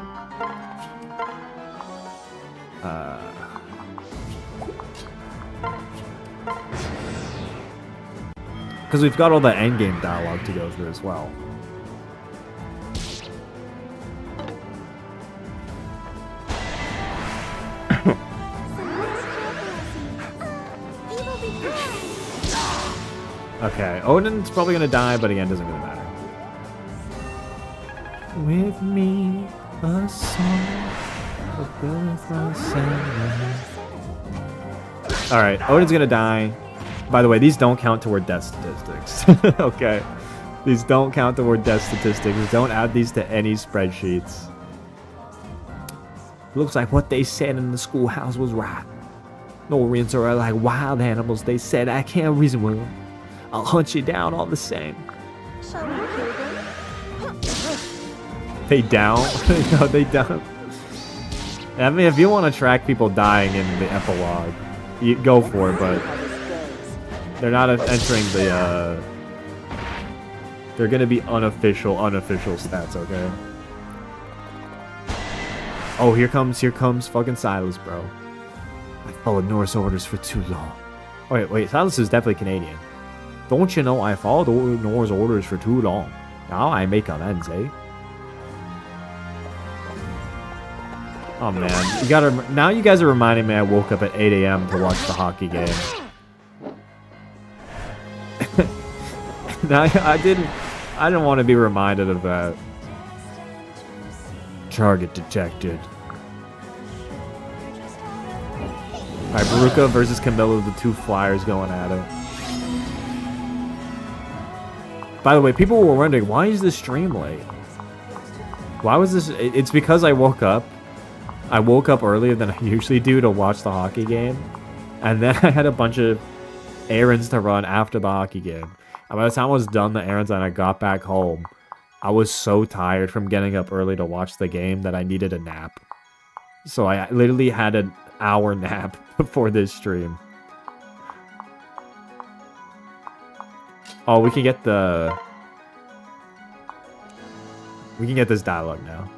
Because we've got all the endgame dialogue to go through as well. Okay, Odin's probably gonna die, but again, doesn't really matter. With me, a song of birth of summer. Alright, Odin's gonna die. By the way, these don't count toward death statistics. Okay. These don't count toward death statistics. Don't add these to any spreadsheets. Looks like what they said in the schoolhouse was right. Norians are like wild animals, they said. I can't reason with them. I'll hunt you down all the same. Shall we kill them? They down? No, they down. I mean, if you want to track people dying in the epilogue, you go for it, but they're not entering the, they're gonna be unofficial stats, okay? Oh, here comes fucking Silas, bro. I followed Norse orders for too long. Wait, Silas is definitely Canadian. Don't you know I followed Norse orders for too long? Now I make amends, eh? Oh man, now you guys are reminding me I woke up at 8 a.m. to watch the hockey game. Now I didn't want to be reminded of that. Target detected. Alright, Baruka versus Camilla, the two flyers going at it. By the way, people were wondering, why is this stream late? Why was this? It's because I woke up. I woke up earlier than I usually do to watch the hockey game. And then I had a bunch of errands to run after the hockey game. And by the time I was done the errands and I got back home, I was so tired from getting up early to watch the game that I needed a nap. So I literally had an hour nap before this stream. Oh, we can get this dialogue now.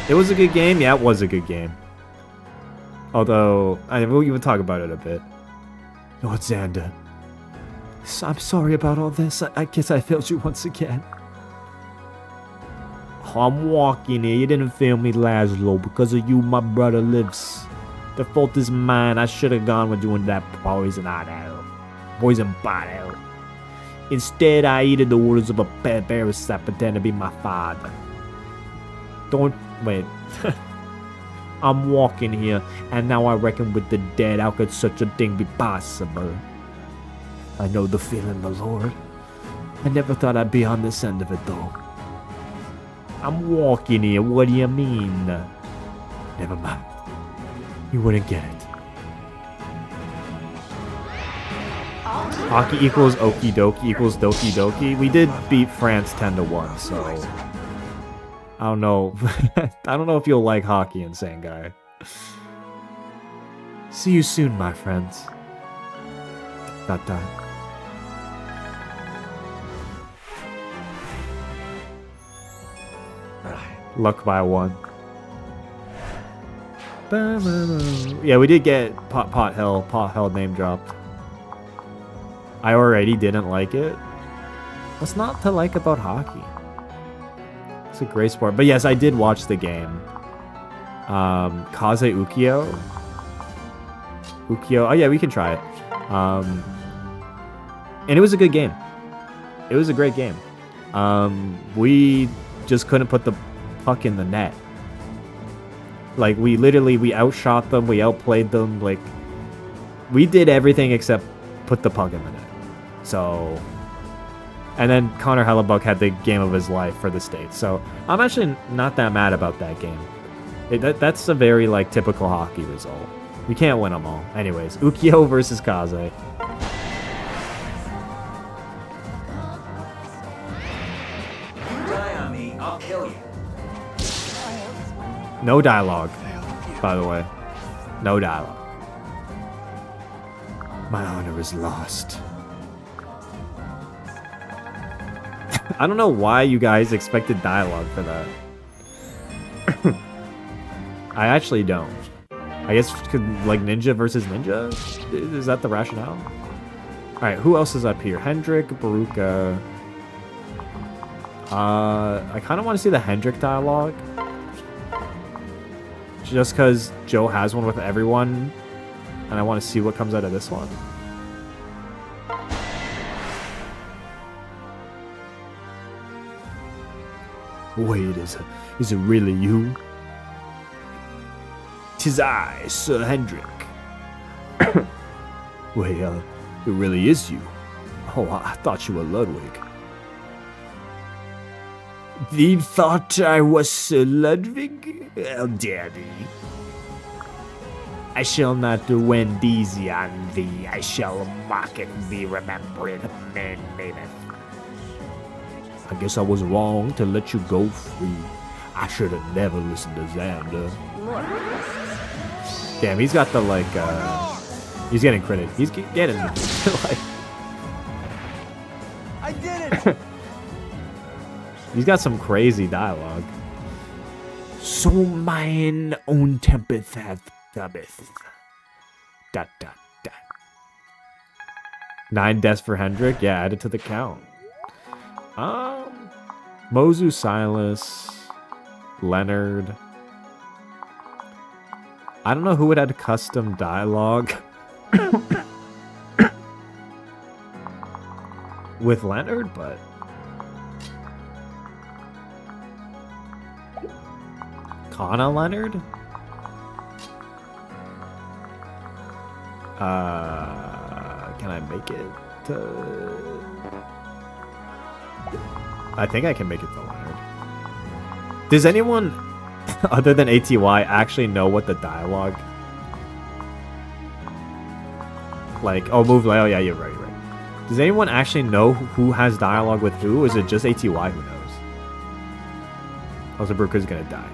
It was a good game. Yeah, it was a good game. Although, we'll even talk about it a bit. Lord Xander. I'm sorry about all this. I guess I failed you once again. I'm walking here. You didn't fail me, Laszlo. Because of you, my brother lives. The fault is mine. I should have gone with doing that poison bottle. Instead, I heeded the orders of a parasite pretend to be my father. Don't wait. I'm walking here, and now I reckon with the dead, how could such a thing be possible? I know the feeling, my lord. I never thought I'd be on this end of it, though. I'm walking here, what do you mean? Never mind. You wouldn't get it. Hockey equals okie dokie equals dokie dokie. We did beat France 10-1, so I don't know. I don't know if you'll like hockey, Insane Guy. See you soon, my friends. Dot dot. Luck by 1. Yeah, we did get Pot Hell name dropped. I already didn't like it. What's not to like about hockey? It's a great sport. But yes, I did watch the game. Kaze Ukyo. Oh yeah, we can try it. And it was a good game. It was a great game. We just couldn't put the puck in the net. Like, we outshot them, we outplayed them. Like, we did everything except put the puck in the net. So, and then Connor Hellebuck had the game of his life for the States. So, I'm actually not that mad about that game. That's a very, like, typical hockey result. We can't win them all. Anyways, Ukyo versus Kaze. You die on me, I'll kill you. No dialogue, by the way. No dialogue. My honor is lost. I don't know why you guys expected dialogue for that. I actually don't. I guess like ninja versus ninja? Is that the rationale? Alright, who else is up here? Hendrik, Baruka. I kind of want to see the Hendrik dialogue. Just because Joe has one with everyone. And I want to see what comes out of this one. Wait, is it really you? 'Tis I, Sir Hendrik. Wait, it really is you. Oh, I thought you were Ludwig. Thee thought I was Sir Ludwig? How dare thee? I shall not wend easy on thee. I shall mock at thee, remembering men meaneth. I guess I was wrong to let you go free. I should have never listened to Xander. Damn, he's got the, like, he's getting credit. He's getting, like... I did it! He's got some crazy dialogue. So mine own tempest hath cometh. Dot dot dot. 9 deaths for Hendrik? Yeah, add it to the count. Mozu Silas, Leonard. I don't know who would add custom dialogue. With Leonard, but... Kana Leonard? Can I make it to... I think I can make it to Leonard. Does anyone, other than ATY, actually know what the dialogue... Like, oh, move, oh yeah, you're right, you're right. Does anyone actually know who has dialogue with who? Or is it just ATY who knows? Also, Brooker's gonna die.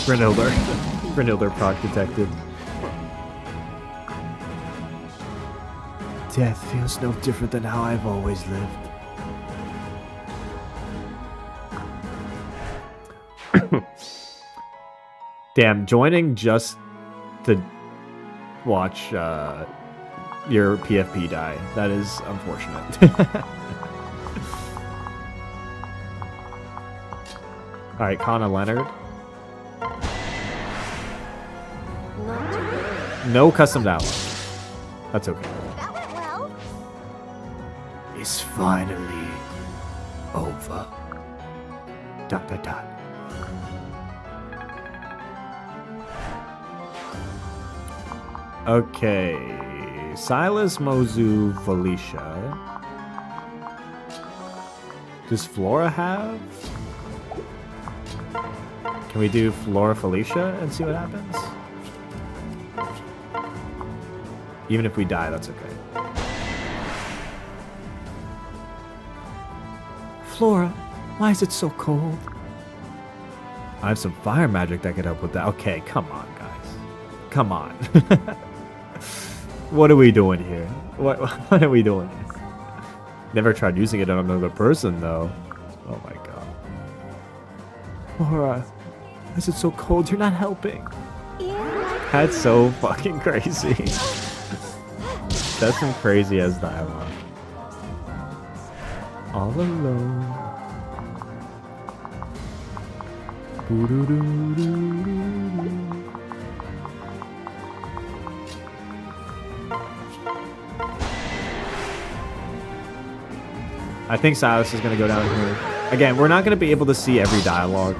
Brynhilder proc detected. Death feels no different than how I've always lived. Damn, joining just to watch your PFP die. That is unfortunate. Alright, Kana Leonard. Not to worry. No custom dialogue. That's okay. That went well. is finally over. ... Okay. Silas, Mozu, Felicia. Does Flora have? Can we do Flora, Felicia and see what happens? Even if we die, that's okay. Flora, why is it so cold? I have some fire magic that could help with that. Okay, come on, guys. Come on. What are we doing here? What are we doing here? Never tried using it on another person, though. Oh my god. Flora, why is it so cold? You're not helping. That's so fucking crazy. That's some crazy ass dialogue. All alone. Boo-doo-doo-doo-doo-doo. I think Silas is going to go down here. Again, we're not going to be able to see every dialogue.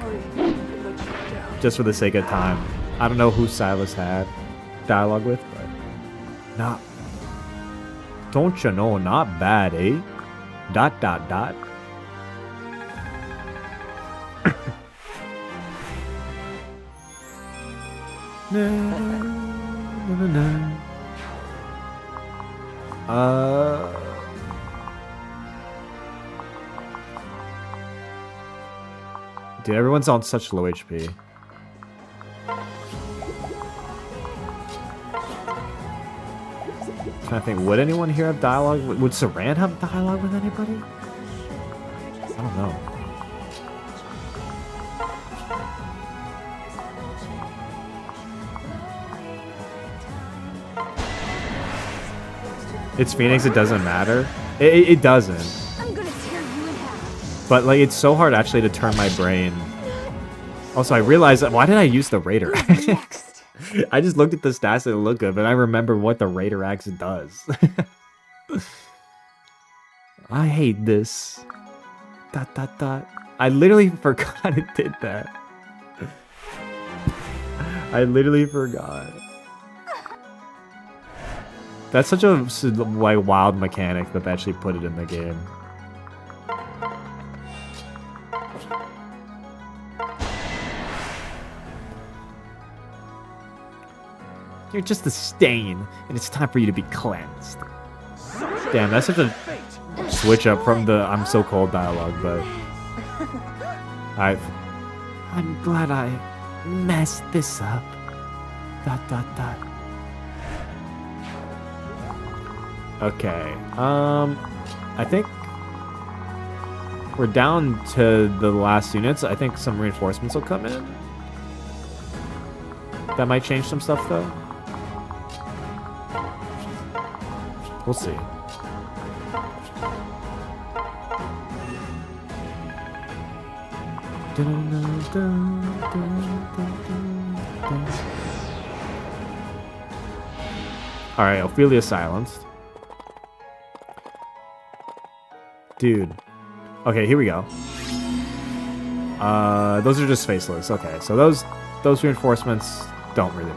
Just for the sake of time. I don't know who Silas had dialogue with, but... Not... Don't you know, not bad, eh? ... Dude, everyone's on such low HP. Trying to think, would anyone here have dialogue? Would Saran have dialogue with anybody? I don't know. It's Phoenix, it doesn't matter. It doesn't. I'm gonna tear you in half. But like, it's so hard actually to turn my brain. Also, I realized that, why did I use the Raider? Next. I just looked at the stats and it looked good, but I remember what the Raider Axe does. I hate this. ... I literally forgot it did that. I literally forgot. That's such a like wild mechanic that they actually put it in the game. You're just a stain, and it's time for you to be cleansed. Damn, that's such a switch up from the I'm so cold dialogue, but... I'm glad I messed this up. ... Okay, I think we're down to the last units. I think some reinforcements will come in. That might change some stuff, though. We'll see. Alright, Ophelia silenced. Dude. Okay, here we go. Those are just faceless. Okay, so those reinforcements don't really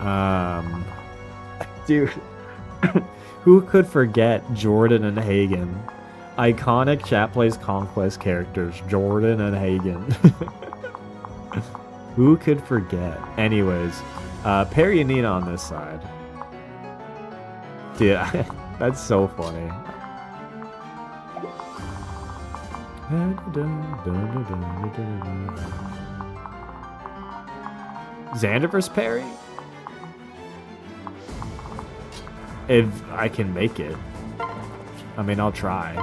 matter. Dude. Who could forget Jordan and Hagen? Iconic chat plays Conquest characters, Jordan and Hagen. Who could forget? Anyways, Perry and Nina on this side. Dude, that's so funny. Xander vs. Perry? If I can make it. I mean, I'll try.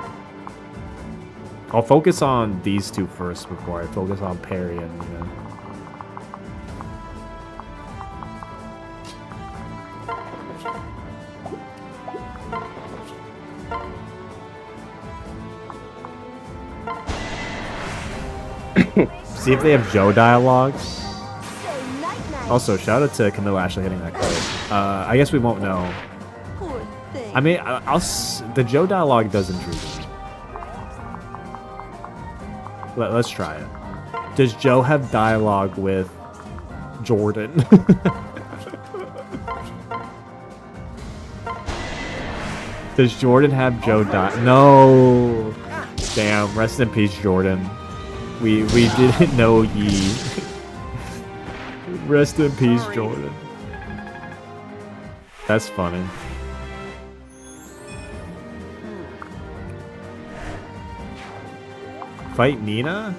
I'll focus on these two first before I focus on Perry and Nina. See if they have Joe dialogue. Say night-night. Also, shout out to Camilla actually hitting that code. I guess we won't know. Poor thing. I mean, the Joe dialogue does intrigue me. Let's try it. Does Joe have dialogue with Jordan? Does Jordan have Joe No. Damn. Rest in peace, Jordan. We didn't know ye. Rest in peace, Jordan. That's funny. Fight Nina?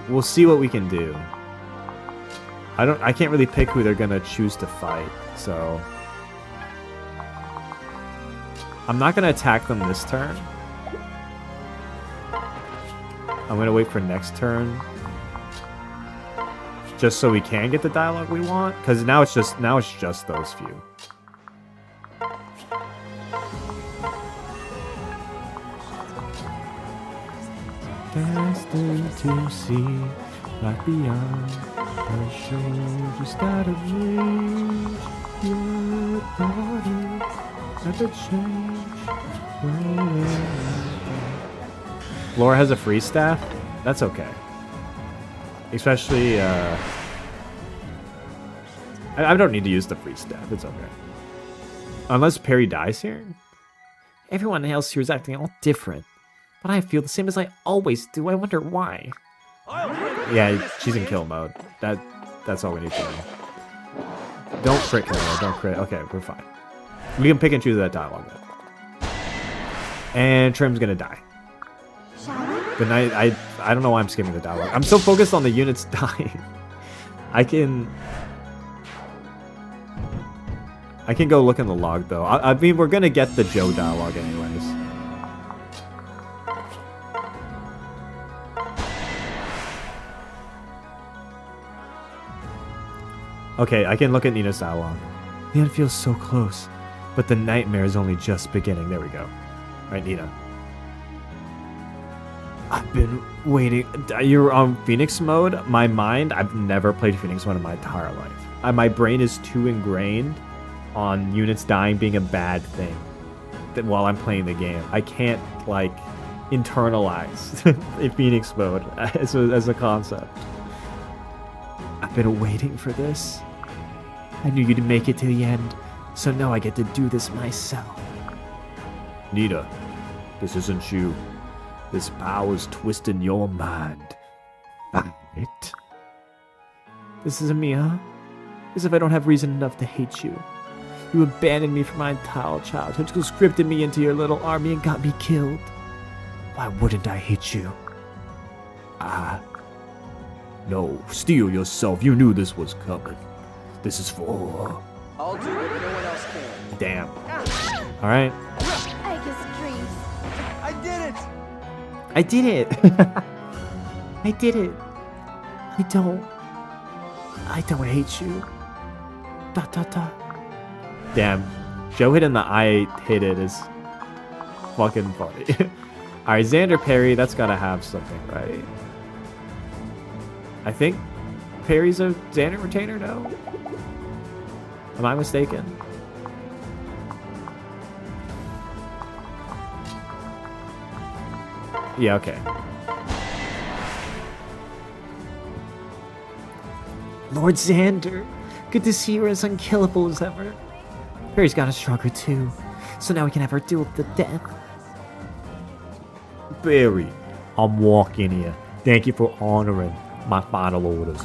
We'll see what we can do. I can't really pick who they're gonna choose to fight, so I'm not gonna attack them this turn. I'm gonna wait for next turn, just so we can get the dialogue we want. Because now it's just those few. Destined to see like beyond the shore, just out of reach. Your body at the change. Laura has a free staff? That's okay. Especially, I don't need to use the free staff. It's okay. Unless Perry dies here? Everyone else here is acting all different. But I feel the same as I always do. I wonder why. Yeah, she's in kill mode. That's all we need to know. Don't crit kill her. Don't crit. Okay, we're fine. We can pick and choose that dialogue then. And Trim's gonna die. The night I don't know why I'm skipping the dialogue. I'm so focused on the units dying. I can go look in the log though. I mean, we're gonna get the Joe dialogue anyways. Okay, I can look at Nina's dialogue. The end feels so close, but the nightmare is only just beginning. There we go. All right, Nina. I've been waiting. You're on Phoenix mode? My mind, I've never played Phoenix mode in my entire life. My brain is too ingrained on units dying being a bad thing that while I'm playing the game. I can't, like, internalize in Phoenix mode as a concept. I've been waiting for this. I knew you'd make it to the end, so now I get to do this myself. Nina, this isn't you. This power's twisting your mind. Fight it. This isn't me, huh? As if I don't have reason enough to hate you. You abandoned me for my entire childhood, conscripted me into your little army and got me killed. Why wouldn't I hate you? No, steel yourself. You knew this was coming. This is for... I'll do it. No one else can. Damn. Alright. I guess dreams. I did it! I did it! I did it. I don't hate you. Dot dot dot. Damn. Joe hitting the I hit it is fucking funny. Alright, Xander Perry, that's gotta have something, right? I think Perry's a Xander retainer, no? Am I mistaken? Yeah, okay. Lord Xander, good to see you as unkillable as ever. Perry's got a stronger too, so now we can have our duel to death. Perry, I'm walking here. Thank you for honoring my final orders.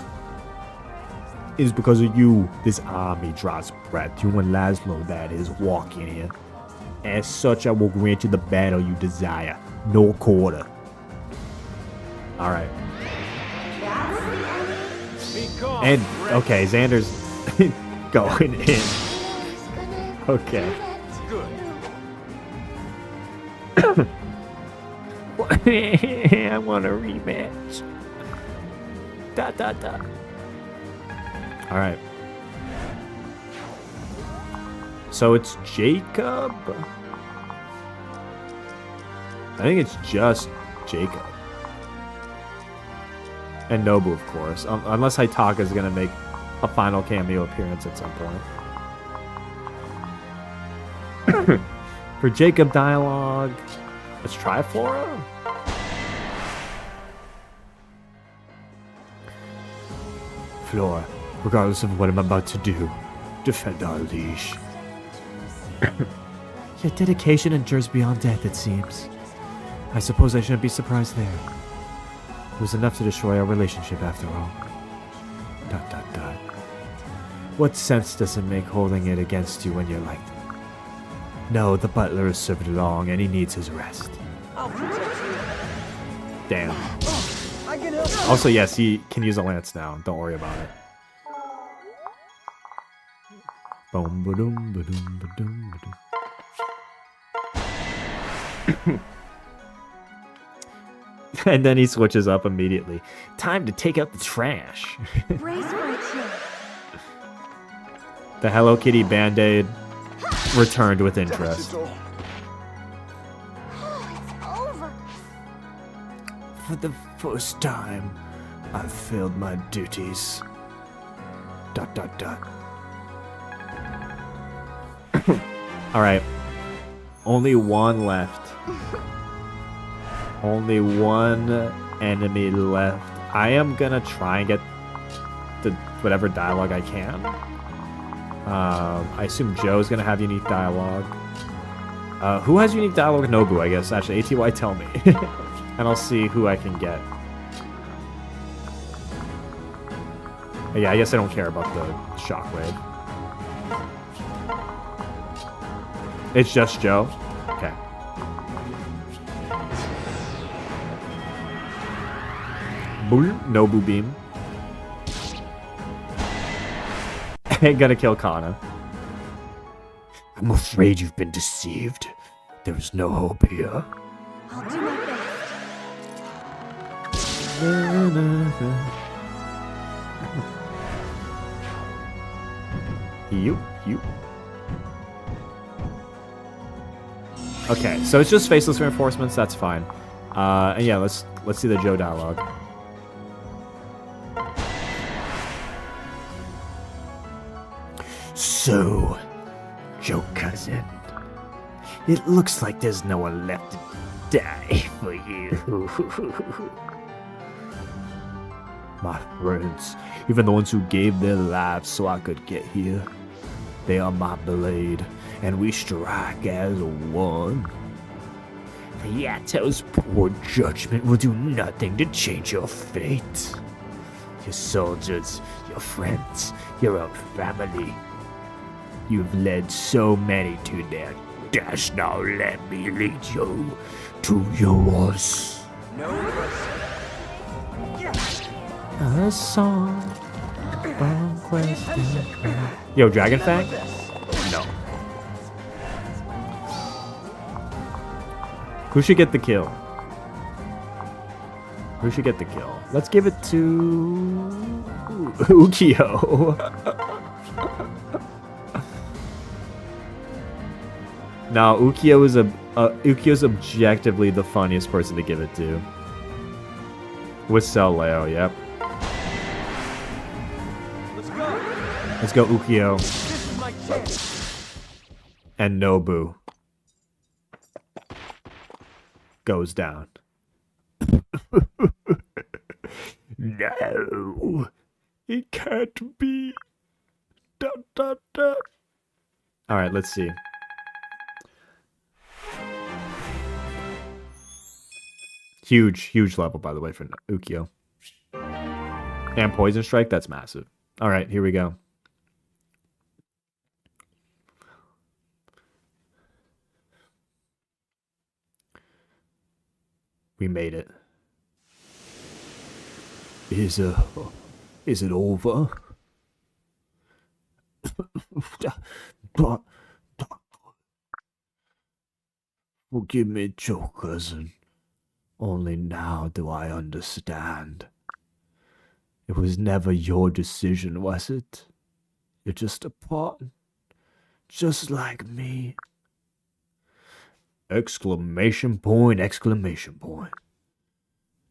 It is because of you this army draws breath. You and Laszlo, that is, walking here. As such, I will grant you the battle you desire. No quarter. Alright. And, okay, Xander's going in. Okay. I want a rematch. Dot dot dot. Alright. So it's Jacob? I think it's just Jacob. And Nobu, of course. Unless Hitaka's gonna make a final cameo appearance at some point. For Jacob dialogue, let's try Flora. Flora, regardless of what I'm about to do, defend our leash. Your dedication endures beyond death, it seems. I suppose I shouldn't be surprised there. It was enough to destroy our relationship after all. ... What sense does it make holding it against you when you're like that? No, the butler has served long and he needs his rest. I'll protect you. Damn. I can help you. Also, yes, he can use a lance now. Don't worry about it. Boom, ba-doom, ba-doom, ba-doom, ba-doom. And then he switches up immediately. Time to take out the trash. Brace for a chill. The Hello Kitty Band-Aid returned with interest. Oh, it's over. For the first time, I've failed my duties. ... Alright. Only one left. Only one enemy left. I am gonna try and get the whatever dialogue I can. I assume Joe's gonna have unique dialogue. Who has unique dialogue? Nobu, I guess. Actually, ATY, tell me. And I'll see who I can get. Yeah, I guess I don't care about the shockwave. It's just Joe? Okay. Nobu beam. Ain't gonna kill Kana. I'm afraid you've been deceived. There's no hope here. I'll do my best. You. Okay, so it's just faceless reinforcements. That's fine. And yeah, let's see the Joe dialogue. So, Joe cousin, it looks like there's no one left to die for you. My friends, even the ones who gave their lives so I could get here, they are my blade, and we strike as one. Yato's poor judgment will do nothing to change your fate. Your soldiers, your friends, your own family. You've led so many to their death. Now let me lead you to yours. No mercy. A song, Conquest. Yo, Dragon Fang? No. Who should get the kill? Who should get the kill? Let's give it to Ukyo. Now, Ukyo's objectively the funniest person to give it to. With Cell Leo, yep. Let's go Ukyo. This is my chance. And Nobu goes down. No, it can't be. Alright, let's see. Huge level, by the way, for Ukyo. And Poison Strike, that's massive. Alright, here we go. We made it. Is it over? Forgive me, Joe cousin. Only now do I understand. It was never your decision, was it? You're just a pawn, just like me. Exclamation point, exclamation point.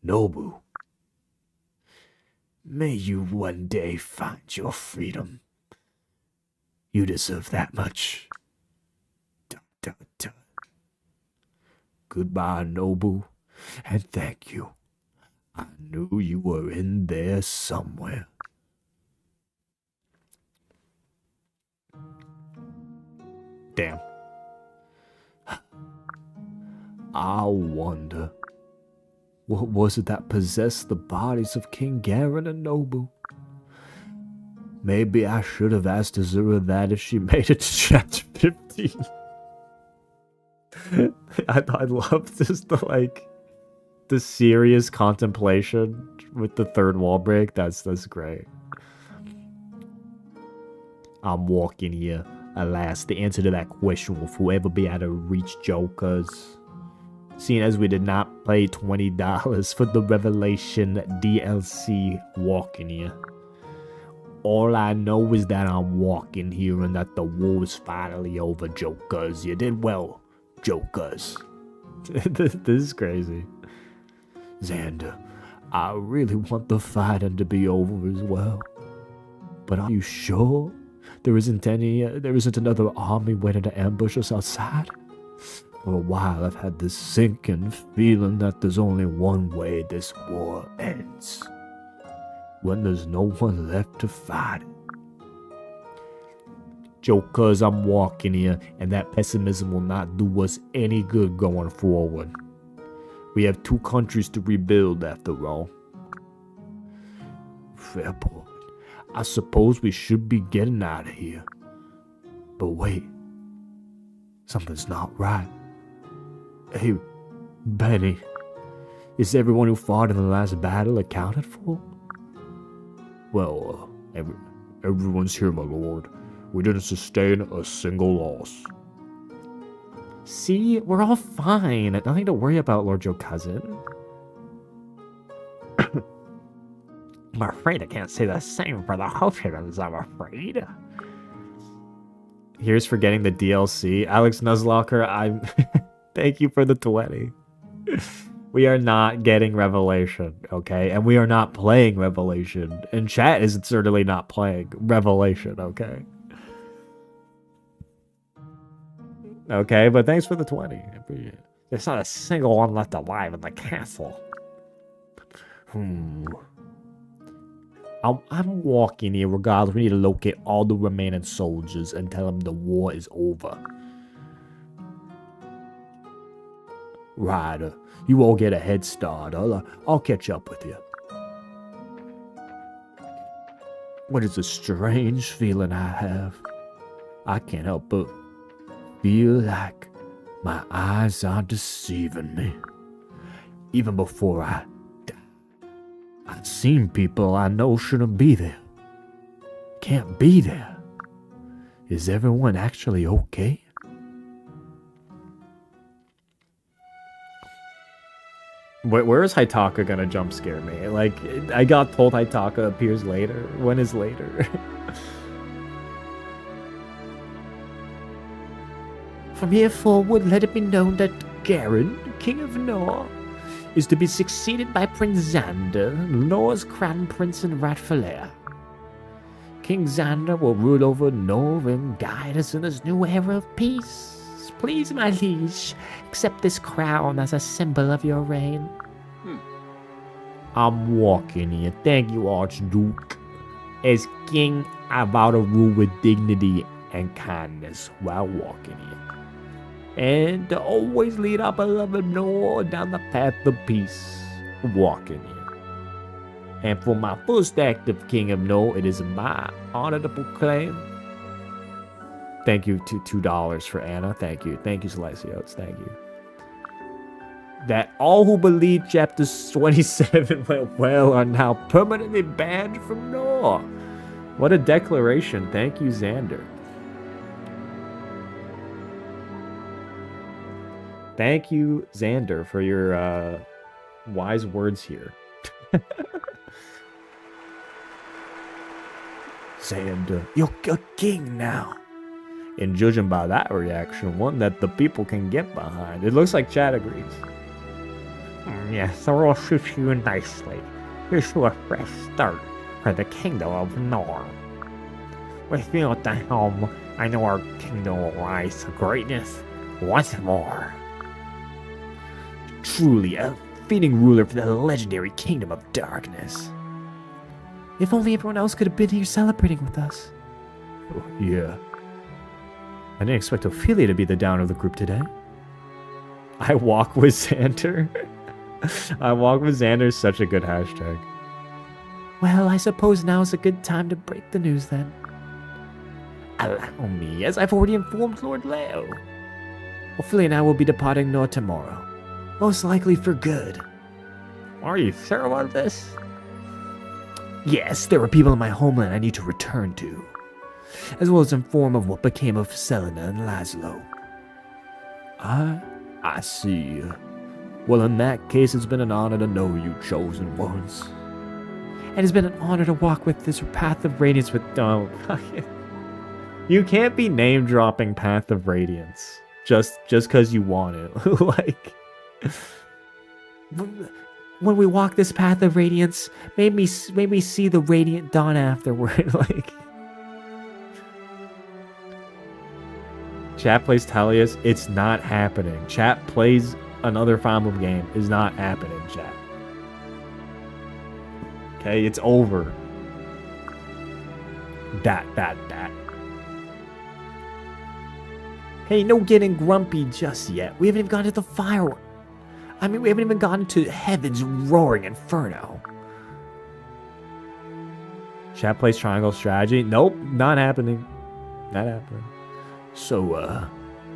Nobu, may you one day find your freedom. You deserve that much. goodbye, Nobu, and thank you. I knew you were in there somewhere. Damn. I wonder, what was it that possessed the bodies of King Garen and Nobu? Maybe I should have asked Azura that if she made it to chapter 15. I love just the serious contemplation with the third wall break. That's great. I'm walking here. Alas, the answer to that question will forever be out of reach, jokers. Seeing as we did not pay $20 for the Revelation DLC walking here. All I know is that I'm walking here and that the war is finally over, jokers. You did well, jokers. This is crazy. Xander, I really want the fighting to be over as well. But are you sure there isn't another army waiting to ambush us outside? For a while I've had this sinking feeling that there's only one way this war ends. When there's no one left to fight it. Jokers, I'm walking here, and that pessimism will not do us any good going forward. We have 2 countries to rebuild after all. Fair point. I suppose we should be getting out of here. But wait. Something's not right. Hey, Benny. Is everyone who fought in the last battle accounted for? Well, everyone's here, my lord. We didn't sustain a single loss. See, we're all fine. Nothing to worry about, Lord Joe Cousin. I'm afraid I can't say the same for the Hoshidans, I'm afraid. Here's for getting the DLC. Alex Nuzlocker, I'm... Thank you for the 20. We are not getting Revelation, okay? And we are not playing Revelation. And chat is certainly not playing Revelation, okay? Okay, but thanks for the 20. I appreciate it. There's not a single one left alive in the castle. I'm walking here regardless. We need to locate all the remaining soldiers and tell them the war is over. Ryder, you all get a head start. I'll catch up with you. What is a strange feeling I have? I can't help but feel like my eyes are deceiving me. Even before I die, I've seen people I know shouldn't be there. Can't be there. Is everyone actually okay? Where is Hitaka gonna jump scare me? Like, I got told Hitaka appears later. When is later? From here forward, let it be known that Garen, King of Nor, is to be succeeded by Prince Xander, Nor's crown prince in Ratfalair. King Xander will rule over Nor and guide us in this new era of peace. Please, my liege, accept this crown as a symbol of your reign. I'm walking here. Thank you, Archduke. As king, I vow to rule with dignity and kindness while walking here. And to always lead our beloved Nor down the path of peace, walking here. And for my first act of King of Nor, it is my honor to proclaim. Thank you to $2 for Anna. Thank you. Thank you, Celestios. Thank you. That all who believe chapter 27 went well are now permanently banned from Nor. What a declaration. Thank you, Xander. Thank you, Xander, for your wise words here. Xander, you're a king now. And judging by that reaction, one that the people can get behind. It looks like Chad agrees. Yes, the will suit you nicely. Here's to a fresh start for the kingdom of Nor. With you at the helm, I know our kingdom will rise to greatness once more. truly a fitting ruler for the legendary kingdom of darkness. If only everyone else could have been here celebrating with us. Oh, yeah. I didn't expect Ophelia to be the down of the group today. I walk with Xander. I walk with Xander is such a good hashtag. Well, I suppose now's a good time to break the news then. Allow me, as I've already informed Lord Leo. Ophelia and I will be departing north tomorrow. Most likely for good. Are you sure about this? Yes, there are people in my homeland I need to return to, as well as inform of what became of Selena and Laszlo. I see. Well, in that case, it's been an honor to know you chosen ones. And it's been an honor to walk with this path of radiance with... Oh, you can't be name-dropping Path of Radiance just because you want it. Like... When we walk this path of radiance, made me see the radiant dawn afterward. Like, chat plays Talius. It's not happening. Chat plays another Fire Emblem game. Is not happening. Chat. Okay, it's over. That. Hey, no getting grumpy just yet. We haven't even gone to the fireworks. I mean, we haven't even gotten to heaven's roaring inferno. Chat plays triangle strategy. Nope, not happening. Not happening. So,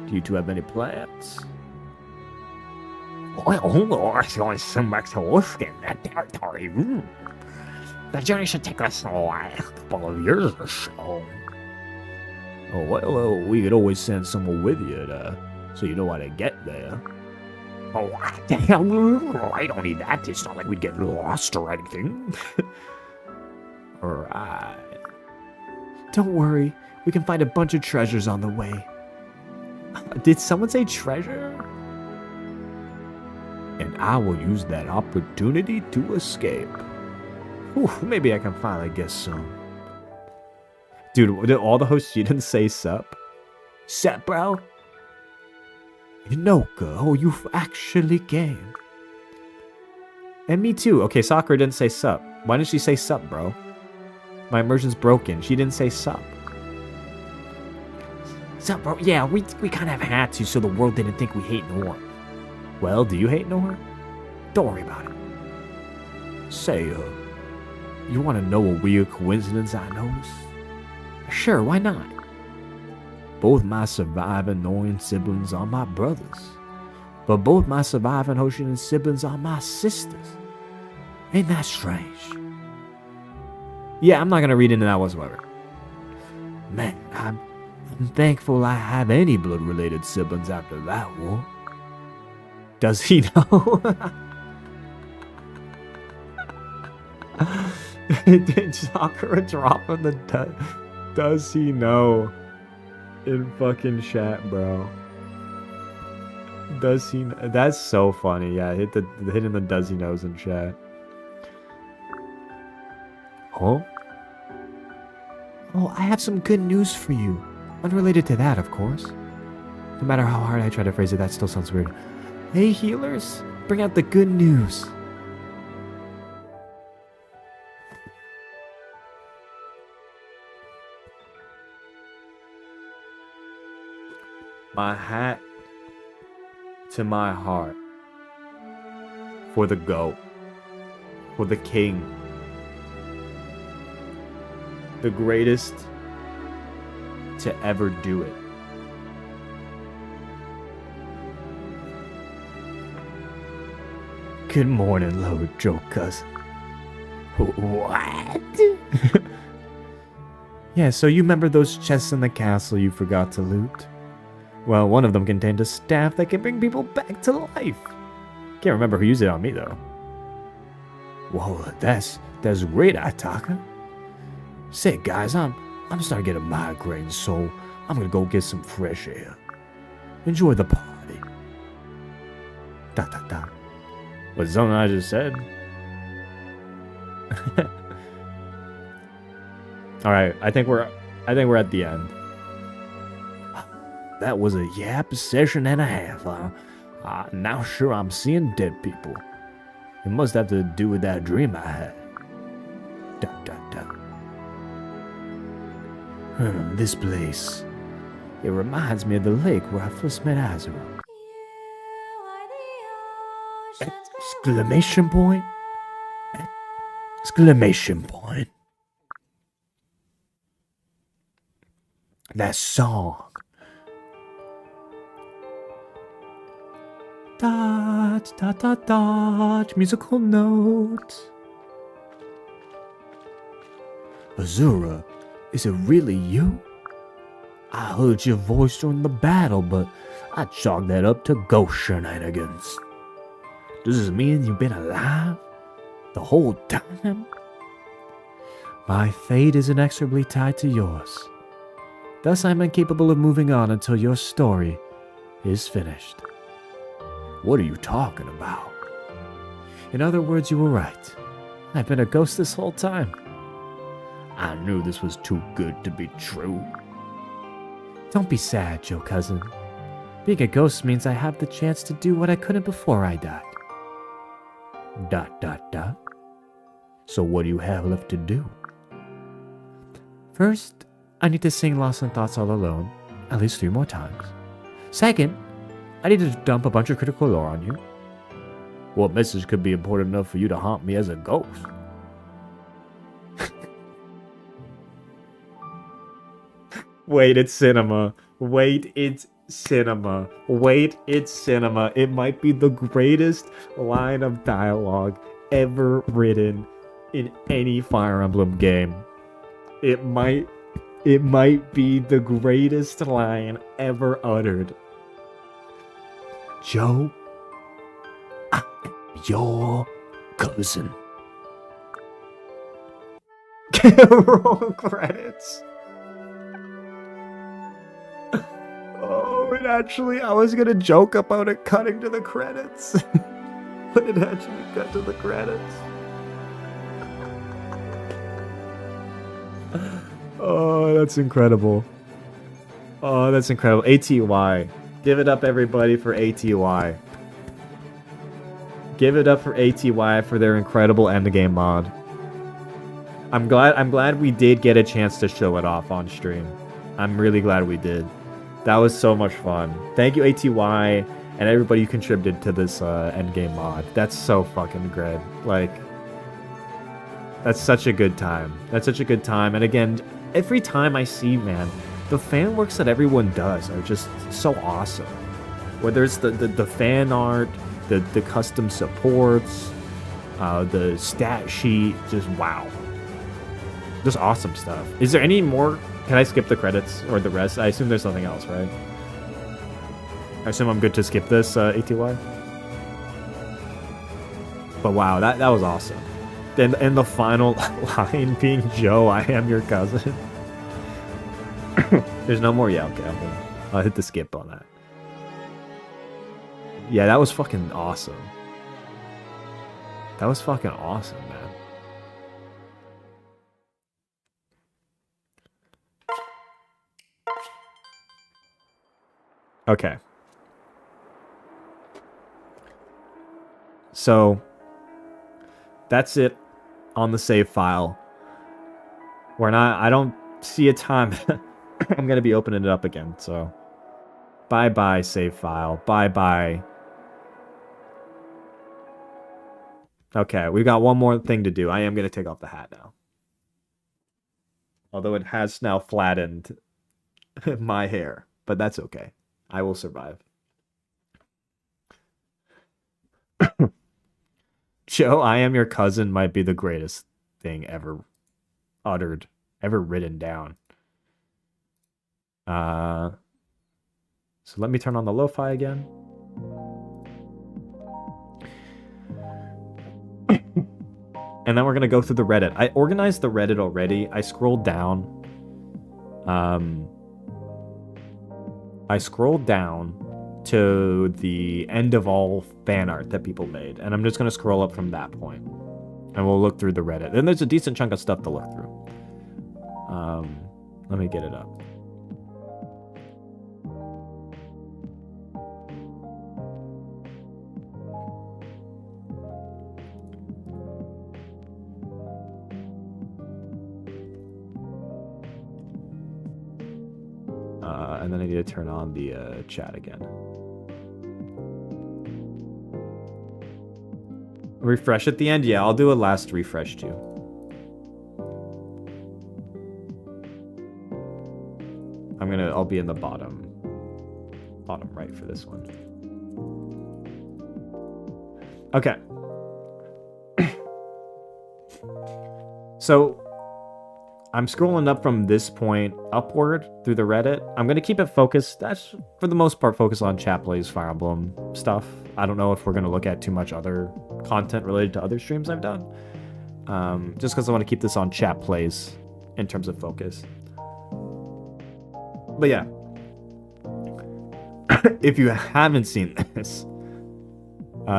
do you two have any plans? Well, there's only so much to look in that territory. The journey should take us a couple of years or so. Oh, well, we could always send someone with you so you know how to get there. Oh, what the hell? I don't need that. It's not like we'd get lost or anything. Alright. Don't worry, we can find a bunch of treasures on the way. Did someone say treasure? And I will use that opportunity to escape. Ooh, maybe I can finally get some. Dude, did all the hosts, you didn't say sup? Sup, bro? Inoka, oh, you've actually game. And me too. Okay, Sakura didn't say sup. Why didn't she say sup, bro? My immersion's broken. She didn't say sup. Sup, bro? Yeah, we kind of had to so the world didn't think we hate Nor. Well, do you hate Nor? Don't worry about it. Say, you want to know a weird coincidence I noticed? Sure, why not? Both my surviving Norian siblings are my brothers, but both my surviving Hoshian siblings are my sisters. Ain't that strange? Yeah, I'm not gonna read into that whatsoever. Man, I'm thankful I have any blood-related siblings after that war. Does he know? Did Sakura drop in the does he know? In fucking chat, bro. Does he? That's so funny. Yeah, hitting the does he knows in chat. Huh? Oh, I have some good news for you. Unrelated to that, of course. No matter how hard I try to phrase it, that still sounds weird. Hey, healers, bring out the good news. My hat to my heart for the GOAT, for the king, the greatest to ever do it. Good morning, Lord Joe cousin. What? Yeah, so you remember those chests in the castle you forgot to loot? Well, one of them contained a staff that can bring people back to life. Can't remember who used it on me, though. Whoa, that's great, Ataka. Say, guys, I'm starting to get a migraine, so I'm gonna go get some fresh air. Enjoy the party. Was something I just said. All right, I think we're at the end. That was a yap session and a half, huh? Now sure I'm seeing dead people. It must have to do with that dream I had. Dot dot dot. This place. It reminds me of the lake where I first met Azura. Exclamation point? Exclamation point. That song. Dot, dot, dot, dot, musical note. Azura, is it really you? I heard your voice during the battle, but I chalked that up to ghost shenanigans. Does this mean you've been alive the whole time? My fate is inexorably tied to yours. Thus, I'm incapable of moving on until your story is finished. What are you talking about? In other words, you were right. I've been a ghost this whole time. I knew this was too good to be true. Don't be sad, Joe Cousin. Being a ghost means I have the chance to do what I couldn't before I died. Dot dot dot. So what do you have left to do? First, I need to sing Lost in Thoughts all alone, at least 3 more times. Second, I need to dump a bunch of critical lore on you. What message could be important enough for you to haunt me as a ghost? Wait, it's cinema. Wait, it's cinema. Wait, it's cinema. It might be the greatest line of dialogue ever written in any Fire Emblem game. It might be the greatest line ever uttered. Joe, I am your cousin. Roll credits. Oh, it actually, I was gonna joke about it cutting to the credits. But it actually cut to the credits. Oh, that's incredible. Oh, that's incredible. ATY. Give it up, everybody, for ATY. Give it up for ATY for their incredible endgame mod. I'm glad we did get a chance to show it off on stream. I'm really glad we did. That was so much fun. Thank you, ATY, and everybody who contributed to this endgame mod. That's so fucking great. Like, that's such a good time. That's such a good time. And again, every time I see, man, the fan works that everyone does are just so awesome. Whether it's the fan art, the custom supports, the stat sheet, just wow. Just awesome stuff. Is there any more? Can I skip the credits or the rest? I assume there's something else, right? I assume I'm good to skip this, ATY? But wow, that was awesome. And the final line being, Joe, I am your cousin. There's no more, yeah, okay, I'll hit the skip on that. Yeah, that was fucking awesome. That was fucking awesome, man. Okay. So, that's it on the save file. I don't see a time I'm going to be opening it up again, so. Bye-bye, save file. Bye-bye. Okay, we got one more thing to do. I am going to take off the hat now. Although it has now flattened my hair, but that's okay. I will survive. Joe, I am your cousin might be the greatest thing ever uttered, ever written down. So let me turn on the lo-fi again. And then we're going to go through the Reddit. I organized the Reddit already. I scrolled down. I scrolled down to the end of all fan art that people made. And I'm just going to scroll up from that point. And we'll look through the Reddit. And there's a decent chunk of stuff to look through. Let me get it up. And then I need to turn on the chat again. Refresh at the end? Yeah, I'll do a last refresh too. I'll be in the bottom right for this one. Okay. So I'm scrolling up from this point upward through the Reddit. I'm going to keep it focused. That's, for the most part, focus on Chat Plays Fire Emblem stuff. I don't know if we're going to look at too much other content related to other streams I've done. Just because I want to keep this on Chat Plays in terms of focus. But yeah. If you haven't seen this,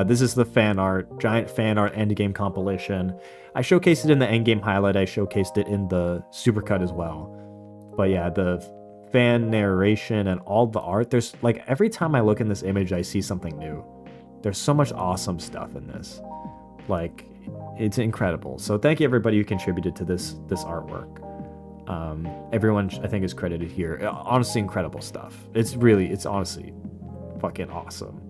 this is the fan art, giant fan art endgame compilation. I showcased it in the endgame highlight. I showcased it in the supercut as well. But yeah, the fan narration and all the art, there's like every time I look in this image, I see something new. There's so much awesome stuff in this. Like, it's incredible. So thank you everybody who contributed to this artwork. Everyone I think is credited here. Honestly, incredible stuff. It's honestly fucking awesome.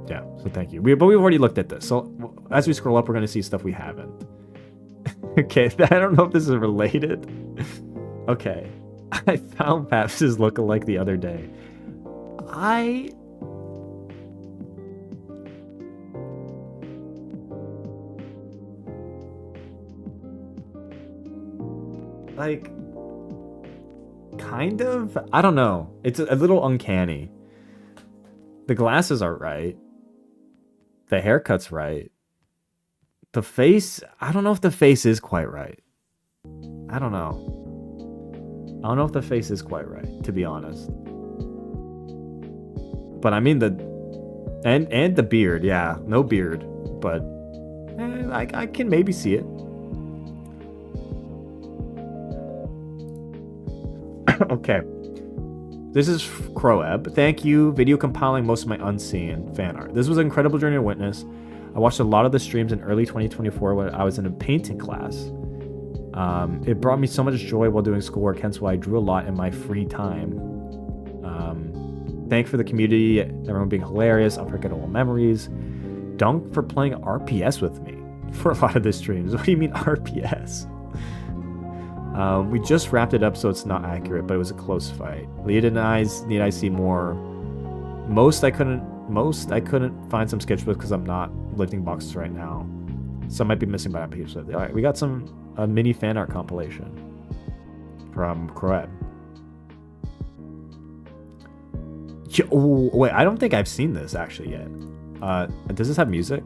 Yeah, so thank you. But we've already looked at this. So as we scroll up, we're going to see stuff we haven't. Okay, I don't know if this is related. Okay, I found Paps's lookalike the other day. Like, kind of? I don't know. It's a little uncanny. The glasses are right. The haircut's right. The face, I don't know if the face is quite right. I don't know. I don't know if the face is quite right, to be honest. But I mean and the beard, yeah. No beard, but I can maybe see it. Okay. This is Croeb. Thank you. Video compiling most of my unseen fan art. This was an incredible journey to witness. I watched a lot of the streams in early 2024 when I was in a painting class. It brought me so much joy while doing schoolwork, hence why I drew a lot in my free time. Thank for the community, everyone being hilarious, unforgettable memories. Dunk for playing RPS with me for a lot of the streams. What do you mean RPS? We just wrapped it up, so it's not accurate, but it was a close fight. Leah and I need I see more. Most I couldn't find some sketchbooks because I'm not lifting boxes right now. Some might be missing by that page. So, all right, we got a mini fan art compilation from Croeb. Oh wait, I don't think I've seen this actually yet. Does this have music?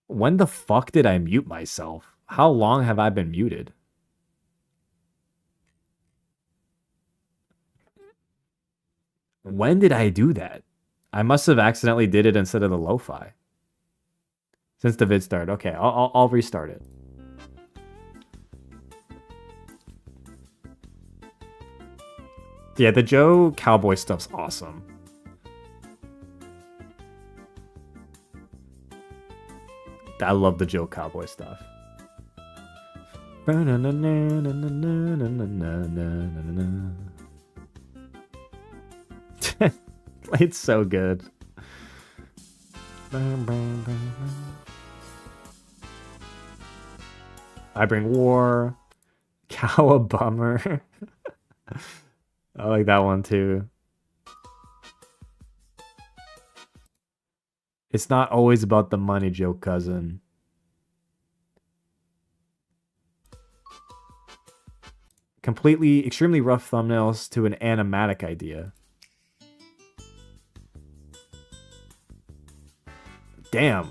When the fuck did I mute myself? How long have I been muted? When did I do that? I must have accidentally did it instead of the lo-fi. Since the vid started. Okay, I'll restart it. Yeah, the Joe Cowboy stuff's awesome. I love the Joe Cowboy stuff. It's so good. I bring war. Cowabummer. I like that one too. It's not always about the money, Joe Cousin. Completely, extremely rough thumbnails to an animatic idea. Damn.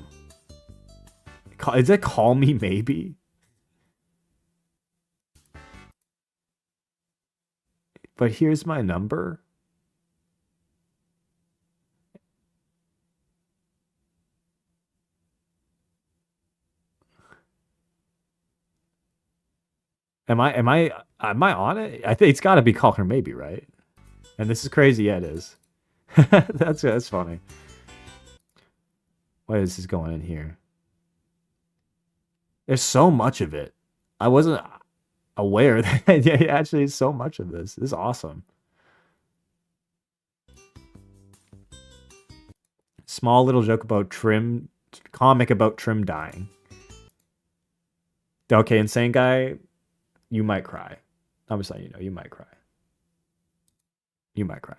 Is that Call Me Maybe? But here's my number. Am I on it? I think it's got to be Call Her Maybe, right? And this is crazy. Yeah, it is. That's funny. What is this going in here? There's so much of it. I wasn't aware that yeah, actually so much of this. This is awesome. Small little joke about Trim, comic about Trim dying. Okay, insane guy, you might cry. I'm just letting you know, you might cry. You might cry.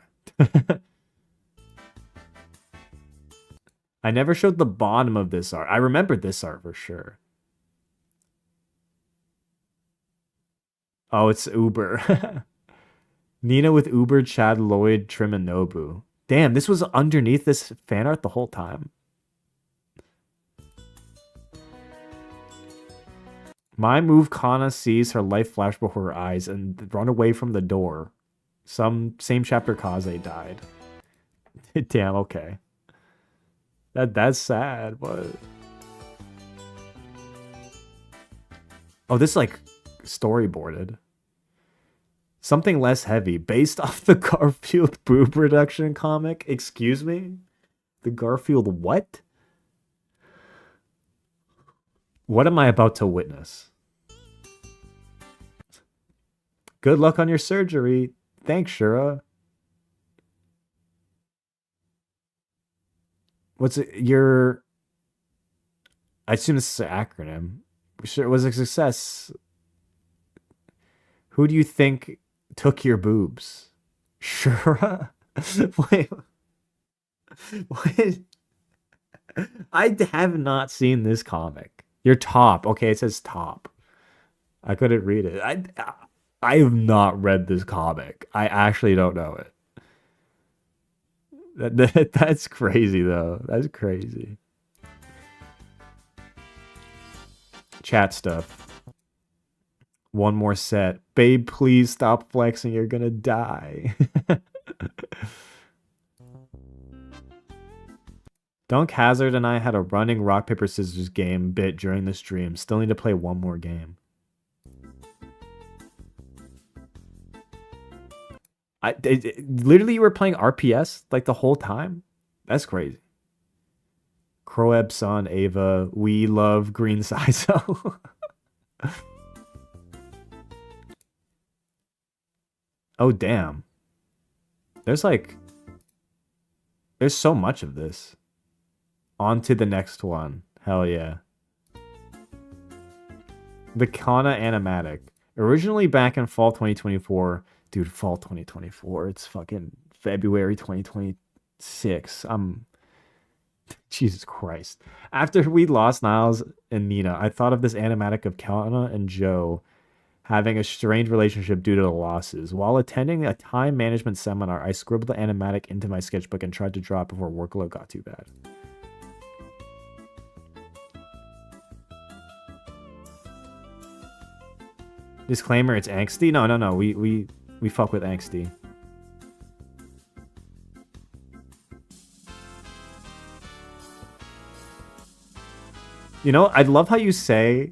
I never showed the bottom of this art. I remember this art for sure. Oh, it's Uber. Nina with Uber, Chad, Lloyd, Trim, and Nobu. Damn, this was underneath this fan art the whole time. My move, Kana sees her life flash before her eyes and run away from the door. Same chapter Kaze died. Damn, okay. That's sad, but... Oh, this is like storyboarded. Something less heavy, based off the Garfield boob reduction comic. Excuse me? The Garfield what? What am I about to witness? Good luck on your surgery. Thanks, Shura. What's it? Your... I assume this is an acronym. Sure, it was a success. Who do you think took your boobs? Shura? Wait. What? I have not seen this comic. Your top. Okay, it says top. I couldn't read it. I have not read this comic. I actually don't know it. That's crazy, though. That's crazy. Chat stuff. One more set. Babe, please stop flexing. You're gonna die. Dunk Hazard and I had a running rock, paper, scissors game bit during the stream. Still need to play one more game. Literally, you were playing RPS like the whole time? That's crazy. Croeb, Son, Ava, we love Green Sizo. Oh, damn. There's so much of this. On to the next one. Hell yeah. The Kana animatic. Originally back in fall 2024. Dude, fall 2024. It's fucking February 2026. Jesus Christ. After we lost Niles and Nina, I thought of this animatic of Kana and Joe having a strained relationship due to the losses. While attending a time management seminar, I scribbled the animatic into my sketchbook and tried to draw it before workload got too bad. Disclaimer, it's angsty? No. We fuck with angsty. You know, I love how you say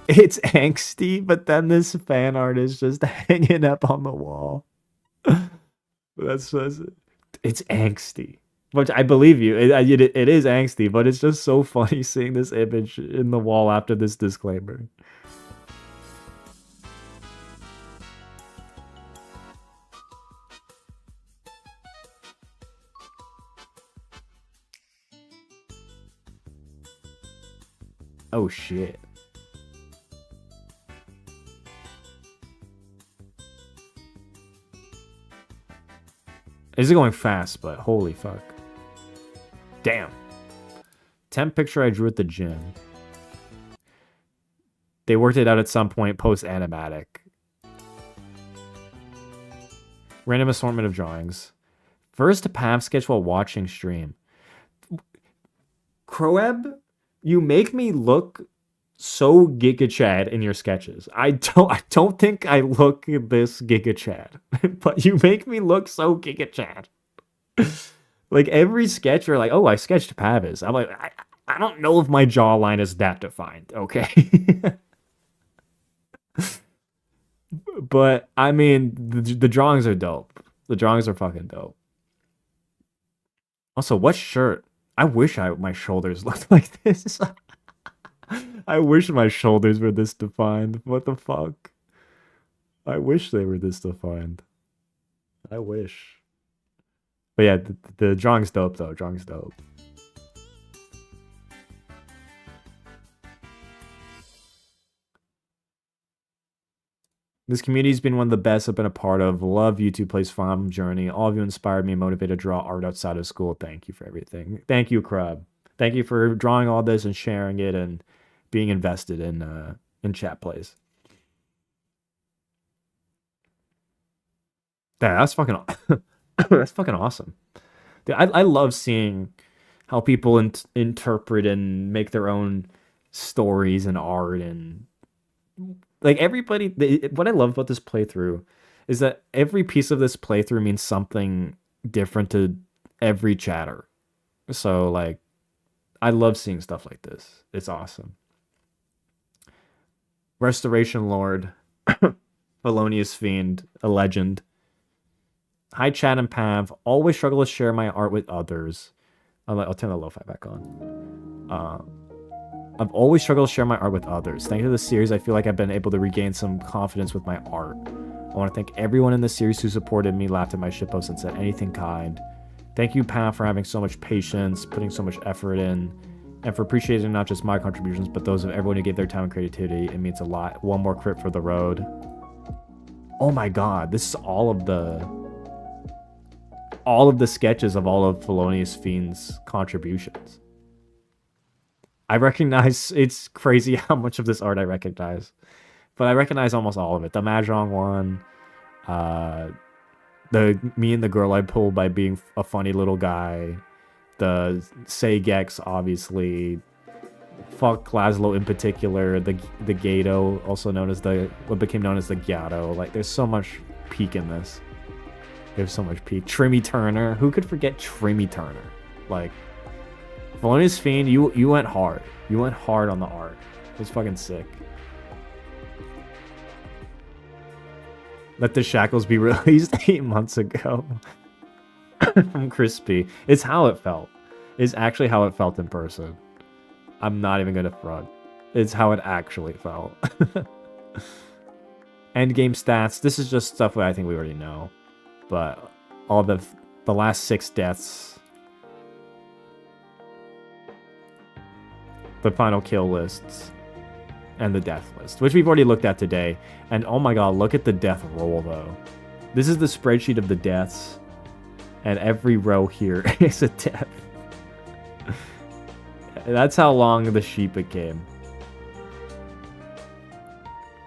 it's angsty, but then this fan art is just hanging up on the wall. It's angsty. Which I believe you. It is angsty, but it's just so funny seeing this image in the wall after this disclaimer. Oh shit. Is it going fast, but holy fuck. Damn. Temp picture I drew at the gym. They worked it out at some point post-animatic. Random assortment of drawings. First Pav sketch while watching stream. Croeb, you make me look so Giga Chad in your sketches. I don't think I look this Giga Chad, but you make me look so Giga Chad. Like every sketch, you're like, oh, I sketched Pavis. I'm like, I don't know if my jawline is that defined. Okay. But I mean, the drawings are dope. The drawings are fucking dope. Also, what shirt? I wish my shoulders looked like this. I wish my shoulders were this defined. What the fuck? I wish they were this defined. I wish. But yeah, the drawing's dope though. Drawing's dope. This community's been one of the best I've been a part of. Love YouTube Plays Farm Journey. All of you inspired me and motivated to draw art outside of school. Thank you for everything. Thank you, Crab. Thank you for drawing all this and sharing it and being invested in chat plays. Yeah, that's fucking that's fucking awesome. Dude, I love seeing how people interpret and make their own stories and art and like everybody. What I love about this playthrough is that every piece of this playthrough means something different to every chatter. So like, I love seeing stuff like this. It's awesome. Restoration Lord, Felonious Fiend, a legend. Hi, Chad and Pav. Always struggle to share my art with others. I'll turn the lo-fi back on. I've always struggled to share my art with others. Thanks to this series, I feel like I've been able to regain some confidence with my art. I want to thank everyone in this series who supported me, laughed at my shitposts, and said anything kind. Thank you, Pav, for having so much patience, putting so much effort in, and for appreciating not just my contributions, but those of everyone who gave their time and creativity. It means a lot. One more crit for the road. Oh my god, this is all of the sketches of all of Felonious Fiend's contributions. I recognize, it's crazy how much of this art I recognize. But I recognize almost all of it. The Mahjong one, the me and the girl I pulled by being a funny little guy, the Seigex, obviously, fuck Laszlo in particular, the Gato, also known as what became known as the Gato. Like, there's so much peak in this. There's so much peak. Trimmy Turner, who could forget Trimmy Turner? Like, Felonious Fiend, you went hard. You went hard on the art. It was fucking sick. Let the Shackles be released 8 months ago. From Crispy. It's how it felt. It's actually how it felt in person. I'm not even gonna front. It's how it actually felt. Endgame stats. This is just stuff that I think we already know. But all the last 6 deaths. The final kill lists. And the death list, which we've already looked at today. And oh my god, look at the death roll though. This is the spreadsheet of the deaths. And every row here is a death. That's how long the sheep became.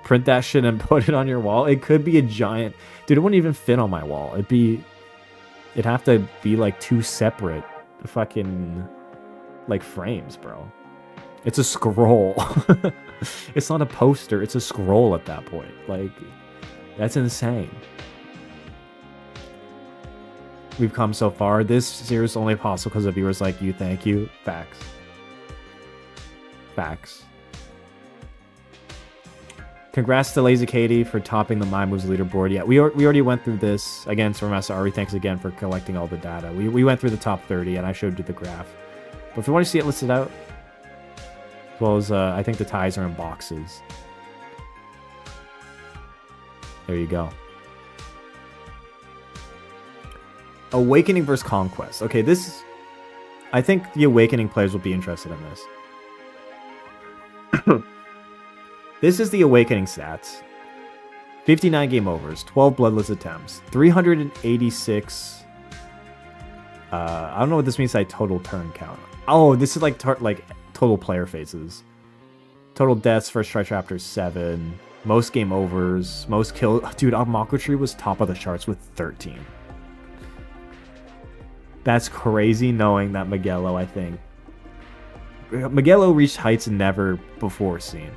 Print that shit and put it on your wall. It could be a giant... Dude, it wouldn't even fit on my wall. It'd have to be like 2 separate fucking like frames, bro. It's a scroll. It's not a poster. It's a scroll at that point. Like, that's insane. We've come so far. This series is only possible because of viewers like you. Thank you. Facts. Facts. Congrats to Lazy Katie for topping the My Moves leaderboard. Yeah, we already went through this. Again, Master Ari, thanks again for collecting all the data. We went through the top 30, and I showed you the graph. But if you want to see it listed out, as well as, I think the ties are in boxes. There you go. Awakening versus Conquest. Okay, this... I think the Awakening players will be interested in this. This is the Awakening stats. 59 game overs, 12 bloodless attempts, 386 I don't know what this means by total turn count. Oh, this is like total player phases. Total deaths, first try chapter 7. Most game overs, most kills. Dude, Tree was top of the charts with 13. That's crazy knowing that Magello, I think. Magello reached heights never before seen.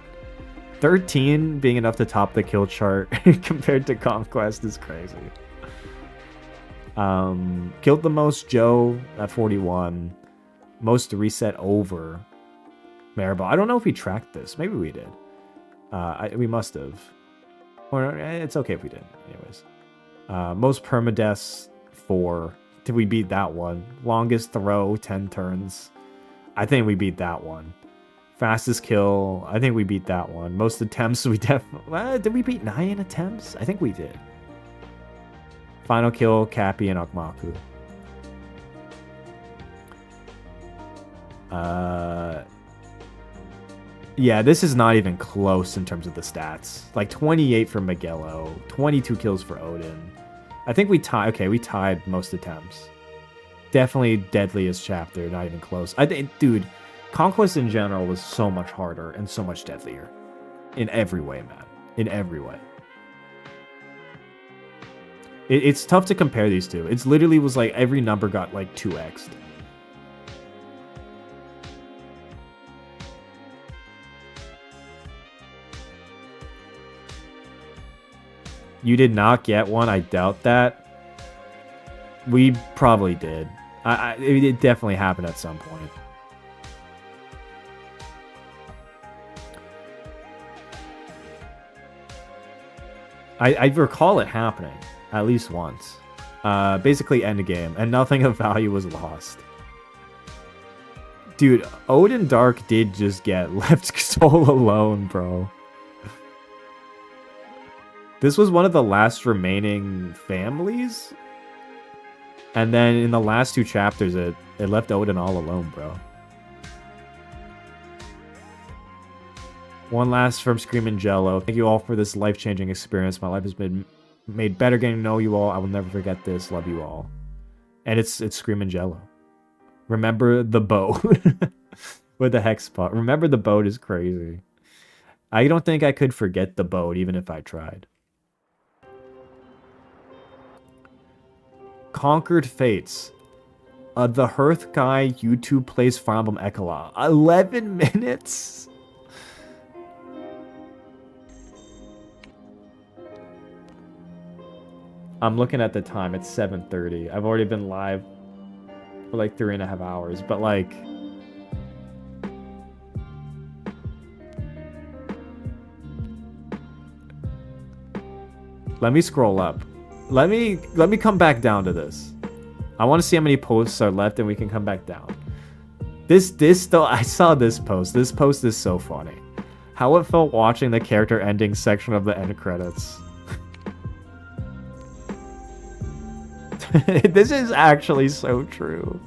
13 being enough to top the kill chart compared to Conquest is crazy. Killed the most Joe at 41. Most reset over Maribel. I don't know if we tracked this. Maybe we did. We must have. Or it's okay if we didn't. Anyways. Most permadeaths 4. Did we beat that one? Longest throw 10 turns. I think we beat that one. Fastest kill. I think we beat that one. Most attempts we definitely. Did we beat 9 attempts? I think we did. Final kill, Cappy and Akmaku. Yeah, this is not even close in terms of the stats. Like 28 for Magello, 22 kills for Odin. I think we tied. Okay, we tied most attempts. Definitely deadliest chapter, not even close. I think, dude, Conquest in general was so much harder and so much deadlier. In every way, man. In every way. It's tough to compare these two. It's literally was like every number got like 2x'd. You did not get one? I doubt that. We probably did. It definitely happened at some point. I recall it happening at least once. Basically endgame, and nothing of value was lost. Dude, Odin Dark did just get left soul alone, bro. This was one of the last remaining families. And then in the last 2 chapters, it left Odin all alone, bro. One last from Screamin' Jello. Thank you all for this life-changing experience. My life has been made better getting to know you all. I will never forget this. Love you all. And it's Screamin' Jello. Remember the boat. With the hex spot. Remember the boat is crazy. I don't think I could forget the boat, even if I tried. Conquered Fates. The Hearth Guy YouTube plays Fire Emblem Epilogue. 11 minutes? I'm looking at the time. It's 7:30. I've already been live for like 3.5 hours. But like... Let me scroll up. Let me come back down to this. I want to see how many posts are left and we can come back down. This though, I saw this post. This post is so funny. How it felt watching the character ending section of the end credits. This is actually so true.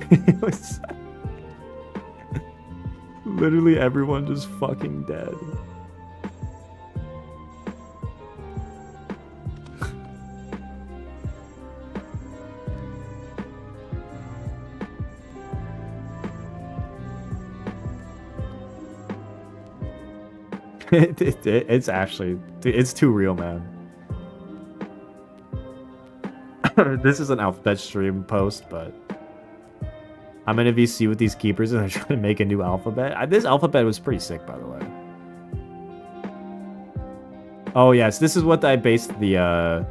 It was literally everyone just fucking dead. It's actually, it's too real, man. This is an alphabet stream post, but I'm in a VC with these keepers and they're trying to make a new alphabet. This alphabet was pretty sick, by the way. Oh yes, this is what I based the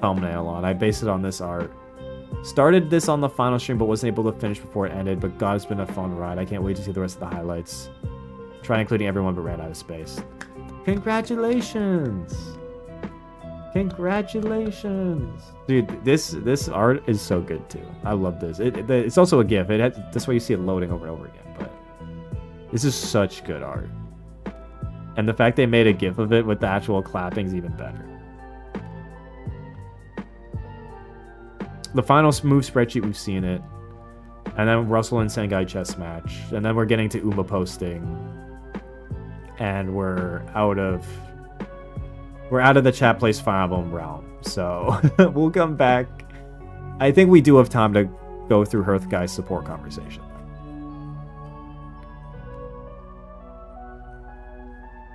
thumbnail on. I based it on this art. Started this on the final stream, but wasn't able to finish before it ended. But God, it's been a fun ride. I can't wait to see the rest of the highlights. Try including everyone, but ran out of space. Congratulations! Congratulations! Dude, this art is so good too. I love this. It's also a GIF. That's why you see it loading over and over again. But this is such good art. And the fact they made a GIF of it with the actual clapping is even better. The final move spreadsheet, we've seen it. And then Russell and Sengai chess match. And then we're getting to Uma posting. And we're out of the chat plays Fire Emblem realm. So we'll come back I think we do have time to go through Hearthguy's support conversation.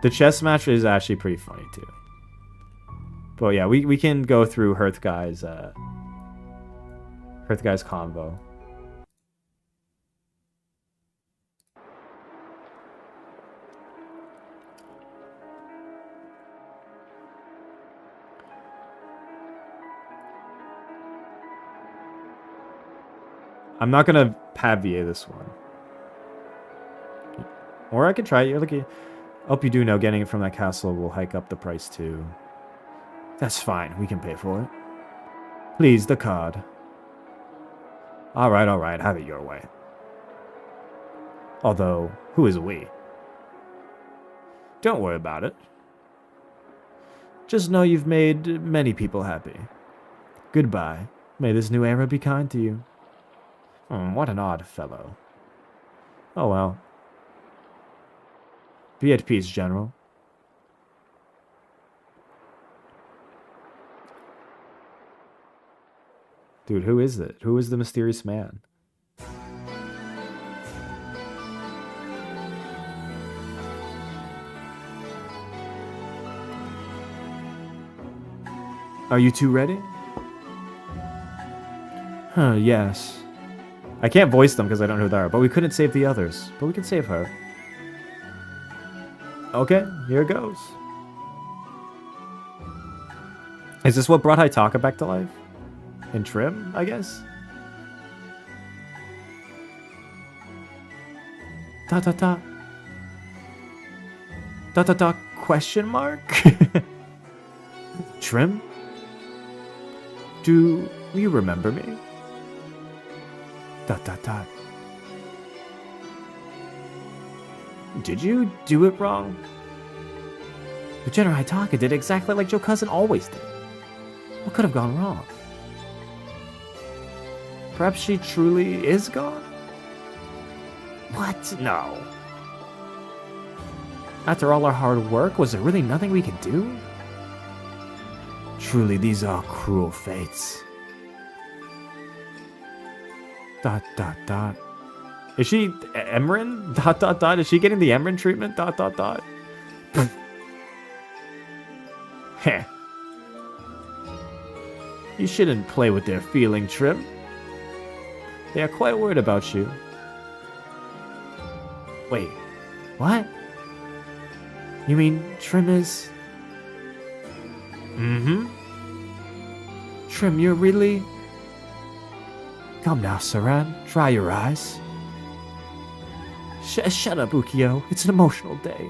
The chess match is actually pretty funny too. But yeah, we can go through Hearthguy's convo. I'm not gonna Pavier this one. Or I could try it. You're lucky. Hope you do know getting it from that castle will hike up the price too. That's fine. We can pay for it. Please, the card. Alright. Have it your way. Although, who is we? Don't worry about it. Just know you've made many people happy. Goodbye. May this new era be kind to you. What an odd fellow. Oh well. Be at peace, General. Dude, who is it? Who is the mysterious man? Are you two ready? Yes. I can't voice them because I don't know who they are, but we couldn't save the others. But we can save her. Okay, here goes. Is this what brought Hitaka back to life? In Trim, I guess? Dot dot dot. Dot dot dot question mark? Trim? Do you remember me? Dot dot dot. Did you do it wrong? But General Hitaka did exactly like Joe Cousin always did. What could have gone wrong? Perhaps she truly is gone? What? No. After all our hard work, was there really nothing we could do? Truly, these are cruel fates. Dot dot dot. Is she Emrin? Dot dot dot. Is she getting the Emrin treatment? Dot dot dot. Heh. You shouldn't play with their feeling, Trim. They are quite worried about you. Wait, what? You mean Trim is... Mm-hmm. Trim, you're really... Come now, Saran. Dry your eyes. Shut up, Ukyo. It's an emotional day.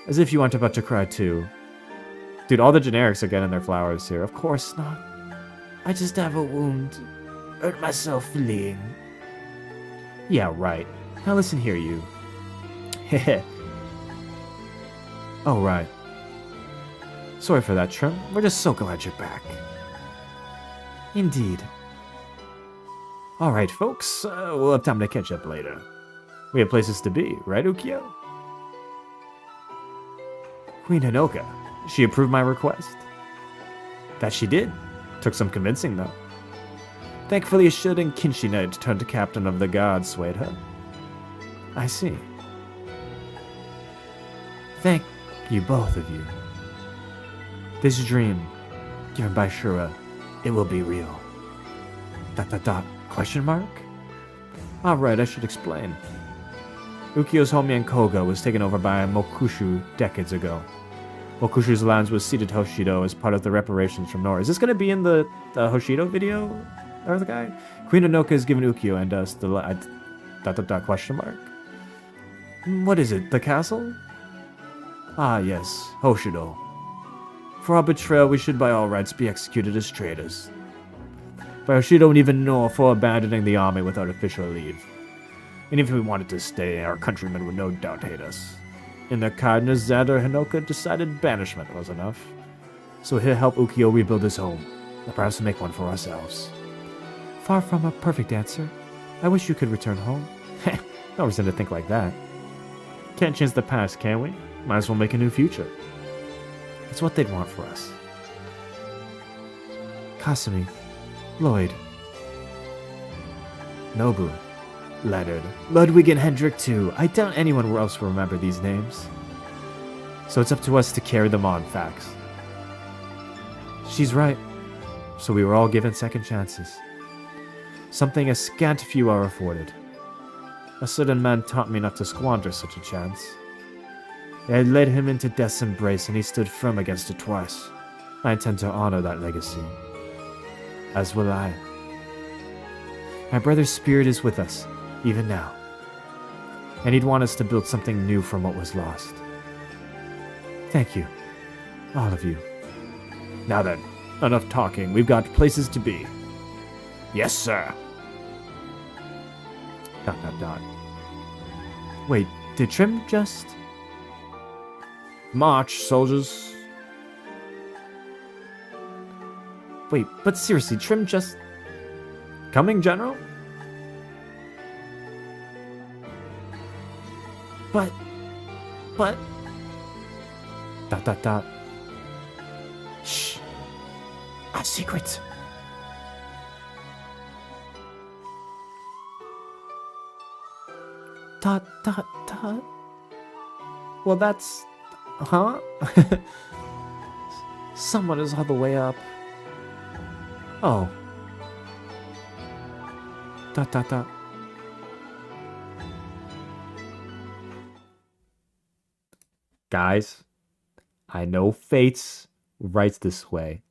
As if you aren't about to cry too. Dude, all the generics are getting their flowers here. Of course not. I just have a wound. Hurt myself fleeing. Yeah, right. Now listen here, you. Heh. Oh, right. Sorry for that, Trim. We're just so glad you're back. Indeed. Alright, folks. We'll have time to catch up later. We have places to be, right, Ukyo? Queen Hinoka. She approved my request. That she did. Took some convincing, though. Thankfully, a shooting Kinshi Knight turned to captain of the guard swayed her. I see. Thank you, both of you. This dream, given by Shura, it will be real. ... Question mark? Alright, I should explain. Ukyo's homeland Koga was taken over by Mokushu decades ago. Mokushu's lands was ceded to Hoshido as part of the reparations from Nora. Is this going to be in the Hoshido video? Or the guy? Queen Hinoka has given Ukyo and us the... ... question mark? What is it? The castle? Ah, yes. Hoshido. For our betrayal, we should by all rights be executed as traitors. But Hoshido don't even know for abandoning the army without official leave. And if we wanted to stay, our countrymen would no doubt hate us. In their kindness, Xander Hinoka decided banishment was enough. So he'll help Ukyo rebuild his home, and perhaps make one for ourselves. Far from a perfect answer. I wish you could return home. No reason to think like that. Can't change the past, can we? Might as well make a new future. It's what they'd want for us. Kasumi, Lloyd. Nobu. Leonard. Ludwig and Hendrik too. I doubt anyone else will remember these names. So it's up to us to carry them on, Fax. She's right. So we were all given second chances. Something a scant few are afforded. A certain man taught me not to squander such a chance. I had led him into death's embrace and he stood firm against it twice. I intend to honor that legacy. As will I. My brother's spirit is with us, even now. And he'd want us to build something new from what was lost. Thank you. All of you. Now then, enough talking. We've got places to be. Yes, sir. ... Wait, did Trim just... March, soldiers. Wait, but seriously, Trim just... Coming, General? But... Shh. Our secret. Dot. Well, that's... Huh? Someone is all the way up. Oh. Dot. Guys, I know Fates writes this way.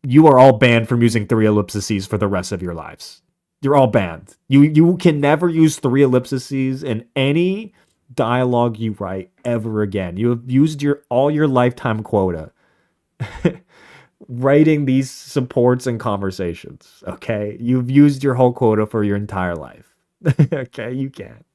You are all banned from using 3 ellipses for the rest of your lives. You're all banned. You can never use 3 ellipses in any dialogue you write ever again. You have used all your lifetime quota writing these supports and conversations. Okay, you've used your whole quota for your entire life. Okay, you can't.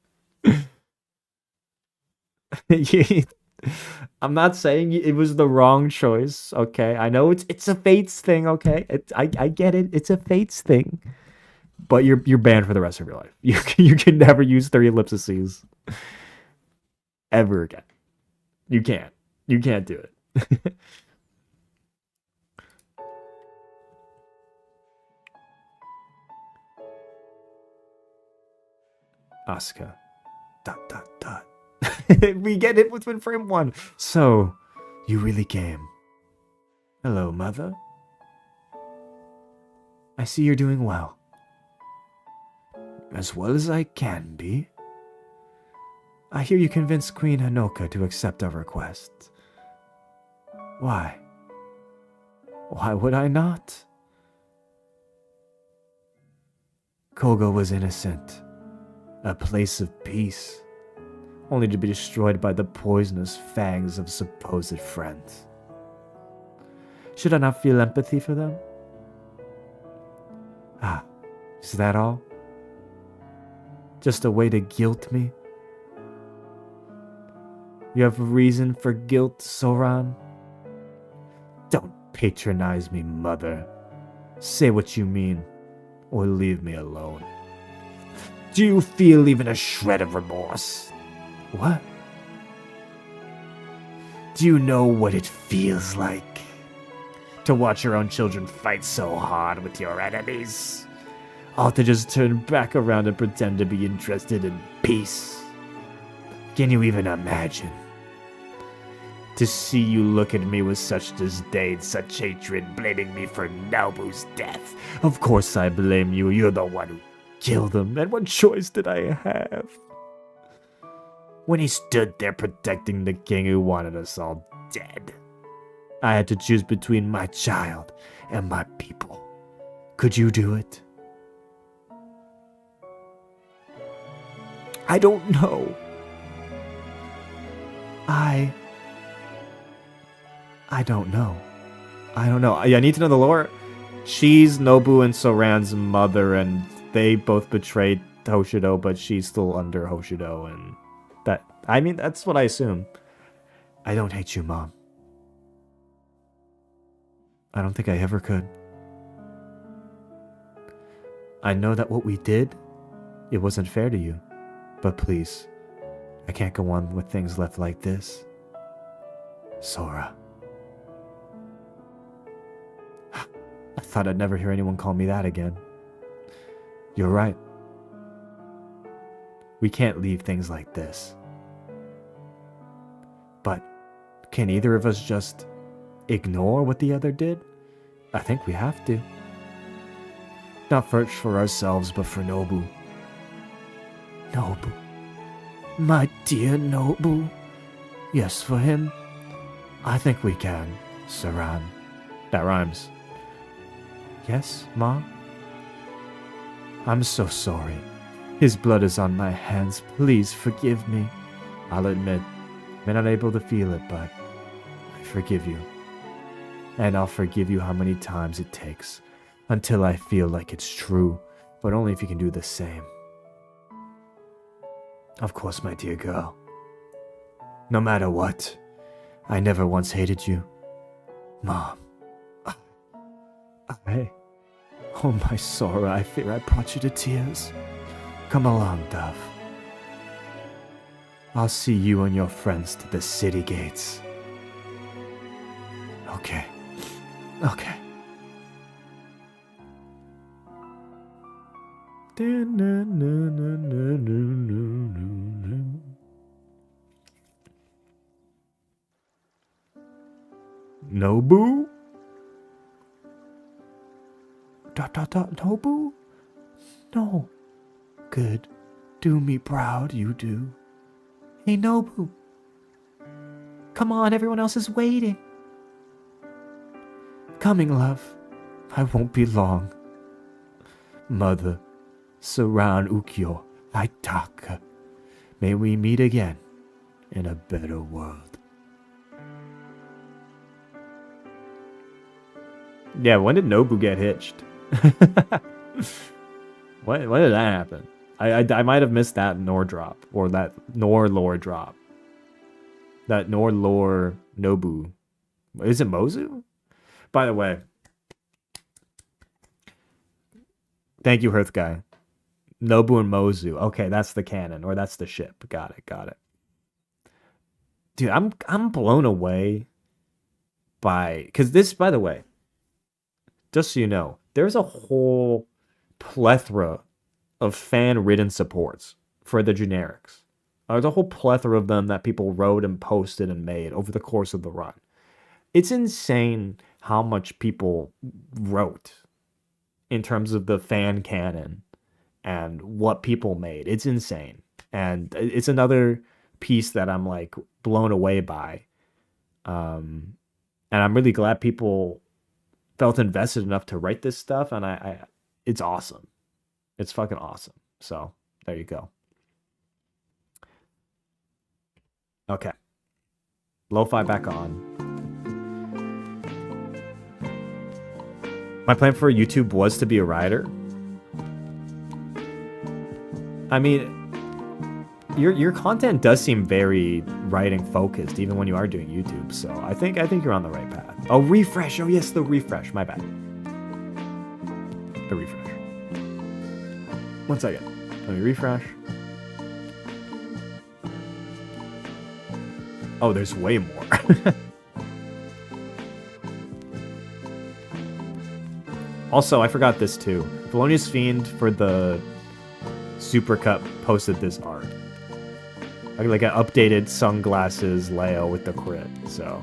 I'm not saying it was the wrong choice. Okay, I know it's a Fates thing. Okay, I get it. It's a Fates thing. But you're banned for the rest of your life. You can never use 3 ellipses ever again. You can't. You can't do it. Asuka. ... We get it within frame 1. So, you really came. Hello, Mother. I see you're doing well. As well as I can be. I hear you convinced Queen Hanoka to accept our request. Why? Why would I not? Koga was innocent. A place of peace. Only to be destroyed by the poisonous fangs of supposed friends. Should I not feel empathy for them? Ah, is that all? Just a way to guilt me? You have a reason for guilt, Soran? Don't patronize me, Mother. Say what you mean, or leave me alone. Do you feel even a shred of remorse? What? Do you know what it feels like? To watch your own children fight so hard with your enemies? All to just turn back around and pretend to be interested in peace? Can you even imagine? To see you look at me with such disdain, such hatred, blaming me for Nobu's death. Of course I blame you, you're the one who killed him, and what choice did I have? When he stood there protecting the king who wanted us all dead, I had to choose between my child and my people. Could you do it? I don't know. I don't know. I don't know. I need to know the lore. She's Nobu and Soran's mother, and they both betrayed Hoshido, but she's still under Hoshido, and that's what I assume. I don't hate you, Mom. I don't think I ever could. I know that what we did, it wasn't fair to you. But please, I can't go on with things left like this. Sora. thought I'd never hear anyone call me that again. You're right. We can't leave things like this. But can either of us just ignore what the other did? I think we have to. Not first for ourselves, but for Nobu. Nobu. My dear Nobu. Yes, for him. I think we can, Saran. That rhymes. Yes, Ma? I'm so sorry. His blood is on my hands. Please forgive me. I'll admit, I'm not able to feel it, but I forgive you. And I'll forgive you how many times it takes until I feel like it's true, but only if you can do the same. Of course, my dear girl. No matter what, I never once hated you. Mom. Oh, my sorrow, I fear I brought you to tears. Come along, Dove. I'll see you and your friends to the city gates. Okay. Nobu? Nobu? No. Good. Do me proud, you do. Hey, Nobu. Come on, everyone else is waiting. Coming, love. I won't be long. Mother, Saran Ukyo, Aitaka. May we meet again in a better world. Yeah, when did Nobu get hitched? when did that happen? I might have missed that Nor drop, or that Nor lore drop. That Nor lore Nobu. Is it Mozu? By the way, thank you, Hearth Guy. Nobu and Mozu. Okay, that's the canon, or that's the ship. Got it. Dude, I'm blown away by, because this, by the way, just so you know, there's a whole plethora of fan-written supports for the generics. There's a whole plethora of them that people wrote and posted and made over the course of the run. It's insane how much people wrote in terms of the fan canon and what people made. It's insane. And it's another piece that I'm like blown away by. And I'm really glad people felt invested enough to write this stuff, and I it's awesome. It's fucking awesome. So there you go. Okay. Lo-fi back on. My plan for YouTube was to be a writer. I mean, your content does seem very writing focused, even when you are doing YouTube. So I think you're on the right path. Oh, refresh. Oh yes, the refresh. My bad. The refresh. 1 second. Let me refresh. Oh, there's way more. Also, I forgot this too. Felonious Fiend for the Super Cup posted this art. Like an updated sunglasses Leo with the crit, so.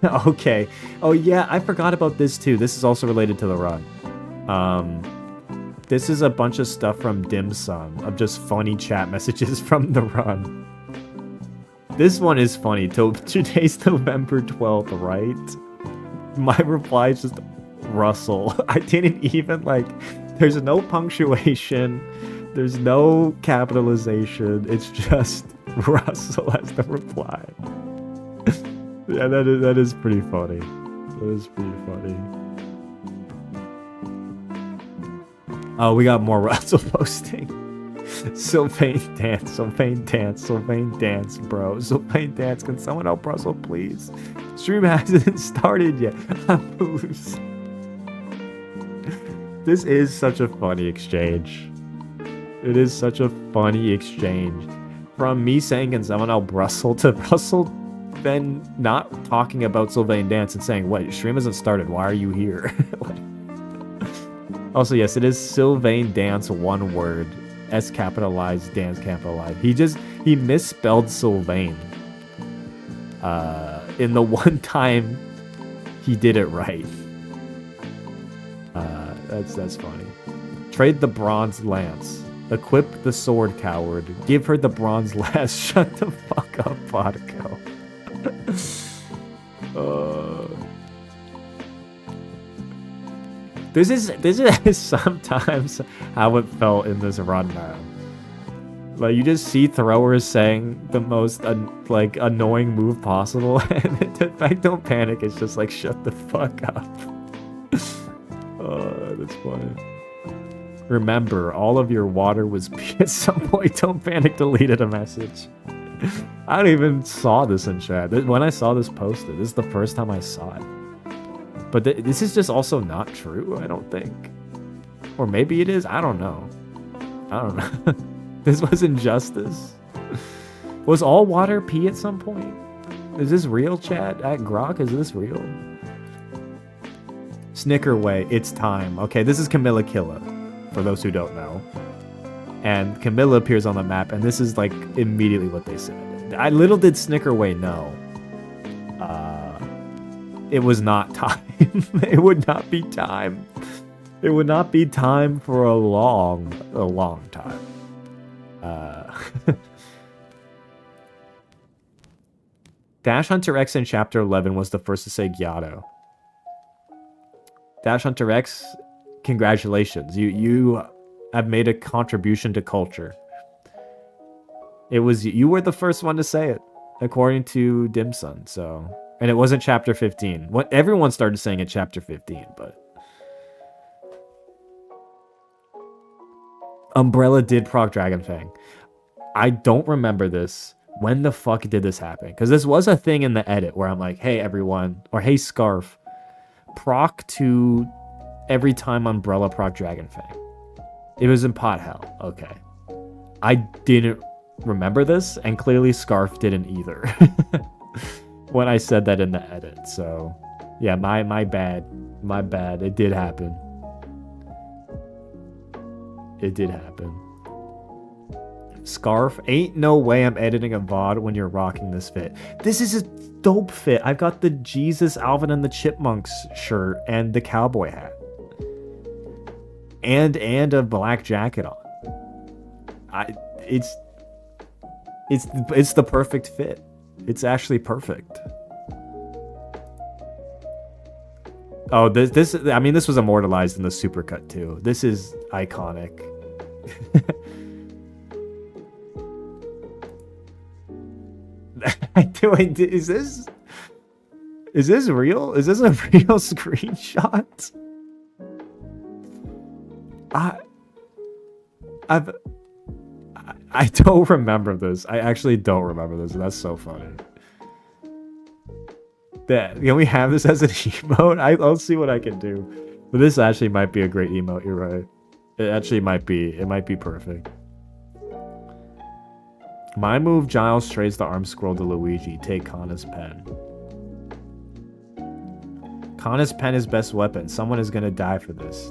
Okay. Oh yeah, I forgot about this too. This is also related to the run. This is a bunch of stuff from Dim Sum of just funny chat messages from the run. This one is funny. Today's November 12th, right? My reply is just Russell. I didn't even there's no punctuation. There's no capitalization. It's just Russell as the reply. Yeah, that is pretty funny. That is pretty funny. Oh, we got more Russell posting. Sylvain dance, bro. Sylvain dance. Can someone help Russell, please? Stream hasn't started yet. This is such a funny exchange. It is such a funny exchange. From me saying, can someone help Russell, to Russell then not talking about Sylvain Dance and saying, "What? Your stream hasn't started. Why are you here?" Also, yes, it is Sylvain Dance, one word, S capitalized, dance capitalized. He misspelled Sylvain. In the one time he did it right. That's funny. Trade the bronze lance. Equip the sword, coward. Give her the bronze lance. Shut the fuck up, Vodka. This is sometimes how it felt in this run now. Like, you just see throwers saying the most like annoying move possible, and in fact, don't panic. It's just like, shut the fuck up. That's funny. Remember, all of your water was pee at some point. Don't panic. Deleted a message. I don't even saw this in chat. When I saw this posted, this is the first time I saw it. But this is just also not true, I don't think. Or maybe it is. I don't know. This was injustice. Was all water pee at some point? Is this real, chat? At Grok, is this real? Snickerway, it's time. Okay, this is Camilla Killa, for those who don't know. And Camilla appears on the map, and this is like immediately what they said. Little did Snickerway know. It was not time. It would not be time. It would not be time for a long time. Dash Hunter X in Chapter 11 was the first to say Gyatto. Dash Hunter X, congratulations. You have made a contribution to culture. You were the first one to say it, according to Dimsun, so... And it wasn't Chapter 15. Everyone started saying it Chapter 15, but... Umbrella did proc Dragonfang. I don't remember this. When the fuck did this happen? Because this was a thing in the edit where I'm like, hey everyone, or hey Scarf, proc to every time Umbrella proc Dragonfang. It was in Pot Hell. Okay. I didn't remember this, and clearly Scarf didn't either. When I said that in the edit, so yeah, my bad. It did happen. Scarf, ain't no way I'm editing a VOD when you're rocking this fit. This is a dope fit. I've got the Jesus Alvin and the Chipmunks shirt and the cowboy hat. And a black jacket on. It's the perfect fit. It's actually perfect. Oh, this was immortalized in the supercut too. This is iconic. Is this real? Is this a real screenshot? I don't remember this. I actually don't remember this. That's so funny. Can we have this as an emote? I'll see what I can do. But this actually might be a great emote. You're right. It actually might be. It might be perfect. My move, Giles trades the arm scroll to Luigi. Take Kana's pen. Kana's pen is best weapon. Someone is gonna die for this.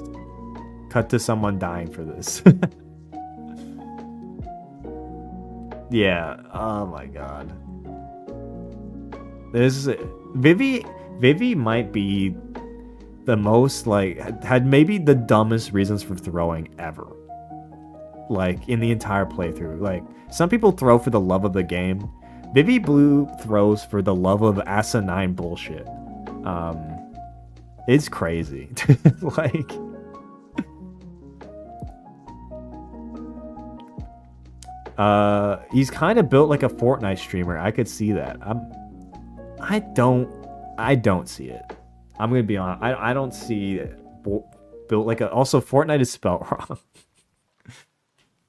Cut to someone dying for this. Yeah. Oh my god. Vivi might be the most, like, had maybe the dumbest reasons for throwing ever. Like, in the entire playthrough. Like, some people throw for the love of the game. Vivi Blue throws for the love of asinine bullshit. It's crazy. Like... he's kind of built like a Fortnite streamer. I could see that. I don't see it. I'm gonna be honest. I don't see it built like a. Also, Fortnite is spelled wrong.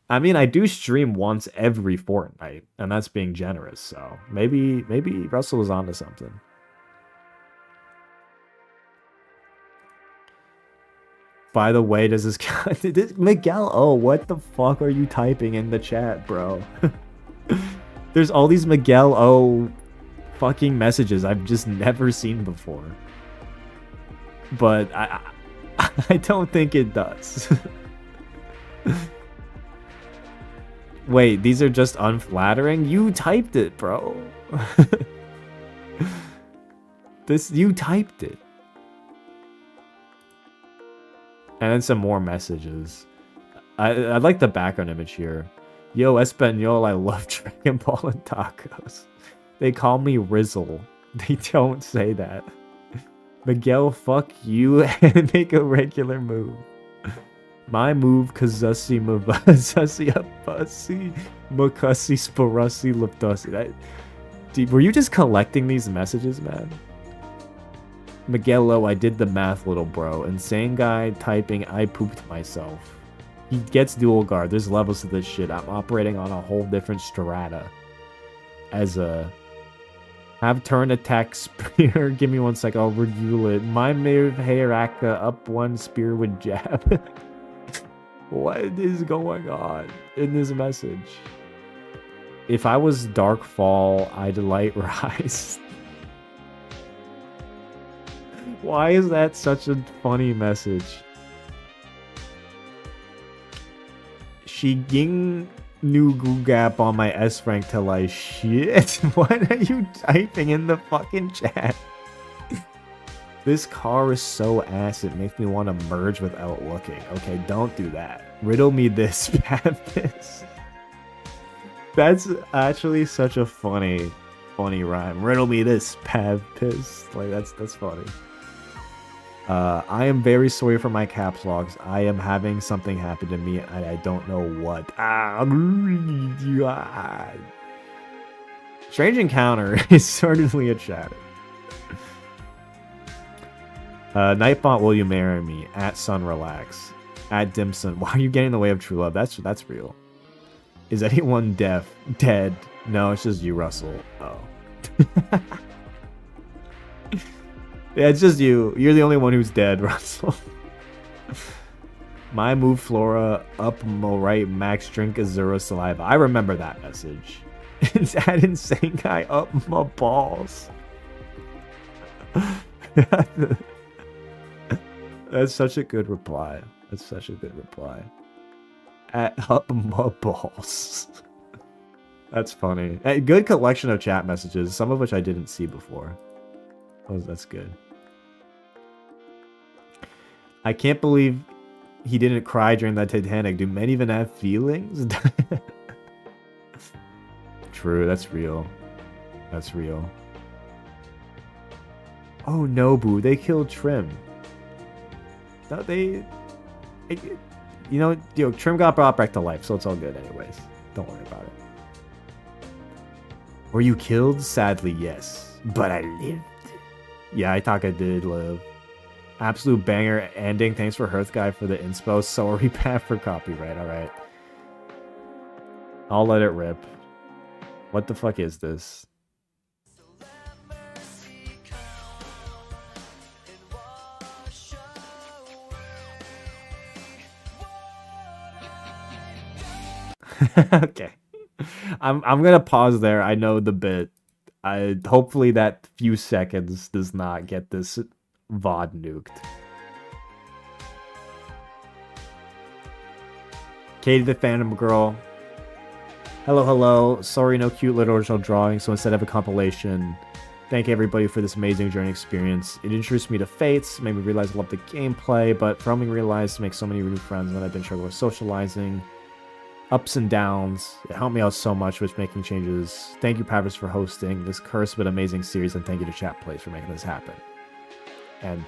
I mean, I do stream once every fortnight, and that's being generous. So maybe Russell was onto something. By the way, does this count? Miguel, oh, what the fuck are you typing in the chat, bro? There's all these Miguel O fucking messages I've just never seen before. But I don't think it does. Wait, these are just unflattering? You typed it, bro. You typed it. And then some more messages. I like the background image here. Yo, Espanol, I love Dragon Ball and tacos. They call me Rizzle. They don't say that. Miguel, fuck you and make a regular move. My move, Kazusi Mavazasi Abasi Makasi Sparasi Liptasi. Were you just collecting these messages, man? Miguelo, I did the math, little bro. Insane guy typing, I pooped myself. He gets dual guard. There's levels to this shit. I'm operating on a whole different strata. As a... Have turn attack spear. Give me 1 sec, I'll review it. My Mirv Heiraka up one spear with jab. What is going on in this message? If I was Dark Fall, I'd light rise. Why is that such a funny message? Shiging new gap on my S rank till I shit. What are you typing in the fucking chat? This car is so ass it makes me want to merge without looking. Okay, don't do that. Riddle me this, Baptist. That's actually such a funny rhyme. Riddle me this, Baptist. Like that's funny. I am very sorry for my caps locks. I am having something happen to me and I don't know what. Strange encounter is certainly a chatter. Nightbot, will you marry me? At Sun Relax. At Dimson, why are you getting in the way of true love? That's real. Is anyone dead? No, it's just you, Russell. Oh. Yeah, it's just you. You're the only one who's dead, Russell. My move, Flora. Up, mo right. Max, drink Azura saliva. I remember that message. It's that insane guy up my balls. That's such a good reply. That's such a good reply. At up my balls. That's funny. A good collection of chat messages, some of which I didn't see before. Oh, that's good. I can't believe he didn't cry during that Titanic. Do men even have feelings? True, that's real. That's real. Oh, Nobu, they killed Trim. No, you know, Trim got brought back to life, so it's all good anyways. Don't worry about it. Were you killed? Sadly, yes. But I lived. Yeah, Itaka did live. Absolute banger ending. Thanks for Hearth Guy for the inspo. Sorry, Pat, for copyright. Alright. I'll let it rip. What the fuck is this? Okay. I'm gonna pause there. I know the bit. Hopefully that few seconds does not get this VOD nuked. Katie the Phantom Girl. Hello, hello. Sorry, no cute little original drawing, so instead of a compilation, thank everybody for this amazing journey experience. It introduced me to Fates, made me realize I love the gameplay, but for me realized to make so many new friends when I've been struggling with socializing. Ups and downs. It helped me out so much with making changes. Thank you, Pavis, for hosting this cursed but amazing series, and thank you to Chat Plays for making this happen. And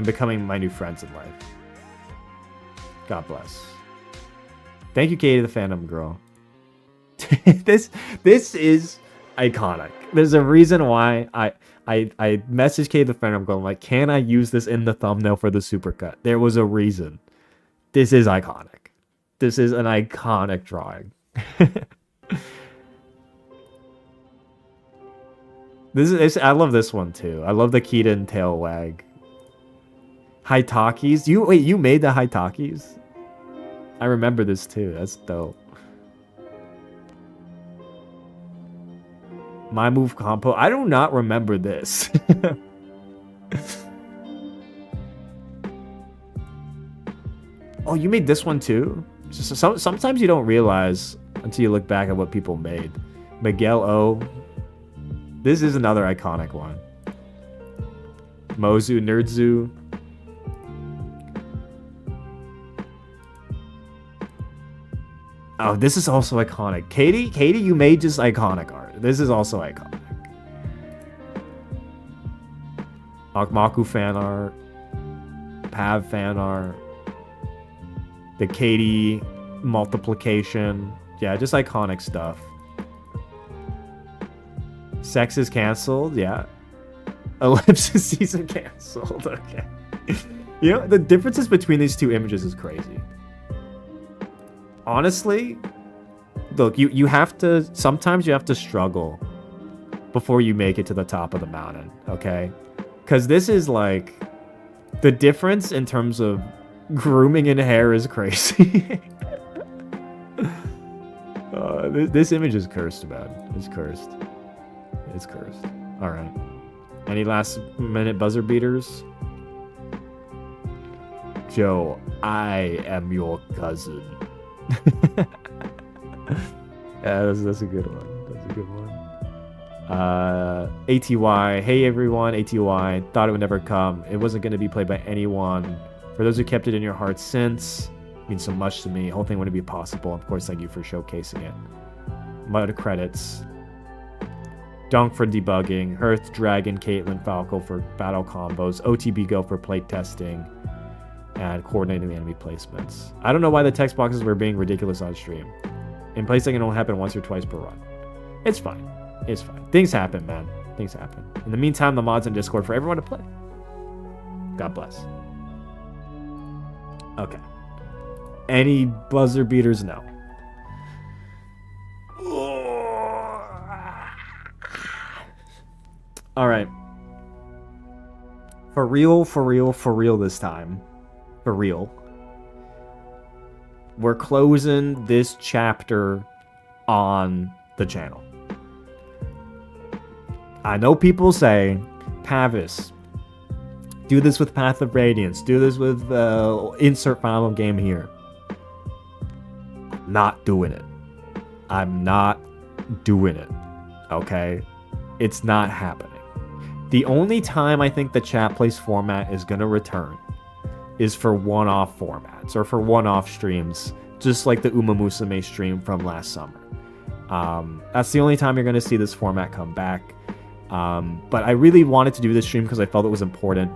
becoming my new friends in life. God bless. Thank you, Katie the Phantom Girl. This is iconic. There's a reason why I messaged Katie the Phantom Girl. I'm like, can I use this in the thumbnail for the supercut? There was a reason. This is iconic. This is an iconic drawing. I love this one too. I love the Keaton tail wag. Haitakis? You made the Haitakis? I remember this too. That's dope. My Move Compo. I do not remember this. Oh, you made this one too? Sometimes you don't realize until you look back at what people made. Miguel O. This is another iconic one. Mozu, Nerdzu. Oh, this is also iconic. Katie, you made just iconic art. This is also iconic. Akmaku fan art. Pav fan art. The Katie multiplication. Yeah, just iconic stuff. Sex is canceled. Yeah. Ellipsis season canceled. Okay. You know, the differences between these two images is crazy. Honestly, look, you have to, sometimes you have to struggle before you make it to the top of the mountain, okay? Because this is like, the difference in terms of grooming and hair is crazy. This image is cursed, man. It's cursed. It's cursed. All right. Any last minute buzzer beaters? Joe, I am your cousin. Yeah, that's a good one. That's a good one. ATY, hey everyone, ATY, thought it would never come. It wasn't going to be played by anyone. For those who kept it in your hearts since, it means so much to me. The whole thing wouldn't be possible. Of course, thank you for showcasing it. Mud credits. Dunk for debugging. Hearth, Dragon, Caitlyn, Falco for battle combos. OTB Go for playtesting. And coordinating the enemy placements. I don't know why the text boxes were being ridiculous on stream. In playtesting, it only happen once or twice per run. It's fine. It's fine. Things happen, man. Things happen. In the meantime, the mod's in Discord for everyone to play. God bless. Okay. Any buzzer beaters? No. All right. For real this time. For real. We're closing this chapter on the channel. I know people say, Pavis, do this with Path of Radiance, do this with insert final game here. Not doing it. I'm not doing it. Okay? It's not happening. The only time I think the chat place format is going to return is for one-off formats or for one-off streams, just like the Uma Musume stream from last summer. That's the only time you're going to see this format come back. But I really wanted to do this stream because I felt it was important.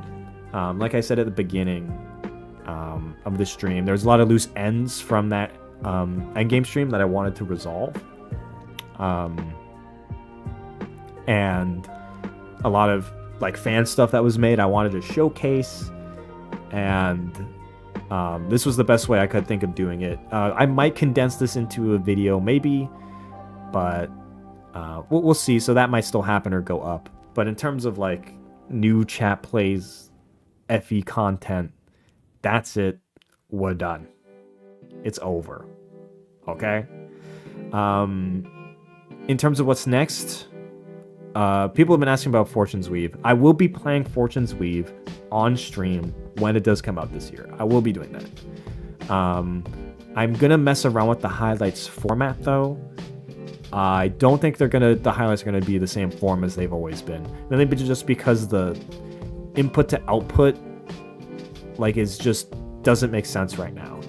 Like I said at the beginning of the stream, there's a lot of loose ends from that endgame stream that I wanted to resolve. And a lot of like fan stuff that was made I wanted to showcase. And this was the best way I could think of doing it. I might condense this into a video, maybe, but we'll see. So that might still happen or go up. But in terms of like new chat plays, FE content, that's it. We're done. It's over. Okay? In terms of what's next, people have been asking about Fortune's Weave. I will be playing Fortune's Weave on stream when it does come out this year. I will be doing that. I'm gonna mess around with the highlights format though. I don't think the highlights are gonna be the same form as they've always been. Maybe just because the input to output like is just doesn't make sense right now.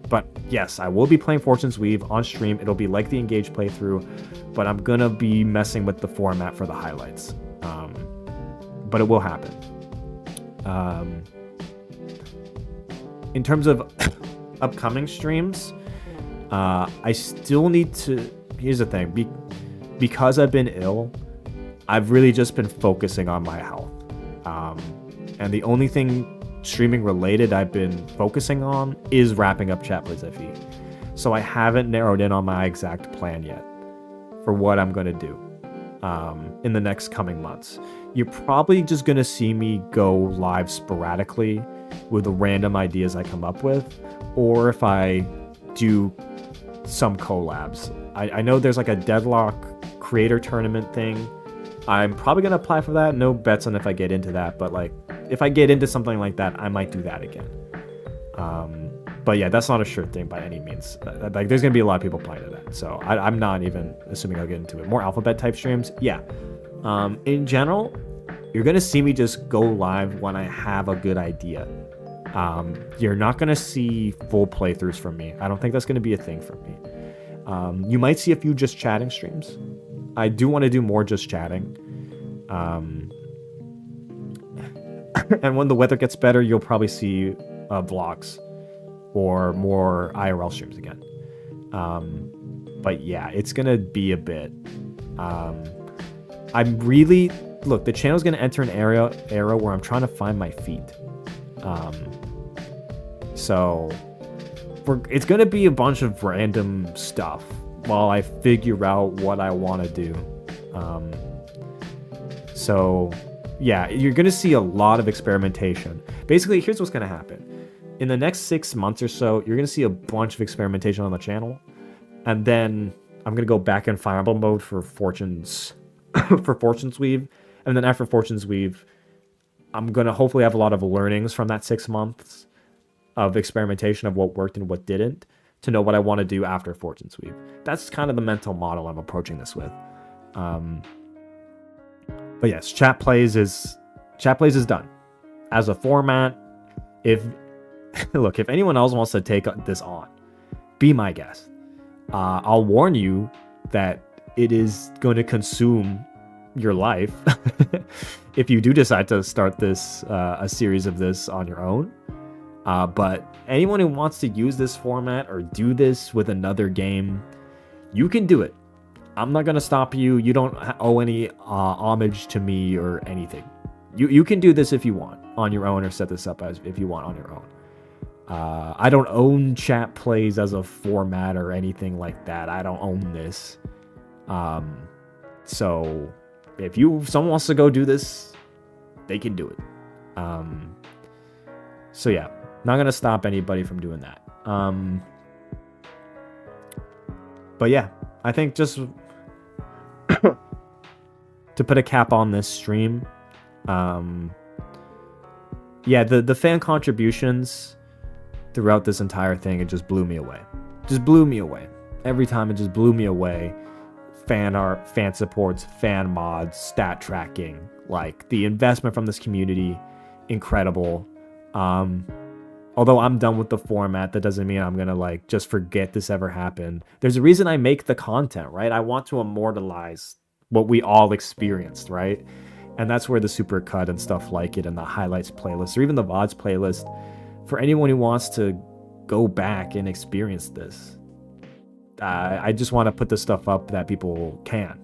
But yes, I will be playing Fortune's Weave on stream. It'll be like the Engage playthrough, but I'm gonna be messing with the format for the highlights. But it will happen. In terms of upcoming streams, I still need to. Here's the thing, because I've been ill, I've really just been focusing on my health. And the only thing streaming related I've been focusing on is wrapping up Chat Plays FE. So I haven't narrowed in on my exact plan yet for what I'm going to do in the next coming months. You're probably just going to see me go live sporadically with the random ideas I come up with, or if I do some collabs. I know there's like a Deadlock creator tournament thing. I'm probably gonna apply for that. No bets on if I get into that, but like if I get into something like that, I might do that again. But yeah, that's not a sure thing by any means. Like there's gonna be a lot of people playing that, so I'm not even assuming I'll get into it. More alphabet type streams, yeah. In general, you're gonna see me just go live when I have a good idea. You're not gonna see full playthroughs from me. I don't think that's gonna be a thing for me. You might see a few just chatting streams. I do want to do more just chatting. And when the weather gets better, you'll probably see vlogs or more IRL streams again. But yeah, it's gonna be a bit. I'm really look. The channel's gonna enter an era where I'm trying to find my feet. So it's gonna be a bunch of random stuff while I figure out what I want to do. So yeah, you're gonna see a lot of experimentation. Basically, here's what's gonna happen. In the next 6 months or so, you're gonna see a bunch of experimentation on the channel, and then I'm gonna go back in Fire Emblem mode for Fortune's Weave, and then after Fortune's Weave, I'm gonna hopefully have a lot of learnings from that 6 months of experimentation of what worked and what didn't to know what I want to do after Fortune's Weave. That's kind of the mental model I'm approaching this with. But yes, chat plays is done as a format. If look, if anyone else wants to take this on, be my guest. I'll warn you that it is going to consume your life if you do decide to start this a series of this on your own. But anyone who wants to use this format or do this with another game, you can do it. I'm not going to stop you. You don't owe any homage to me or anything. You can do this if you want on your own, or set this up as if you want on your own. I don't own chat plays as a format or anything like that. I don't own this. So if someone wants to go do this, they can do it. So yeah, not gonna stop anybody from doing that. But yeah, I think just to put a cap on this stream, yeah, the fan contributions throughout this entire thing, it just blew me away. Every time it just blew me away. Fan art, fan supports, fan mods, stat tracking, like the investment from this community, incredible. Although I'm done with the format, that doesn't mean I'm gonna like just forget this ever happened. There's a reason I make the content, right? I want to immortalize what we all experienced, right? And that's where the supercut and stuff like it, and the highlights playlist, or even the VODs playlist, for anyone who wants to go back and experience this. I just want to put the stuff up that people can.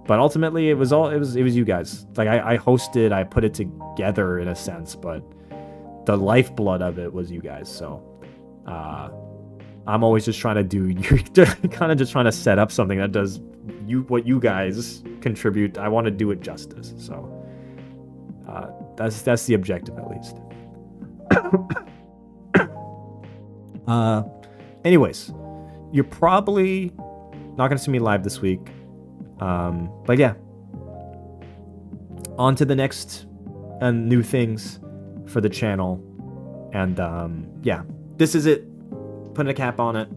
But ultimately, it was you guys. Like I hosted, I put it together in a sense, but the lifeblood of it was you guys. So I'm always just trying to do, kind of just trying to set up something that does what you guys contribute. I want to do it justice. So that's the objective, at least. Anyways, you're probably not going to see me live this week. But yeah, on to the next and new things for the channel. And yeah, this is it. Putting a cap on it.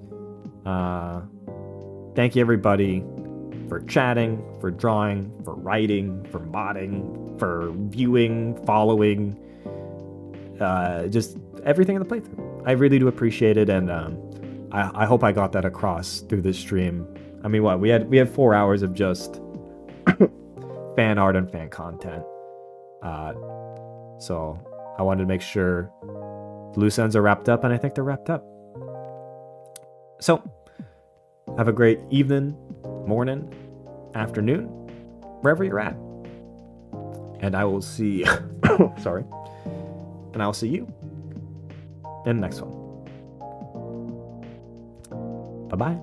Thank you, everybody, for chatting, for drawing, for writing, for modding, for viewing, following, just everything in the playthrough. I really do appreciate it, and I hope I got that across through this stream. I mean, what we had 4 hours of just fan art and fan content. So I wanted to make sure the loose ends are wrapped up, and I think they're wrapped up. So have a great evening, morning, afternoon, wherever you're at. And I will see sorry. And I'll see you in the next one. Bye-bye.